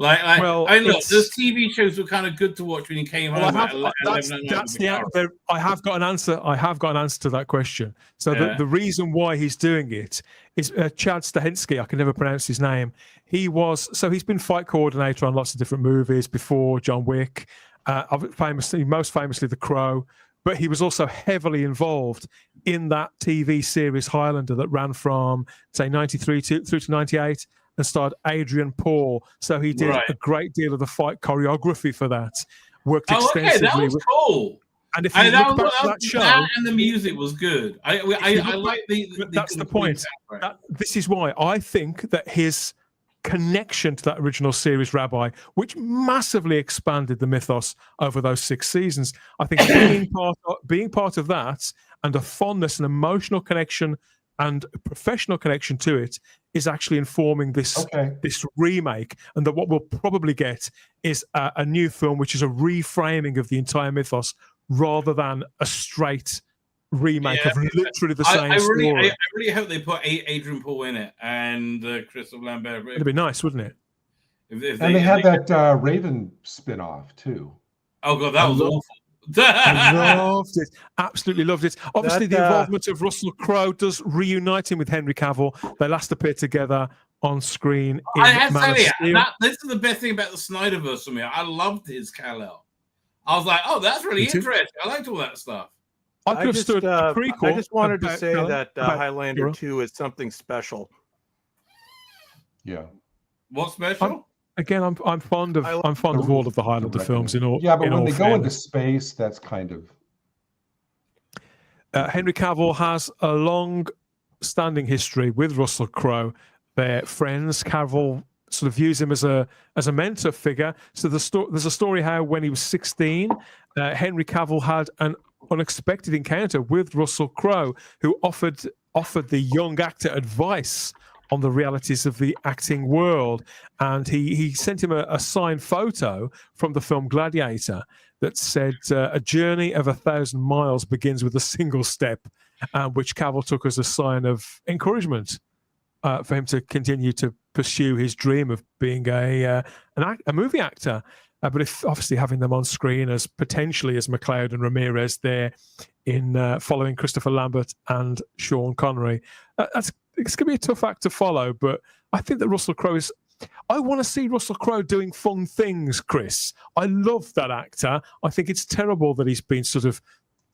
Speaker 2: I look, those TV shows were kind of good to watch when you came home.
Speaker 1: That's the answer. I have got an answer. I have got an answer to that question. So the reason why he's doing it is Chad Stahelski. I can never pronounce his name. He's been fight coordinator on lots of different movies before John Wick, most famously The Crow. But he was also heavily involved in that TV series Highlander that ran from say 93 through to 98. And starred Adrian Paul, so he did a great deal of the fight choreography for that. Worked extensively.
Speaker 2: Okay, that was cool.
Speaker 1: And if you look back to that show,
Speaker 2: and the music was good. I like the.
Speaker 1: That's the point. This is why I think that his connection to that original series, Rabbi, which massively expanded the mythos over those 6 seasons, I think being part of that and a fondness and emotional connection and a professional connection to it is actually informing this remake, and that what we'll probably get is a new film which is a reframing of the entire mythos rather than a straight remake of literally the same story.
Speaker 2: I really hope they put Adrian Paul in it and Christophe Lambert.
Speaker 1: It'd be nice, wouldn't it?
Speaker 4: If they had that Raven spin-off too.
Speaker 2: Oh god, that was awful.
Speaker 1: I loved it. Absolutely loved it. Obviously, the involvement of Russell Crowe does reunite him with Henry Cavill. They last appeared together on screen.
Speaker 2: I have to tell you, this is the best thing about the Snyderverse for me. I loved his Kal-El. I was like, oh, that's really interesting. I liked all that stuff.
Speaker 3: I just wanted to say that Highlander 2 is something special.
Speaker 4: Yeah.
Speaker 2: What's special?
Speaker 1: Again, I'm fond of all of the Highlander films. But
Speaker 4: when they go into space, that's kind of.
Speaker 1: Henry Cavill has a long long-standing history with Russell Crowe. They're friends. Cavill sort of views him as a mentor figure. So there's a story how when he was 16, Henry Cavill had an unexpected encounter with Russell Crowe, who offered the young actor advice on the realities of the acting world. And he sent him a signed photo from the film Gladiator that said, a journey of 1,000 miles begins with a single step, which Cavill took as a sign of encouragement for him to continue to pursue his dream of being a movie actor. But if obviously having them on screen as potentially as McLeod and Ramirez there in following Christopher Lambert and Sean Connery, it's going to be a tough act to follow. But I think that Russell Crowe is. I want to see Russell Crowe doing fun things, Chris. I love that actor. I think it's terrible that he's been sort of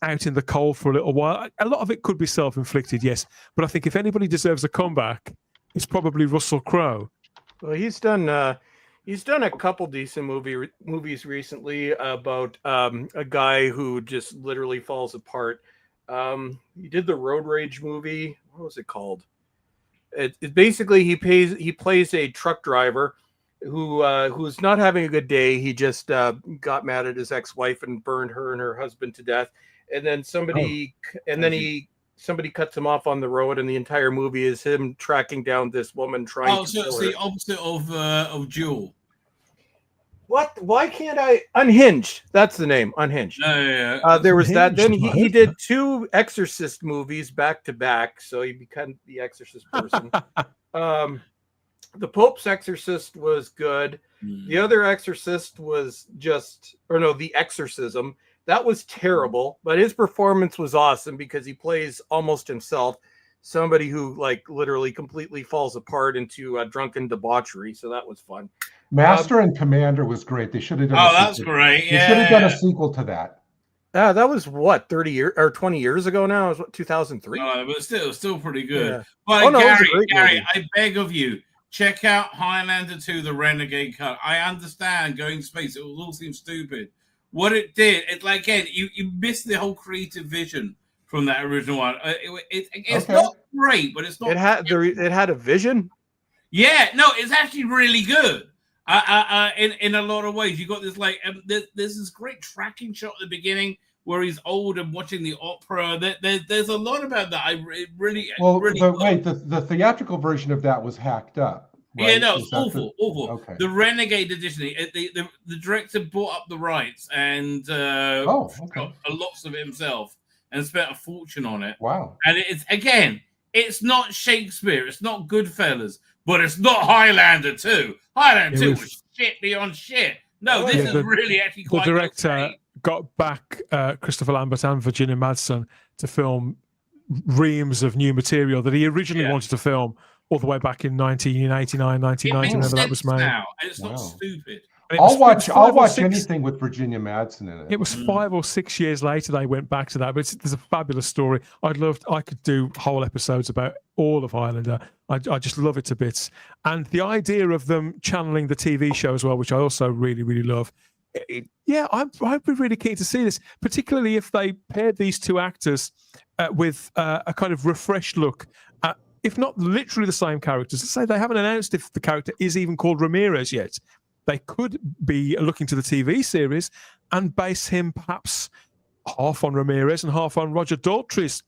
Speaker 1: out in the cold for a little while. A lot of it could be self-inflicted, yes. But I think if anybody deserves a comeback, it's probably Russell Crowe.
Speaker 3: Well, he's done a couple decent movies recently about a guy who just literally falls apart. He did the Road Rage movie. What was it called? It basically he plays a truck driver who's not having a good day. He just got mad at his ex-wife and burned her and her husband to death. And then somebody cuts him off on the road, and the entire movie is him tracking down this woman trying to kill her.
Speaker 2: The opposite of Jewel.
Speaker 3: What? Why can't I? Unhinged. That's the name. Unhinged. There was that. Then he did 2 Exorcist movies back to back, so he became the Exorcist person. The Pope's Exorcist was good. The other Exorcist was The Exorcism. That was terrible, but his performance was awesome because he plays almost himself, somebody who like literally completely falls apart into drunken debauchery. So that was fun.
Speaker 4: Master and Commander was great. They should have done.
Speaker 2: That's great.
Speaker 4: They should have done a sequel to that.
Speaker 3: That was what 30 years or 20 years ago now. It was what 2003.
Speaker 2: But still pretty good.
Speaker 3: Yeah.
Speaker 2: But
Speaker 3: Gary,
Speaker 2: I beg of you, check out Highlander 2: The Renegade Cut. I understand going to space; it will all seem stupid. What it did, you missed the whole creative vision from that original one. It's not great, but it's not.
Speaker 3: It had a vision.
Speaker 2: Yeah, no, it's actually really good. In a lot of ways, you got this there's this great tracking shot at the beginning where he's old and watching the opera. There's a lot about that.
Speaker 4: The theatrical version of that was hacked up. Right?
Speaker 2: Yeah, no, it's awful.
Speaker 4: Okay.
Speaker 2: The Renegade edition, the director bought up the rights and lots of it himself and spent a fortune on it.
Speaker 4: Wow.
Speaker 2: And it's not Shakespeare, it's not Goodfellas, but it's not Highlander 2. Highlander 2 was shit beyond shit. No, this is really actually quite.
Speaker 1: The director got back Christopher Lambert and Virginia Madsen to film reams of new material that he originally wanted to film all the way back in 1989, 1990, whenever that was made.
Speaker 2: Now, and it's not stupid.
Speaker 4: I'll watch anything with Virginia Madsen in it.
Speaker 1: It was 5 or 6 years later they went back to that, but there's a fabulous story. I could do whole episodes about all of Highlander. I just love it to bits. And the idea of them channeling the TV show as well, which I also really, really love. I'd be really keen to see this, particularly if they paired these 2 actors with a kind of refreshed look at, if not literally the same characters. Let's say they haven't announced if the character is even called Ramirez yet. They could be looking to the TV series and base him perhaps half on Ramirez and half on Roger Daltrey's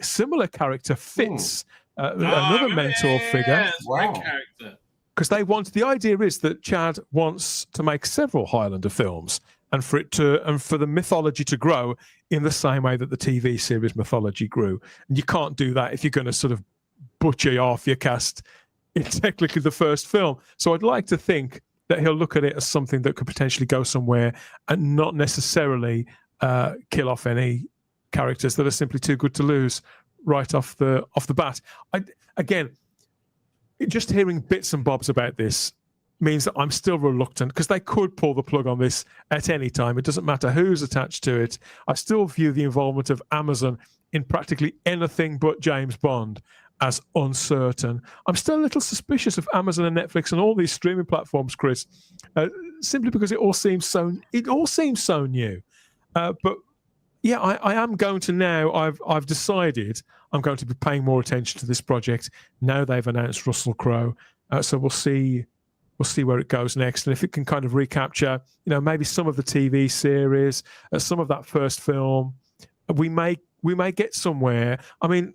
Speaker 1: similar character, Fitz, another mentor figure.
Speaker 2: Wow.
Speaker 1: Because the idea is that Chad wants to make several Highlander films and for the mythology to grow in the same way that the TV series mythology grew. And you can't do that if you're going to sort of butcher off your cast in technically the first film. So I'd like to think that he'll look at it as something that could potentially go somewhere and not necessarily kill off any characters that are simply too good to lose right off the bat. Just hearing bits and bobs about this means that I'm still reluctant because they could pull the plug on this at any time. It doesn't matter who's attached to it. I still view the involvement of Amazon in practically anything but James Bond as uncertain. I'm still a little suspicious of Amazon and Netflix and all these streaming platforms, Chris, simply because it all seems so new. But Yeah, I am going to now. I've decided I'm going to be paying more attention to this project now they've announced Russell Crowe. So we'll see where it goes next, and if it can kind of recapture, maybe some of the TV series, some of that first film, we may get somewhere. I mean,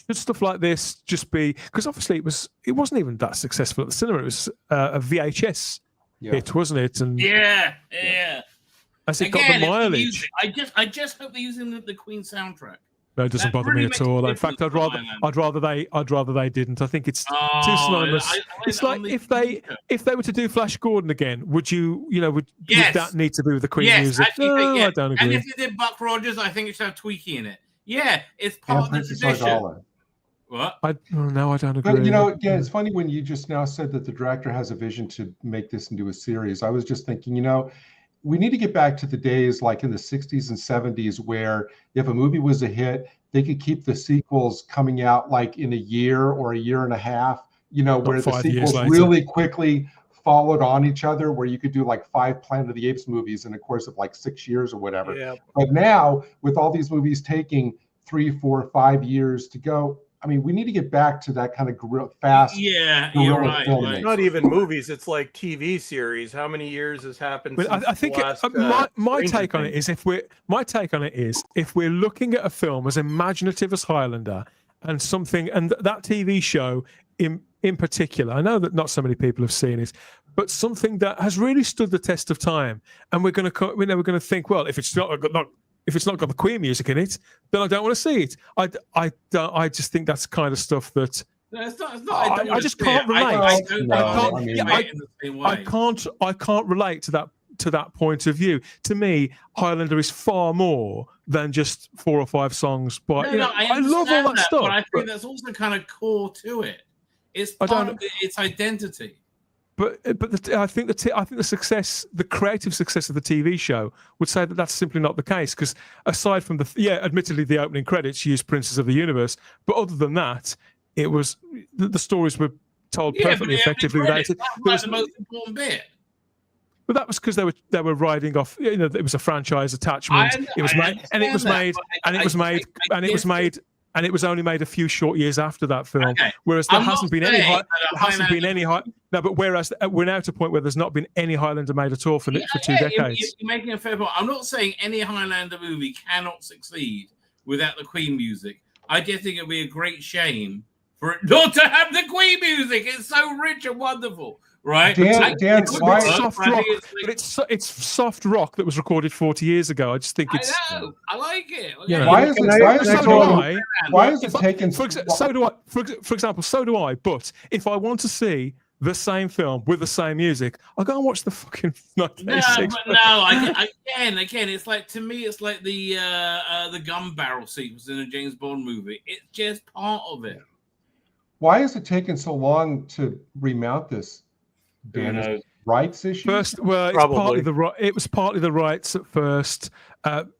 Speaker 1: should stuff like this just be, because obviously it wasn't even that successful at the cinema. It was a VHS hit, wasn't it? And
Speaker 2: yeah.
Speaker 1: As it got the mileage.
Speaker 2: I just hope they're using the Queen soundtrack.
Speaker 1: No, it doesn't bother me at all. In fact, I'd rather they didn't. I think it's too synonymous. It's like if they were to do Flash Gordon again, would would that need to be with the Queen music? No, I don't agree.
Speaker 2: And if they did Buck Rogers, I think it should have Tweaky in it. Yeah, it's part of the tradition. What?
Speaker 1: No, I don't agree.
Speaker 4: But it's funny when you just now said that the director has a vision to make this into a series. I was just thinking, we need to get back to the days like in the 60s and 70s where if a movie was a hit, they could keep the sequels coming out like in a year or a year and a half, where the sequels really quickly followed on each other, where you could do like 5 Planet of the Apes movies in a course of like 6 years or whatever.
Speaker 3: Yeah.
Speaker 4: But now with all these movies taking 3, 4, 5 years to go, I mean, we need to get back to that kind of fast.
Speaker 2: Yeah, you're right.
Speaker 3: It's not even movies; it's like TV series. How many years has happened?
Speaker 1: Well, I think my take on it is if we're looking at a film as imaginative as Highlander and something, and that TV show in particular, I know that not so many people have seen it, but something that has really stood the test of time, and we're going to think, well, if it's not got the Queen music in it, then I don't want to see it. I just think that's kind of stuff that I just can't relate. I can't relate to that point of view. To me, Highlander is far more than just 4 or 5 songs. But I love all that stuff.
Speaker 2: But I think that's also kind of core to it. It's part of its identity.
Speaker 1: But I think the success, the creative success of the TV show would say that that's simply not the case. Because aside from admittedly the opening credits used Princes of the Universe, but other than that, it was the stories were told perfectly effectively.
Speaker 2: That was the most important bit.
Speaker 1: But that was because they were riding off. It was a franchise attachment. It was only made a few short years after that film. Okay. Whereas there hasn't been any. No, but whereas we're now at a point where there's not been any Highlander made at all for 2 decades.
Speaker 2: You're making a fair point. I'm not saying any Highlander movie cannot succeed without the Queen music. I just think it'd be a great shame for it not to have the Queen music. It's so rich and wonderful. Right,
Speaker 4: Dan,
Speaker 1: it's soft rock, but it's soft rock that was recorded 40 years ago. I just think it's.
Speaker 2: I know. I like it.
Speaker 4: Why is it taking?
Speaker 1: So do I. For example, so do I. But if I want to see the same film with the same music, I'll go and watch the fucking 1986.
Speaker 2: Again, it's like, to me, it's like the gun barrel sequence in a James Bond movie. It's just part of it.
Speaker 4: Why is it taking so long to remount this? Rights issue.
Speaker 1: First, well, it was partly the rights at first.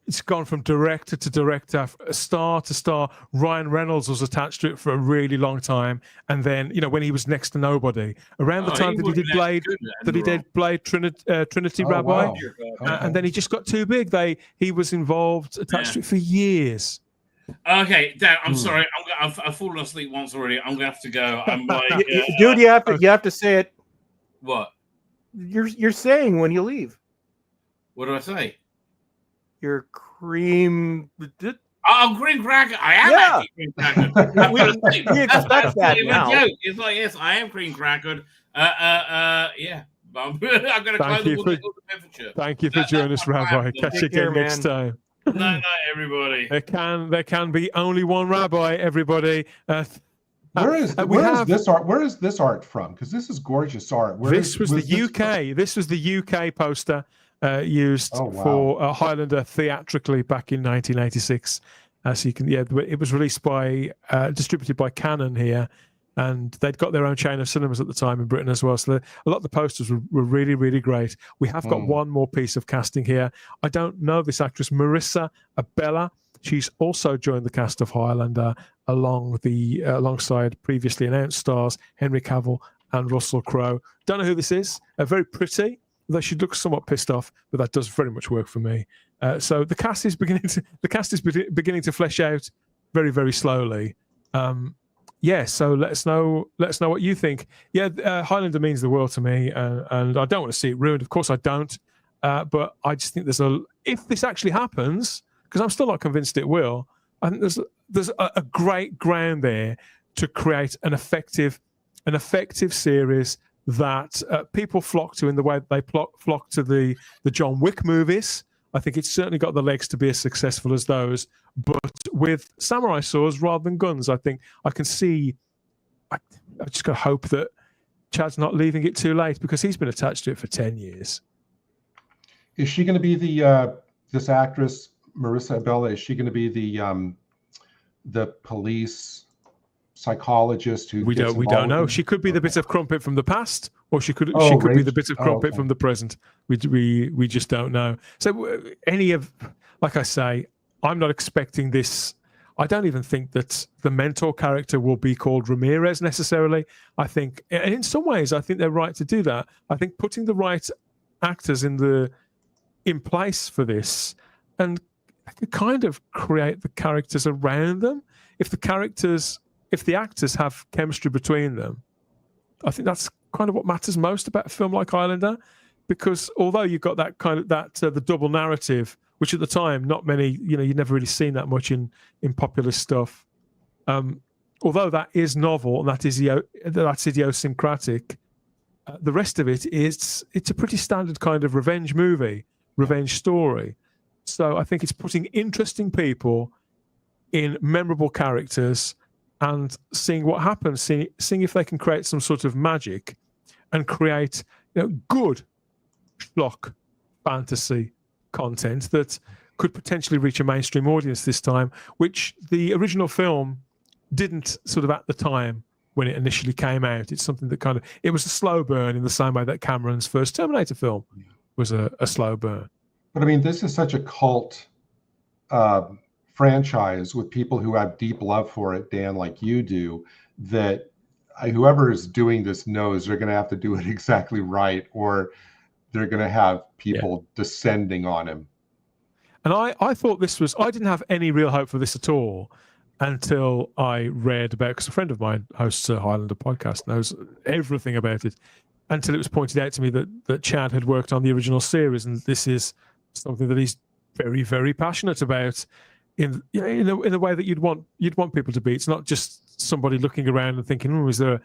Speaker 1: It's gone from director to director, star to star. Ryan Reynolds was attached to it for a really long time, and then when he was next to nobody around the time that he did Blade Trinity Rabbi, and then he just got too big. He was attached to it for years.
Speaker 2: Okay, Dan, I'm sorry. I've fallen asleep once already. I'm gonna have to go. I'm like,
Speaker 3: dude, you have to say it.
Speaker 2: What?
Speaker 3: You're saying when you leave.
Speaker 2: What do I say?
Speaker 3: You're cream.
Speaker 2: Oh, cream cracker. I am actually cream crackered.
Speaker 3: we expect that now.
Speaker 2: It's like, yes, I am cream crackered. Yeah. I'm gonna climb the wall to Bedfordshire.
Speaker 1: Thank you for joining us, Rabbi. Catch you again next time.
Speaker 2: Night, everybody.
Speaker 1: There can be only one Rabbi, everybody.
Speaker 4: Where is this art? Where is this art from? Because this is gorgeous art.
Speaker 1: This was the UK poster used for Highlander theatrically back in 1986. So you can, it was released distributed by Canon here, and they'd got their own chain of cinemas at the time in Britain as well. So a lot of the posters were really, really great. We have got one more piece of casting here. I don't know this actress, Marissa Abella. She's also joined the cast of Highlander alongside previously announced stars Henry Cavill and Russell Crowe. Don't know who this is. Very pretty. Though she looks somewhat pissed off, but that does very much work for me. So the cast is beginning to flesh out very, very slowly. So let us know what you think. Highlander means the world to me, and I don't want to see it ruined. Of course I don't, but I just think if this actually happens, because I'm still not convinced it will, I think there's a great ground there to create an effective series that people flock to in the way they flock to the John Wick movies. I think it's certainly got the legs to be as successful as those, but with samurai swords rather than guns. I think I can see. I just got to hope that Chad's not leaving it too late, because he's been attached to it for 10 years.
Speaker 4: Is she going to be this actress Marissa Abella? Is she going to be the police psychologist who
Speaker 1: we don't know? She could be the bit of crumpet from the past, or she could be the bit of crumpet from the present. We just don't know. So like I say, I'm not expecting this. I don't even think that the mentor character will be called Ramirez necessarily. I think, and in some ways, I think they're right to do that. I think putting the right actors in place for this, and kind of create the characters around them. If the actors have chemistry between them, I think that's kind of what matters most about a film like Highlander, because although you've got that kind of the double narrative, which at the time not many, you'd never really seen that much in popular stuff. Although that is novel and that's idiosyncratic, the rest of it it's a pretty standard kind of revenge story. So I think it's putting interesting people in memorable characters and seeing what happens, seeing if they can create some sort of magic and create good schlock fantasy content that could potentially reach a mainstream audience this time, which the original film didn't sort of at the time when it initially came out. It's something that it was a slow burn in the same way that Cameron's first Terminator film was a slow burn.
Speaker 4: But I mean, this is such a cult franchise with people who have deep love for it, Dan, like you do, that whoever is doing this knows they're going to have to do it exactly right, or they're going to have people descending on him.
Speaker 1: And I thought I didn't have any real hope for this at all until I read about, because a friend of mine hosts a Highlander podcast, knows everything about it, until it was pointed out to me that Chad had worked on the original series, and this is something that he's very, very passionate about in a way that you'd want people to be. It's not just somebody looking around and thinking, is there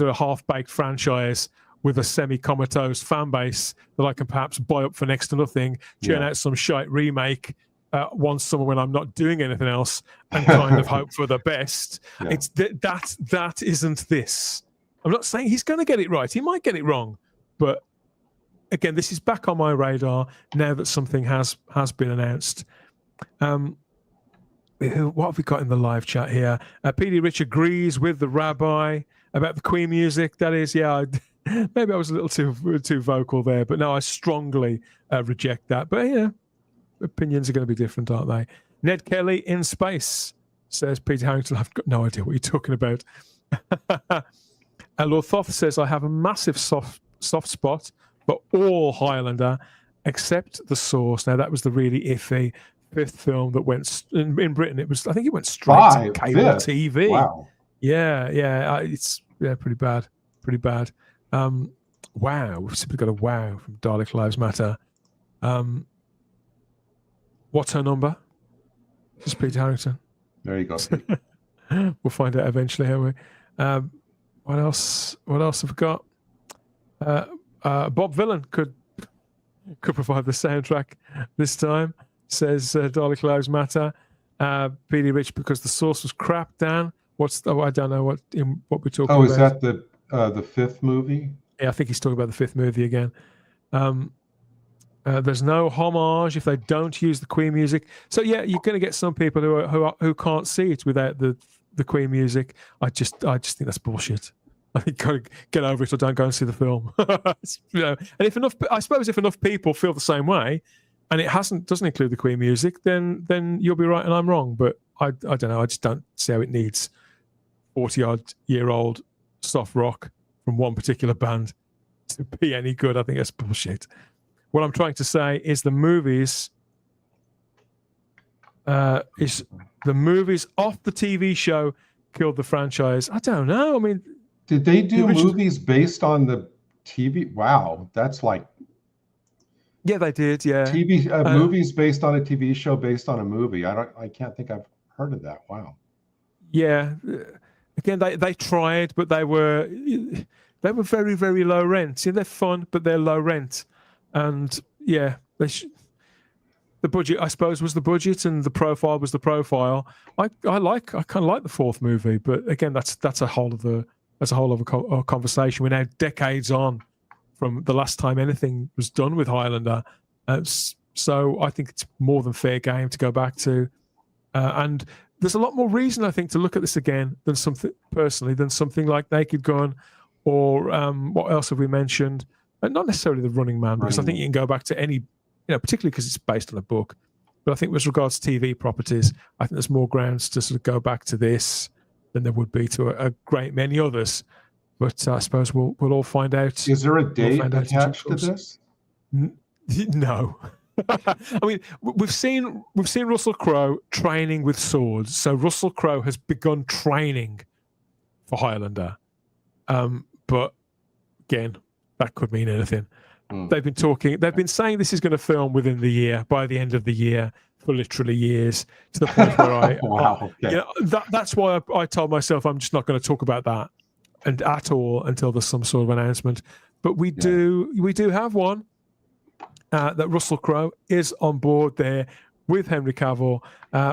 Speaker 1: a half-baked franchise with a semi-comatose fan base that I can perhaps buy up for next to nothing, churn out some shite remake one summer when I'm not doing anything else, and kind of hope for the best. It's that isn't this. I'm not saying he's going to get it right. He might get it wrong, but again, this is back on my radar now that something has been announced. What have we got in the live chat here? PD Rich agrees with the rabbi about the Queen music. That is, maybe I was a little too vocal there, but no, I strongly reject that. But opinions are going to be different, aren't they? Ned Kelly in space, says Peter Harrington. I've got no idea what you're talking about. Lord Thoth says, I have a massive soft spot for all Highlander except the source. Now, that was the really iffy fifth film that went in Britain. I think it went straight to cable TV.
Speaker 4: Wow.
Speaker 1: It's pretty bad. Wow, we've simply got a wow from Dalek Lives Matter. What's her number? Just Peter Harrington.
Speaker 4: There you go.
Speaker 1: We'll find out eventually, haven't we? What else have we got? Bob Villan could provide the soundtrack this time, says Dalek Lives Matter. PD Rich, because the source was crap, Dan. I don't know what we're talking about.
Speaker 4: Oh, is that the fifth movie?
Speaker 1: Yeah, I think he's talking about the fifth movie again. There's no homage if they don't use the Queen music. So yeah, you're going to get some people who can't see it without the Queen music. I just think that's bullshit. I think got to get over it or don't go and see the film. And if enough people feel the same way, and it doesn't include the Queen music, then you'll be right and I'm wrong. But I don't know. I just don't see how it needs 40-odd-year-old soft rock from one particular band to be any good. I think that's bullshit. what I'm trying to say is the movies off the TV show killed the franchise. I don't know. I mean,
Speaker 4: did they do movies based on the TV? Wow, that's like.
Speaker 1: Yeah, they did. Yeah,
Speaker 4: TV movies based on a TV show based on a movie. I can't think I've heard of that. Wow.
Speaker 1: Yeah. Again, they tried, but they were very, very low rent. Yeah, they're fun, but they're low rent. And yeah, the budget, I suppose, was the budget, and the profile was the profile. I kind of like the fourth movie, but again, that's a whole other conversation. We're now decades on from the last time anything was done with Highlander, so I think it's more than fair game to go back to. And there's a lot more reason, I think, to look at this again than something like Naked Gun, or what else have we mentioned? And not necessarily the Running Man, because I think you can go back to any, particularly because it's based on a book. But I think with regards to TV properties, I think there's more grounds to sort of go back to this than there would be to a great many others. But I suppose we'll all find out.
Speaker 4: Is there a date attached to this?
Speaker 1: No. I mean, we've seen Russell Crowe training with swords. So Russell Crowe has begun training for Highlander. But again, that could mean anything. They've been saying this is going to film within the year, by the end of the year, for literally years, to the point where that's why I told myself I'm just not going to talk about that and at all until there's some sort of announcement. But we do have one that Russell Crowe is on board there with Henry Cavill.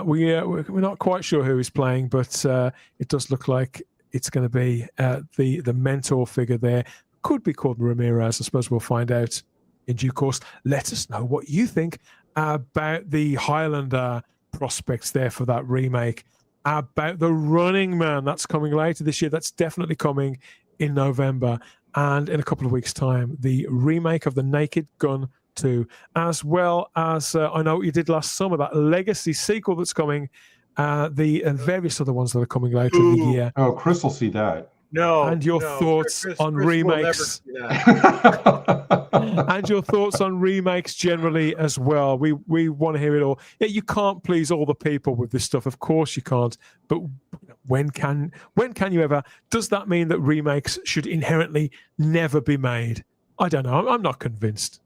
Speaker 1: We're not quite sure who he's playing, but it does look like it's going to be the mentor figure there. Could be called Ramirez. I suppose we'll find out in due course. Let us know what you think about the Highlander prospects there for that remake, about the Running Man that's coming later this year. That's definitely coming in November, and in a couple of weeks' time, the remake of the Naked Gun 2, as well as I know what you did last summer, that Legacy sequel that's coming, the various other ones that are coming later in the year.
Speaker 4: Oh, Chris will see that.
Speaker 3: No.
Speaker 1: And your thoughts on remakes. And your thoughts on remakes generally as well. We want to hear it all. Yeah, you can't please all the people with this stuff. Of course you can't. But when can you ever? Does that mean that remakes should inherently never be made? I don't know. I'm not convinced.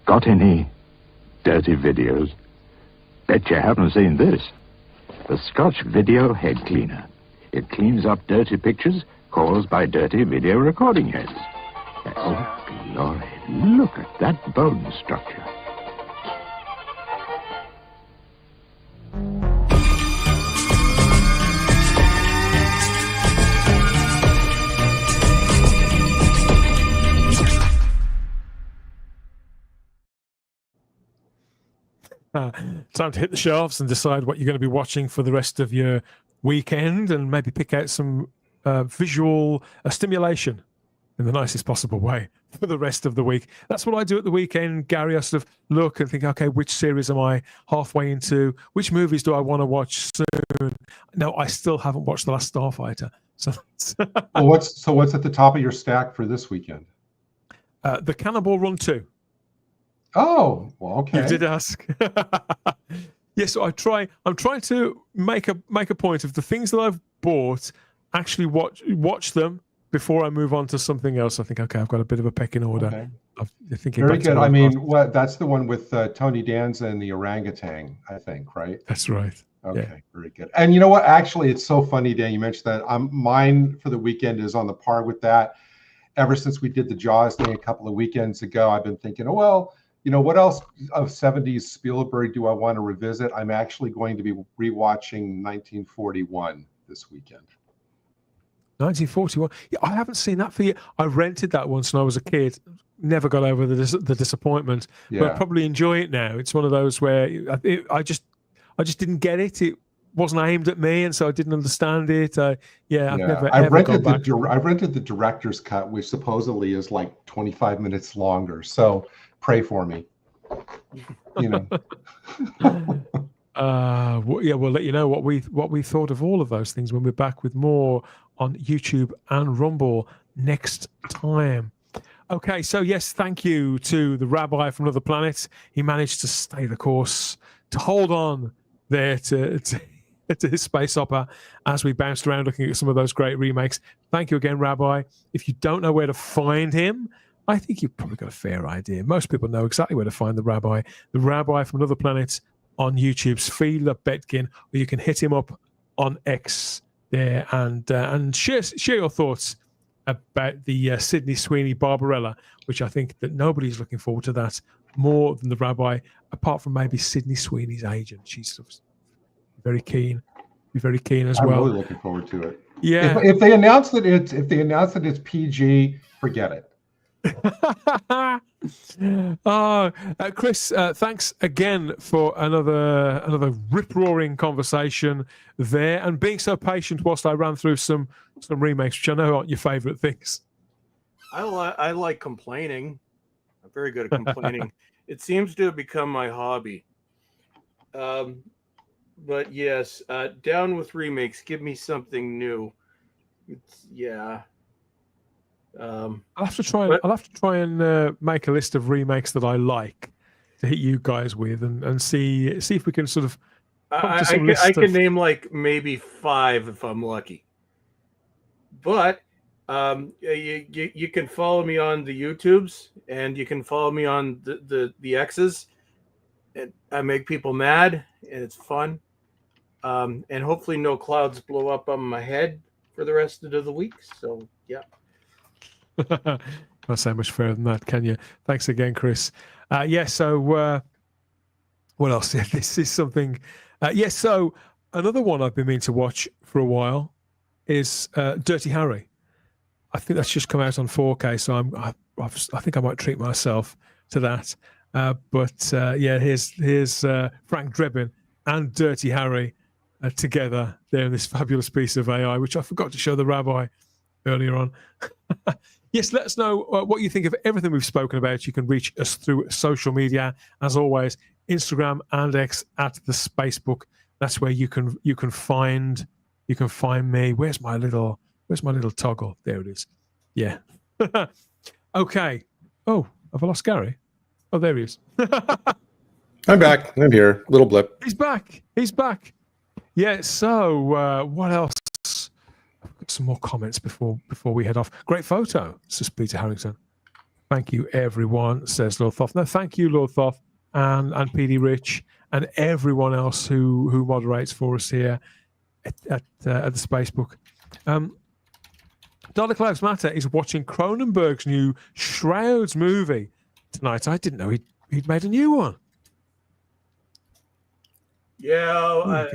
Speaker 11: Got any dirty videos? Bet you haven't seen this. The Scotch Video Head Cleaner. It cleans up dirty pictures caused by dirty video recording heads. Oh, glory. Look at that bone structure.
Speaker 1: Time to hit the shelves and decide what you're going to be watching for the rest of your weekend, and maybe pick out some visual stimulation in the nicest possible way for the rest of the week. That's what I do at the weekend, Gary. I sort of look and think, okay, which series am I halfway into? Which movies do I want to watch soon? No, I still haven't watched The Last Starfighter. So,
Speaker 4: what's at the top of your stack for this weekend?
Speaker 1: The Cannonball Run 2.
Speaker 4: Oh, well, okay.
Speaker 1: You did ask. Yes, so I'm trying to make a point of the things that I've bought, actually watch them before I move on to something else. I think, okay, I've got a bit of a pecking order.
Speaker 4: Okay.
Speaker 1: I'm thinking
Speaker 4: very good. I mean, that's the one with Tony Danza and the orangutan, I think, right?
Speaker 1: That's right.
Speaker 4: Okay,
Speaker 1: yeah.
Speaker 4: Very good. And you know what? Actually, it's so funny, Dan, you mentioned that. Mine for the weekend is on the par with that. Ever since we did the Jaws thing a couple of weekends ago, I've been thinking, oh, well, you know, what else of 70s Spielberg do I want to revisit? I'm actually going to be rewatching 1941 this weekend.
Speaker 1: 1941. Yeah, I haven't seen that for you. I rented that once when I was a kid. Never got over the disappointment.
Speaker 4: Yeah.
Speaker 1: But I probably enjoy it now. It's one of those where I just didn't get it. It wasn't aimed at me, and so I didn't understand it. I've never.
Speaker 4: I rented the director's cut, which supposedly is like 25 minutes longer. So pray for me. You know.
Speaker 1: We'll let you know what we thought of all of those things when we're back with more on YouTube and Rumble next time. Okay, so yes, thank you to the rabbi from another planet. He managed to stay the course, to hold on there to his space opera as we bounced around looking at some of those great remakes. Thank you again, Rabbi. If you don't know where to find him, I think you've probably got a fair idea. Most people know exactly where to find the rabbi from another planet on YouTube's Fila Betkin, or you can hit him up on X there and share your thoughts about the Sydney Sweeney Barbarella, which I think that nobody's looking forward to that more than the rabbi, apart from maybe Sydney Sweeney's agent. She's sort of very keen, as well.
Speaker 4: I'm really looking forward to it.
Speaker 1: Yeah.
Speaker 4: If they announce that it's PG, forget it.
Speaker 1: Chris, thanks again for another rip-roaring conversation there, and being so patient whilst I ran through some remakes, which I know aren't your favourite things.
Speaker 3: I like complaining. I'm very good at complaining. It seems to have become my hobby. But yes, down with remakes. Give me something new. I'll
Speaker 1: have to try and make a list of remakes that I like to hit you guys with, and see if we can sort of.
Speaker 3: I can name like maybe 5 if I'm lucky. But you can follow me on the YouTubes, and you can follow me on the X's. And I make people mad, and it's fun. And hopefully no clouds blow up on my head for the rest of the week. So yeah.
Speaker 1: Can't say much further than that, can you? Thanks again, Chris. So what else? Yeah, this is something. So another one I've been meaning to watch for a while is Dirty Harry. I think that's just come out on 4K, so I think I might treat myself to that. Here's Frank Drebin and Dirty Harry together there in this fabulous piece of AI, which I forgot to show the rabbi earlier on. Yes, let us know what you think of everything we've spoken about. You can reach us through social media, as always, Instagram and X at the Spacebook. That's where you can find me. Where's my little toggle? There it is. Yeah. Okay. Oh, have I lost Gary? Oh, there he is.
Speaker 12: I'm back. I'm here. Little blip.
Speaker 1: He's back. Yeah. So what else? Some more comments before we head off. Great photo, says Peter Harrington. Thank you, everyone, says Lord Thoth. No, thank you, Lord Thoth, and PD Rich, and everyone else who moderates for us here at the Spacebook. Dollar Clouds Matter is watching Cronenberg's new Shrouds movie tonight. I didn't know he'd made a new one.
Speaker 3: Yeah,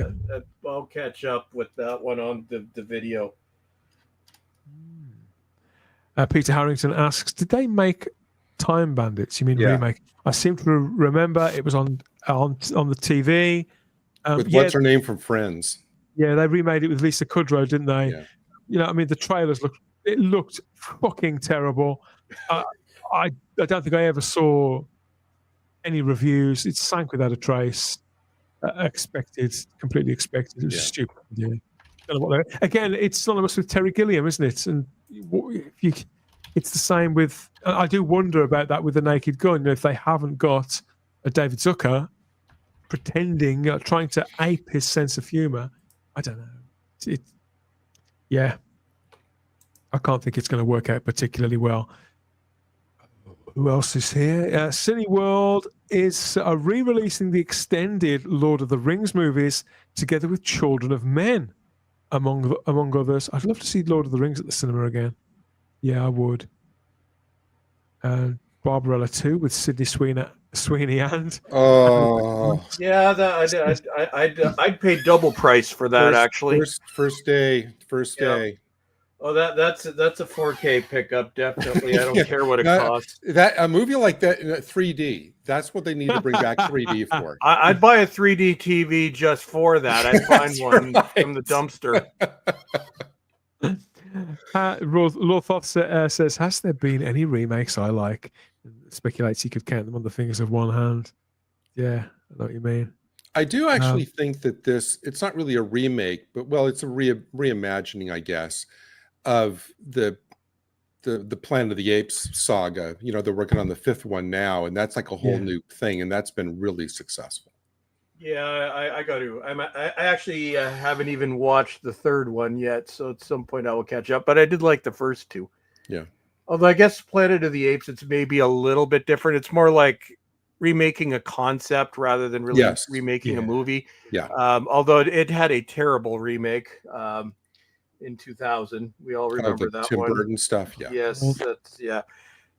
Speaker 3: I'll catch up with that one on the video.
Speaker 1: Peter Harrington asks, did they make Time Bandits? You mean remake? I seem to remember it was on the TV.
Speaker 12: With what's her name from Friends?
Speaker 1: Yeah, they remade it with Lisa Kudrow, didn't they?
Speaker 12: Yeah.
Speaker 1: You know, I mean, the trailers looked fucking terrible. I don't think I ever saw any reviews. It sank without a trace. Completely expected. It was stupid. Yeah. Again, it's synonymous with Terry Gilliam, isn't it? And it's the same with. I do wonder about that with The Naked Gun. You know, if they haven't got a David Zucker pretending, trying to ape his sense of humor, I don't know. I can't think it's going to work out particularly well. Who else is here? Cineworld is re-releasing the extended Lord of the Rings movies together with Children of Men, among others. I'd love to see Lord of the Rings at the cinema again. Yeah, I would. Barbarella 2 with Sydney Sweeney and.
Speaker 12: Oh.
Speaker 3: Yeah, I'd pay double price for that, actually.
Speaker 12: First day.
Speaker 3: Oh, that's a 4K pickup, definitely. I don't care what it costs.
Speaker 12: That a movie like that in 3D. That's what they need to bring back 3D for.
Speaker 3: I'd buy a 3D TV just for that. I'd find one from the dumpster.
Speaker 1: Lord Thoth says, has there been any remakes I like? Speculates he could count them on the fingers of one hand. Yeah, I know what you mean.
Speaker 12: I do actually think that it's not really a remake, but it's a reimagining, I guess, of the the Planet of the Apes saga. You know, they're working on the 5th one now, and that's like a whole new thing, and that's been really successful.
Speaker 3: Yeah, I got to. I actually haven't even watched the 3rd one yet, so at some point I will catch up. But I did like the first 2.
Speaker 12: Yeah.
Speaker 3: Although I guess Planet of the Apes, it's maybe a little bit different. It's more like remaking a concept rather than really remaking a movie.
Speaker 12: Yeah.
Speaker 3: Although it had a terrible remake in 2000. We all remember that
Speaker 12: Tim
Speaker 3: one.
Speaker 12: Burton stuff. Yeah.
Speaker 3: Yes.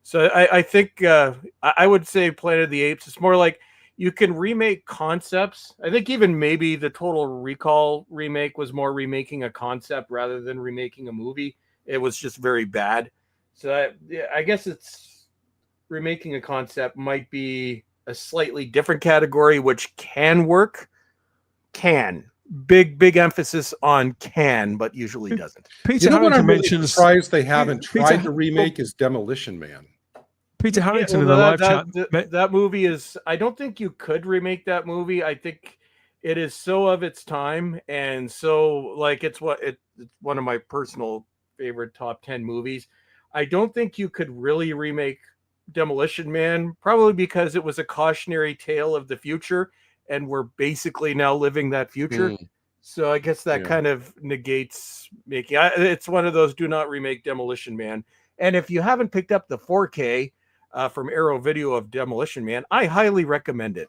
Speaker 3: So I think I would say Planet of the Apes. It's more like you can remake concepts. I think even maybe the Total Recall remake was more remaking a concept rather than remaking a movie. It was just very bad. So I guess it's remaking a concept might be a slightly different category, which can work. Big emphasis on can, but usually doesn't.
Speaker 12: Peter Harrington mentions surprised they haven't tried to remake is Demolition Man.
Speaker 1: Peter Harrington in the live chat.
Speaker 3: That movie is. I don't think you could remake that movie. I think it is so of its time, and so like it's one of my personal favorite top 10 movies. I don't think you could really remake Demolition Man, probably because it was a cautionary tale of the future, and we're basically now living that future. So I guess that kind of negates making. It's one of those do not remake Demolition Man. And if you haven't picked up the 4K from Arrow Video of Demolition Man, I highly recommend it.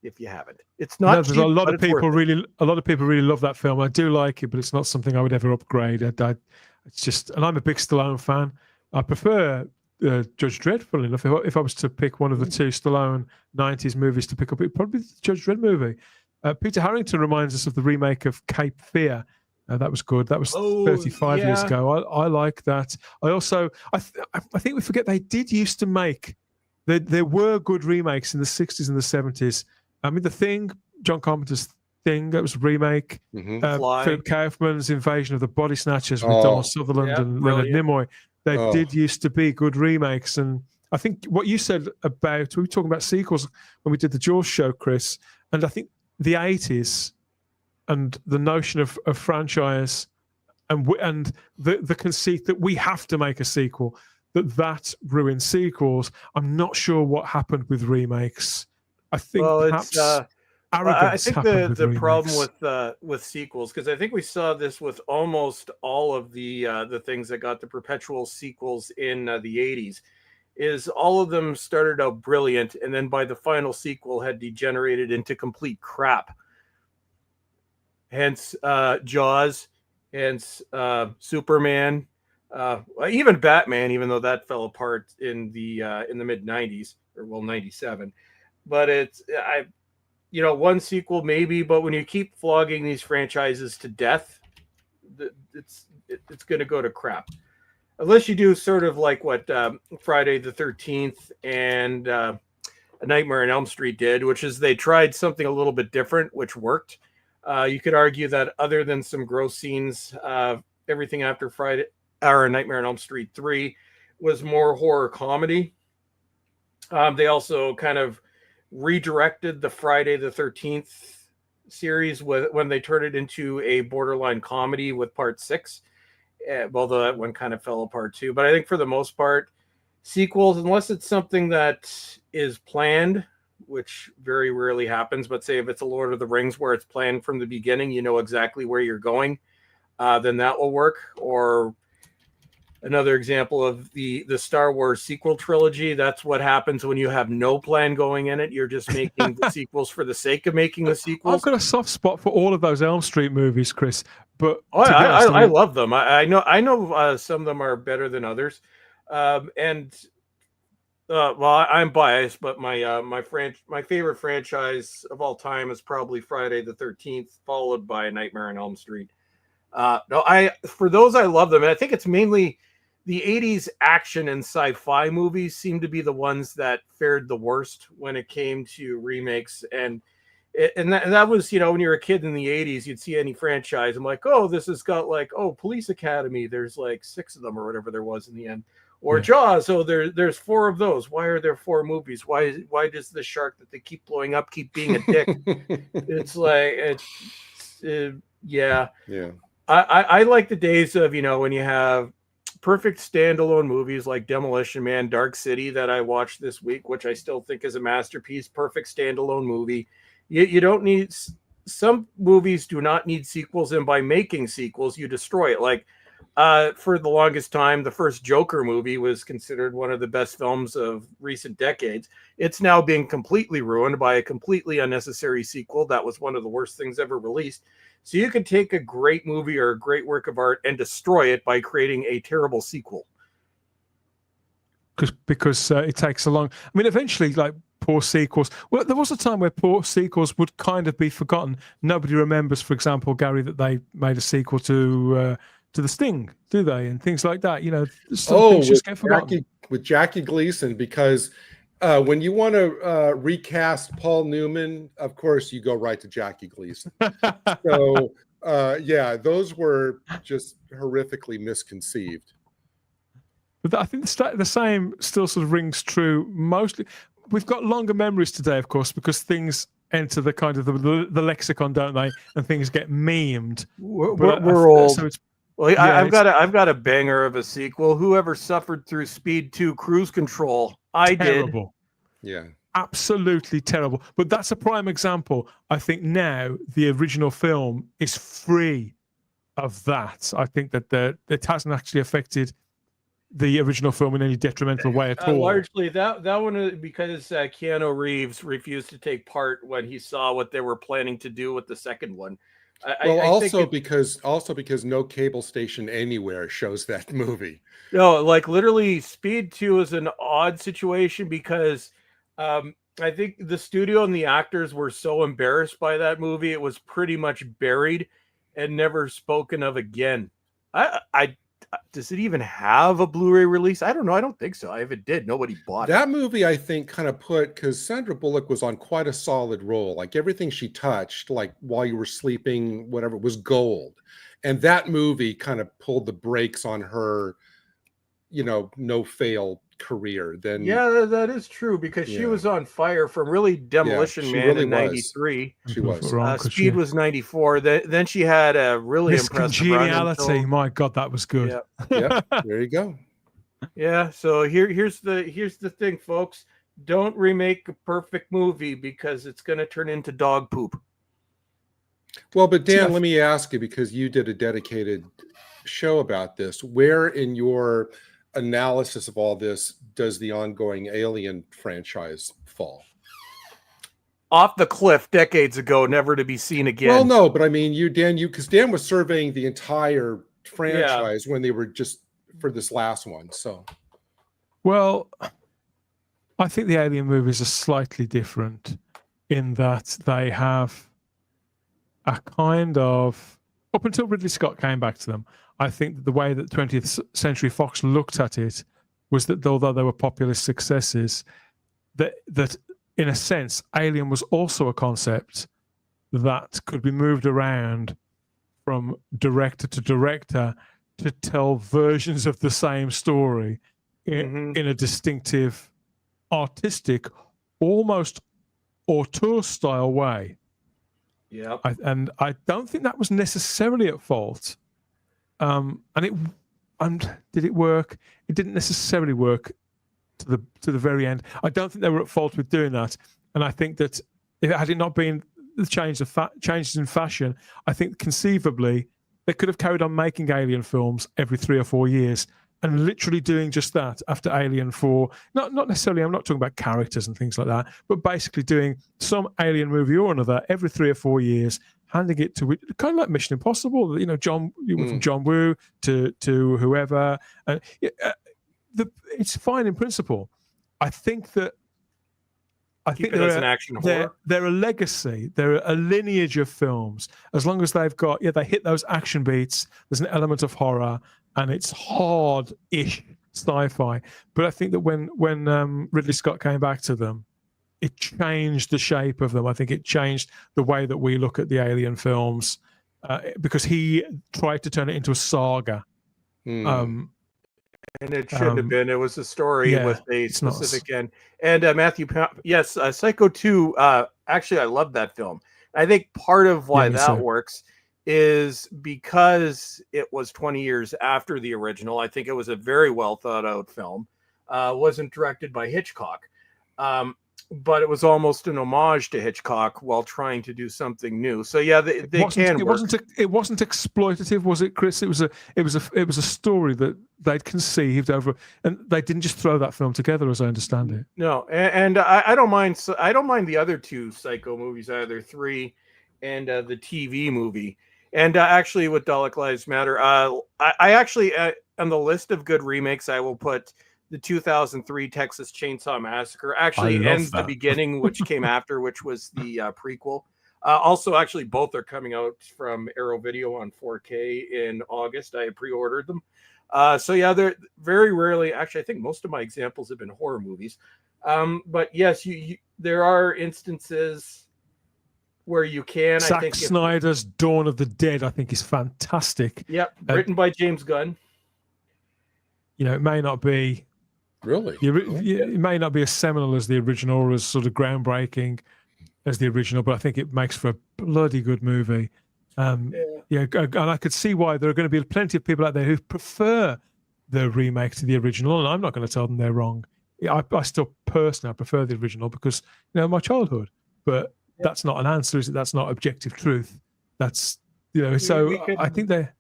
Speaker 3: If you haven't, it's not.
Speaker 1: There's a lot of people really love that film. I do like it, but it's not something I would ever upgrade. It's just, and I'm a big Stallone fan. I prefer Judge Dredd, funnily enough. If I was to pick one of the 2 Stallone 90s movies to pick up, it'd probably be the Judge Dredd movie. Peter Harrington reminds us of the remake of Cape Fear. That was good. That was 35 years ago. I like that. I also, I think we forget they did used to make, there were good remakes in the 60s and the 70s. I mean, The Thing, John Carpenter's Thing, that was a remake. Philip Kaufman's Invasion of the Body Snatchers with Donald Sutherland and Leonard Nimoy. They did used to be good remakes. And I think what you said about, we were talking about sequels when we did the Jaws show, Chris, and I think the 80s and the notion of franchise and the conceit that we have to make a sequel, that ruins sequels. I'm not sure what happened with remakes. I think perhaps
Speaker 3: I think the problem with sequels, because I think we saw this with almost all of the things that got the perpetual sequels in the 80s, is all of them started out brilliant, and then by the final sequel had degenerated into complete crap. Hence Jaws, hence Superman, even Batman, even though that fell apart in the mid 90s, or 97. But it's one sequel maybe, but when you keep flogging these franchises to death, it's going to go to crap. Unless you do sort of like what Friday the 13th and A Nightmare on Elm Street did, which is they tried something a little bit different, which worked. You could argue that other than some gross scenes, everything after Friday or A Nightmare on Elm Street 3 was more horror comedy. They also kind of redirected the Friday the 13th series when they turned it into a borderline comedy with part 6. Although that one kind of fell apart too. But I think for the most part, sequels, unless it's something that is planned, which very rarely happens, but say if it's a Lord of the Rings where it's planned from the beginning, you know exactly where you're going, then that will work. Or another example of the Star Wars sequel trilogy, that's what happens when you have no plan going in it. You're just making the sequels for the sake of making the sequels.
Speaker 1: I've got a soft spot for all of those Elm Street movies, Chris. But
Speaker 3: I love them. I know some of them are better than others. Well, I'm biased, but my favorite franchise of all time is probably Friday the 13th, followed by Nightmare on Elm Street. For those, I love them. And I think it's mainly the 80s action and sci-fi movies seem to be the ones that fared the worst when it came to remakes. And that was, when you were a kid in the 80s, you'd see any franchise. I'm like, oh, this has got like, Police Academy. There's like 6 of them or whatever there was in the end. Or Jaws. Oh, there's 4 of those. Why are there 4 movies? Why does the shark that they keep blowing up keep being a dick? It's like, yeah. I like the days of, when you have perfect standalone movies like Demolition Man, Dark City that I watched this week, which I still think is a masterpiece. Perfect standalone movie. You don't need, some movies do not need sequels, and by making sequels, you destroy it. Like for the longest time, the first Joker movie was considered one of the best films of recent decades. It's now being completely ruined by a completely unnecessary sequel that was one of the worst things ever released. So you can take a great movie or a great work of art and destroy it by creating a terrible sequel.
Speaker 1: Because it takes a long. I mean, eventually, like poor sequels. Well, there was a time where poor sequels would kind of be forgotten. Nobody remembers, for example, Gary, that they made a sequel to The Sting, do they? And things like that. You know, some things just get forgotten.
Speaker 12: With Jackie Gleason, because when you want to recast Paul Newman, of course, you go right to Jackie Gleason. So, yeah, those were just horrifically misconceived.
Speaker 1: But I think the same still sort of rings true. Mostly, we've got longer memories today, of course, because things enter the kind of the lexicon, don't they? And things get memed.
Speaker 3: We're old.
Speaker 1: So it's,
Speaker 3: well, yeah, I've got a banger of a sequel. Whoever suffered through Speed 2 Cruise Control? I
Speaker 1: terrible.
Speaker 3: did.
Speaker 12: Yeah. Absolutely
Speaker 1: terrible. But that's a prime example. I think now the original film is free of that. I think that it hasn't actually affected the original film in any detrimental way at all.
Speaker 3: Largely that one, because Keanu Reeves refused to take part when he saw what they were planning to do with the second one.
Speaker 12: Because no cable station anywhere shows that movie.
Speaker 3: No, like literally Speed 2 is an odd situation because I think the studio and the actors were so embarrassed by that movie, it was pretty much buried and never spoken of again. Does it even have a Blu-ray release? I don't know. I don't think so. If it did, nobody bought it.
Speaker 12: That movie, I think, kind of because Sandra Bullock was on quite a solid roll. Like everything she touched, like while you were sleeping, whatever, was gold. And that movie kind of pulled the brakes on her, no fail career. Then
Speaker 3: yeah, that is true because she was on fire from really Demolition Man really in '93.
Speaker 12: She was.
Speaker 3: Speed was '94. Then she had a really impressive
Speaker 1: Congeniality. My God, that was good.
Speaker 12: Yeah. There you go.
Speaker 3: Yeah. So here's the thing, folks. Don't remake a perfect movie because it's going to turn into dog poop.
Speaker 12: Well, but Dan, let me ask you, because you did a dedicated show about this. Where in your analysis of all this does the ongoing Alien franchise fall?
Speaker 3: Off the cliff decades ago, never to be seen again.
Speaker 12: Well, no, but I mean, because Dan was surveying the entire franchise when they were just for this last one. So,
Speaker 1: well, I think the Alien movies are slightly different in that they have a kind of, up until Ridley Scott came back to them, I think that the way that 20th Century Fox looked at it was that although they were popular successes, that in a sense, Alien was also a concept that could be moved around from director to director to tell versions of the same story in a distinctive, artistic, almost auteur-style way.
Speaker 3: Yeah,
Speaker 1: and I don't think that was necessarily at fault. And did it work? It didn't necessarily work to the very end. I don't think they were at fault with doing that. And I think that had it not been the changes in fashion, I think conceivably they could have carried on making Alien films every 3 or 4 years and literally doing just that after Alien 4. Not necessarily, I'm not talking about characters and things like that, but basically doing some Alien movie or another every 3 or 4 years, handing it to kind of like Mission Impossible. From John Woo to whoever, and it's fine in principle. I think they're
Speaker 3: an action horror.
Speaker 1: They're a legacy. They're a lineage of films. As long as they've got they hit those action beats. There's an element of horror, and it's hard-ish sci-fi. But I think that when Ridley Scott came back to them, it changed the shape of them. I think it changed the way that we look at the Alien films because he tried to turn it into a saga.
Speaker 3: And it shouldn't have been. It was a story with a specific end. And Matthew, Psycho 2, actually, I love that film. I think part of why that works is because it was 20 years after the original. I think it was a very well thought out film. Wasn't directed by Hitchcock, but it was almost an homage to Hitchcock while trying to do something new. So yeah, it
Speaker 1: wasn't exploitative, was it, Chris? It was a story that they'd conceived over, and they didn't just throw that film together, as I understand it.
Speaker 3: No, and I don't mind. I don't mind the other two Psycho movies either, 3 and the TV movie. And actually, with Dalek Lives Matter, I actually on the list of good remakes, I will put the 2003 Texas Chainsaw Massacre. Actually, ends the beginning, which came after, which was the prequel. Also, actually, both are coming out from Arrow Video on 4K in August. I pre-ordered them. So yeah, they're very rarely. Actually, I think most of my examples have been horror movies. But yes, there are instances where you can.
Speaker 1: Zack
Speaker 3: I think
Speaker 1: Snyder's Dawn of the Dead, I think, is fantastic.
Speaker 3: Yep, written by James Gunn.
Speaker 1: You know, it may not be
Speaker 12: really.
Speaker 1: It may not be as seminal as the original or as sort of groundbreaking as the original, but I think it makes for a bloody good movie. And I could see why there are going to be plenty of people out there who prefer the remake to the original, and I'm not going to tell them they're wrong. I still personally prefer the original because, you know, my childhood, but that's not an answer, is it? That's not objective truth. That's, you know, so I think they're.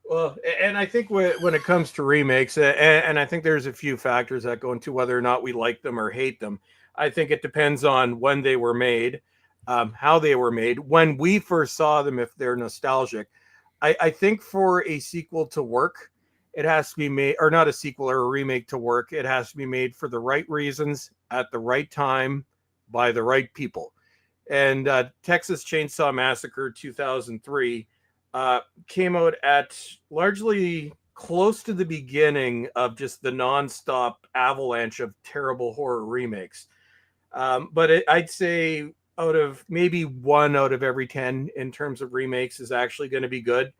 Speaker 3: Well, and I think when it comes to remakes, and I think there's a few factors that go into whether or not we like them or hate them. I think it depends on when they were made, how they were made, when we first saw them, if they're nostalgic. I think for a sequel to work, it has to be made, or not a sequel or a remake to work, it has to be made for the right reasons, at the right time, by the right people. And Texas Chainsaw Massacre 2003 came out at largely close to the beginning of just the nonstop avalanche of terrible horror remakes. But I'd say out of maybe 1 out of every 10 in terms of remakes is actually going to be good.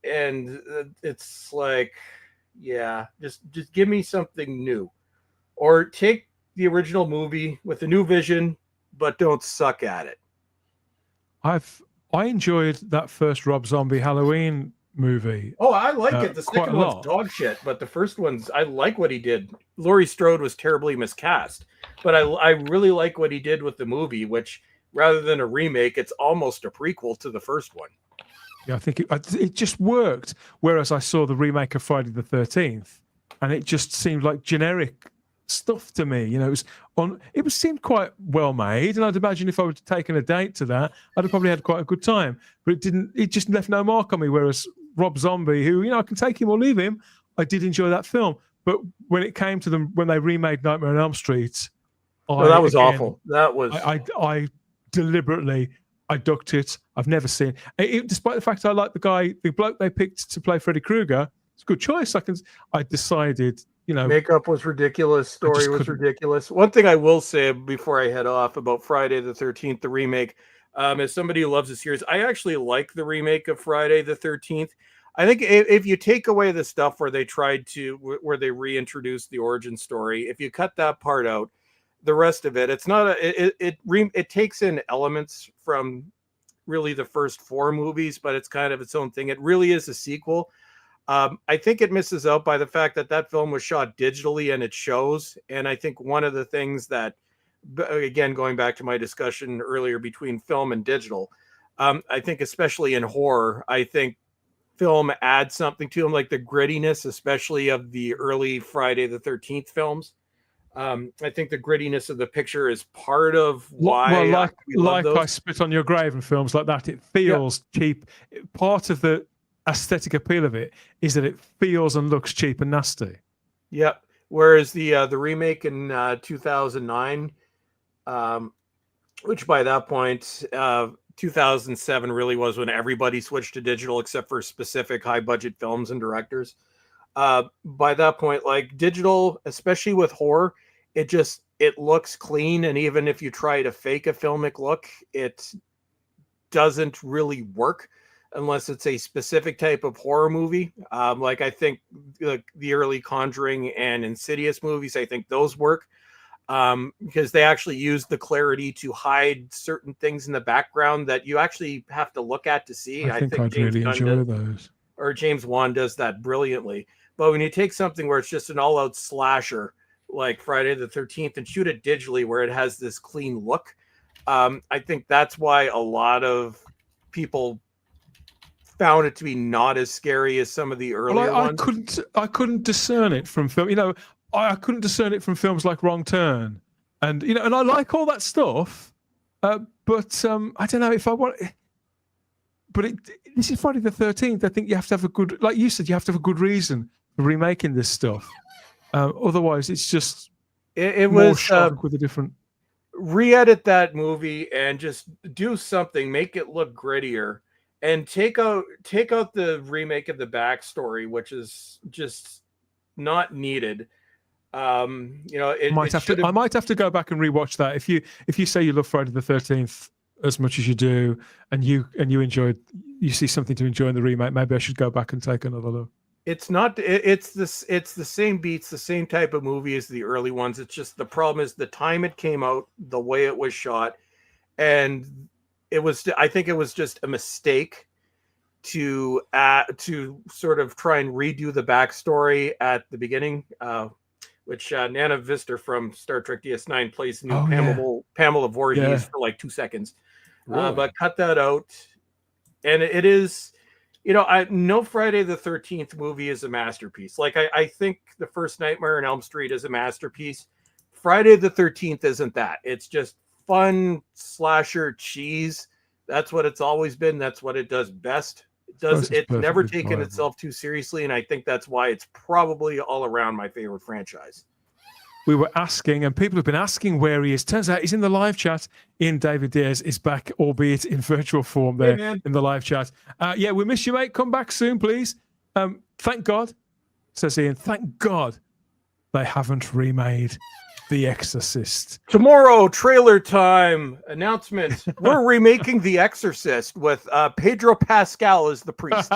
Speaker 3: And it's like, yeah, just give me something new, or take the original movie with a new vision, but don't suck at it.
Speaker 1: I enjoyed that first Rob Zombie Halloween movie.
Speaker 3: Oh, I like it. The second one's dog shit, but the first one's, I like what he did. Laurie Strode was terribly miscast, but I really like what he did with the movie, which rather than a remake, it's almost a prequel to the first one.
Speaker 1: Yeah, I think it just worked. Whereas I saw the remake of Friday the 13th, and it just seemed like generic stuff to me. You know, it seemed quite well made, and I'd imagine if I would have taken a date to that, I'd have probably had quite a good time. But it didn't. It just left no mark on me. Whereas Rob Zombie, who, you know, I can take him or leave him, I did enjoy that film. But when it came to them, when they remade Nightmare on Elm Street,
Speaker 3: that was awful. That was
Speaker 1: I deliberately. I ducked it. I've never seen it, despite the fact I like the bloke they picked to play Freddy Krueger. It's a good choice. I decided, you know,
Speaker 3: makeup was ridiculous, story was ridiculous. One thing I will say before I head off about Friday the 13th, the remake, as somebody who loves the series, I actually like the remake of Friday the 13th. I think if you take away the stuff where they reintroduced the origin story, if you cut that part out, the rest of it, it's not it takes in elements from really the first 4 movies, but it's kind of its own thing. It really is a sequel. I think it misses out by the fact that film was shot digitally, and it shows. And I think one of the things that, again, going back to my discussion earlier between film and digital, I think especially in horror, I think film adds something to them, like the grittiness, especially of the early Friday the 13th films. I think the grittiness of the picture is part of why.
Speaker 1: Well, like I Spit on Your Grave and films like that, it feels cheap. Part of the aesthetic appeal of it is that it feels and looks cheap and nasty.
Speaker 3: Yeah. Whereas the remake in 2009, which by that point, 2007 really was when everybody switched to digital except for specific high budget films and directors. By that point, like digital, especially with horror, it looks clean. And even if you try to fake a filmic look, it doesn't really work unless it's a specific type of horror movie. Like I think the early Conjuring and Insidious movies, I think those work. because they actually use the clarity to hide certain things in the background that you actually have to look at to see.
Speaker 1: I think I'd
Speaker 3: James
Speaker 1: really
Speaker 3: Gunn
Speaker 1: enjoy those.
Speaker 3: or James Wan does that brilliantly. But when you take something where it's just an all-out slasher like Friday the 13th and shoot it digitally where it has this clean look, I think that's why a lot of people found it to be not as scary as some of the earlier ones.
Speaker 1: I couldn't discern it from film. You know, I couldn't discern it from films like Wrong Turn, and you know, and I like all that stuff. But I don't know if I want. But this is Friday the 13th. I think you have to have a good, like you said, you have to have a good reason for remaking this stuff. Otherwise, it's just
Speaker 3: it
Speaker 1: more
Speaker 3: was
Speaker 1: shock with a different.
Speaker 3: Re-edit that movie and just do something, make it look grittier, and take out the remake of the backstory, which is just not needed. You know, I
Speaker 1: might have to go back and rewatch that. If you say you love Friday the 13th as much as you do, and you you see something to enjoy in the remake, maybe I should go back and take another look.
Speaker 3: It's not. It's the same beats, the same type of movie as the early ones. It's just the problem is the time it came out, the way it was shot, and it was. I think it was just a mistake to sort of try and redo the backstory at the beginning, which Nana Vister from Star Trek DS9 plays the new Pamela Voorhees for like 2 seconds, but cut that out, and it is. You know, no Friday the 13th movie is a masterpiece. Like, I think the first Nightmare on Elm Street is a masterpiece. Friday the 13th isn't that. It's just fun slasher cheese. That's what it's always been. That's what it does best. It's never taken itself too seriously, and I think that's why it's probably all around my favorite franchise.
Speaker 1: We were asking, and people have been asking where he is. Turns out he's in the live chat. Ian David Diaz is back, albeit in virtual form there in the live chat. Yeah, we miss you, mate. Come back soon, please. Thank God, says Ian, thank God they haven't remade The Exorcist.
Speaker 3: Tomorrow, trailer time announcement. We're remaking The Exorcist with Pedro Pascal as the priest.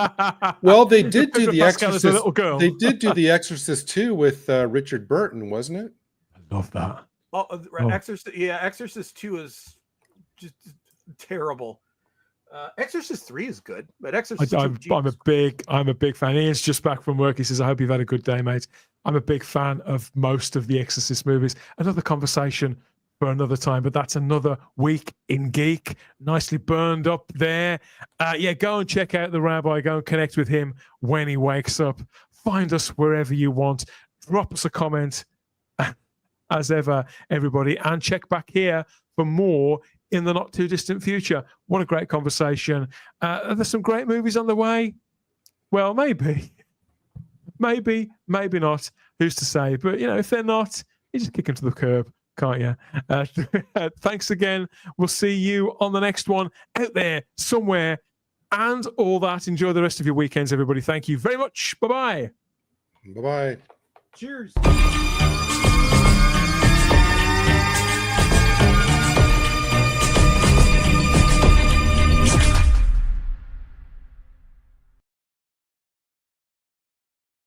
Speaker 12: Well, they did do
Speaker 1: Pedro
Speaker 12: The
Speaker 1: Pascal
Speaker 12: Exorcist.
Speaker 1: as a little girl.
Speaker 12: They did do The Exorcist 2 with Richard Burton, wasn't it?
Speaker 1: I love that.
Speaker 3: Exorcist. Yeah, Exorcist 2 is just terrible. Exorcist 3 is good, but Exorcist 2,
Speaker 1: I'm a big fan. Ian's just back from work. He says, I hope you've had a good day, mate. I'm a big fan of most of the Exorcist movies. Another conversation for another time, but that's another week in Geek. Nicely burned up there. Yeah, go and check out the Rabbi. Go and connect with him when he wakes up. Find us wherever you want. Drop us a comment, as ever, everybody, and check back here for more in the not too distant future. What a great conversation. Are there some great movies on the way? Well, maybe not. Who's to say? But, you know, if they're not, you just kick them to the curb, can't you? Thanks again. We'll see you on the next one out there somewhere and all that. Enjoy the rest of your weekends, everybody. Thank you very much. Bye-bye.
Speaker 12: Bye-bye.
Speaker 3: Cheers.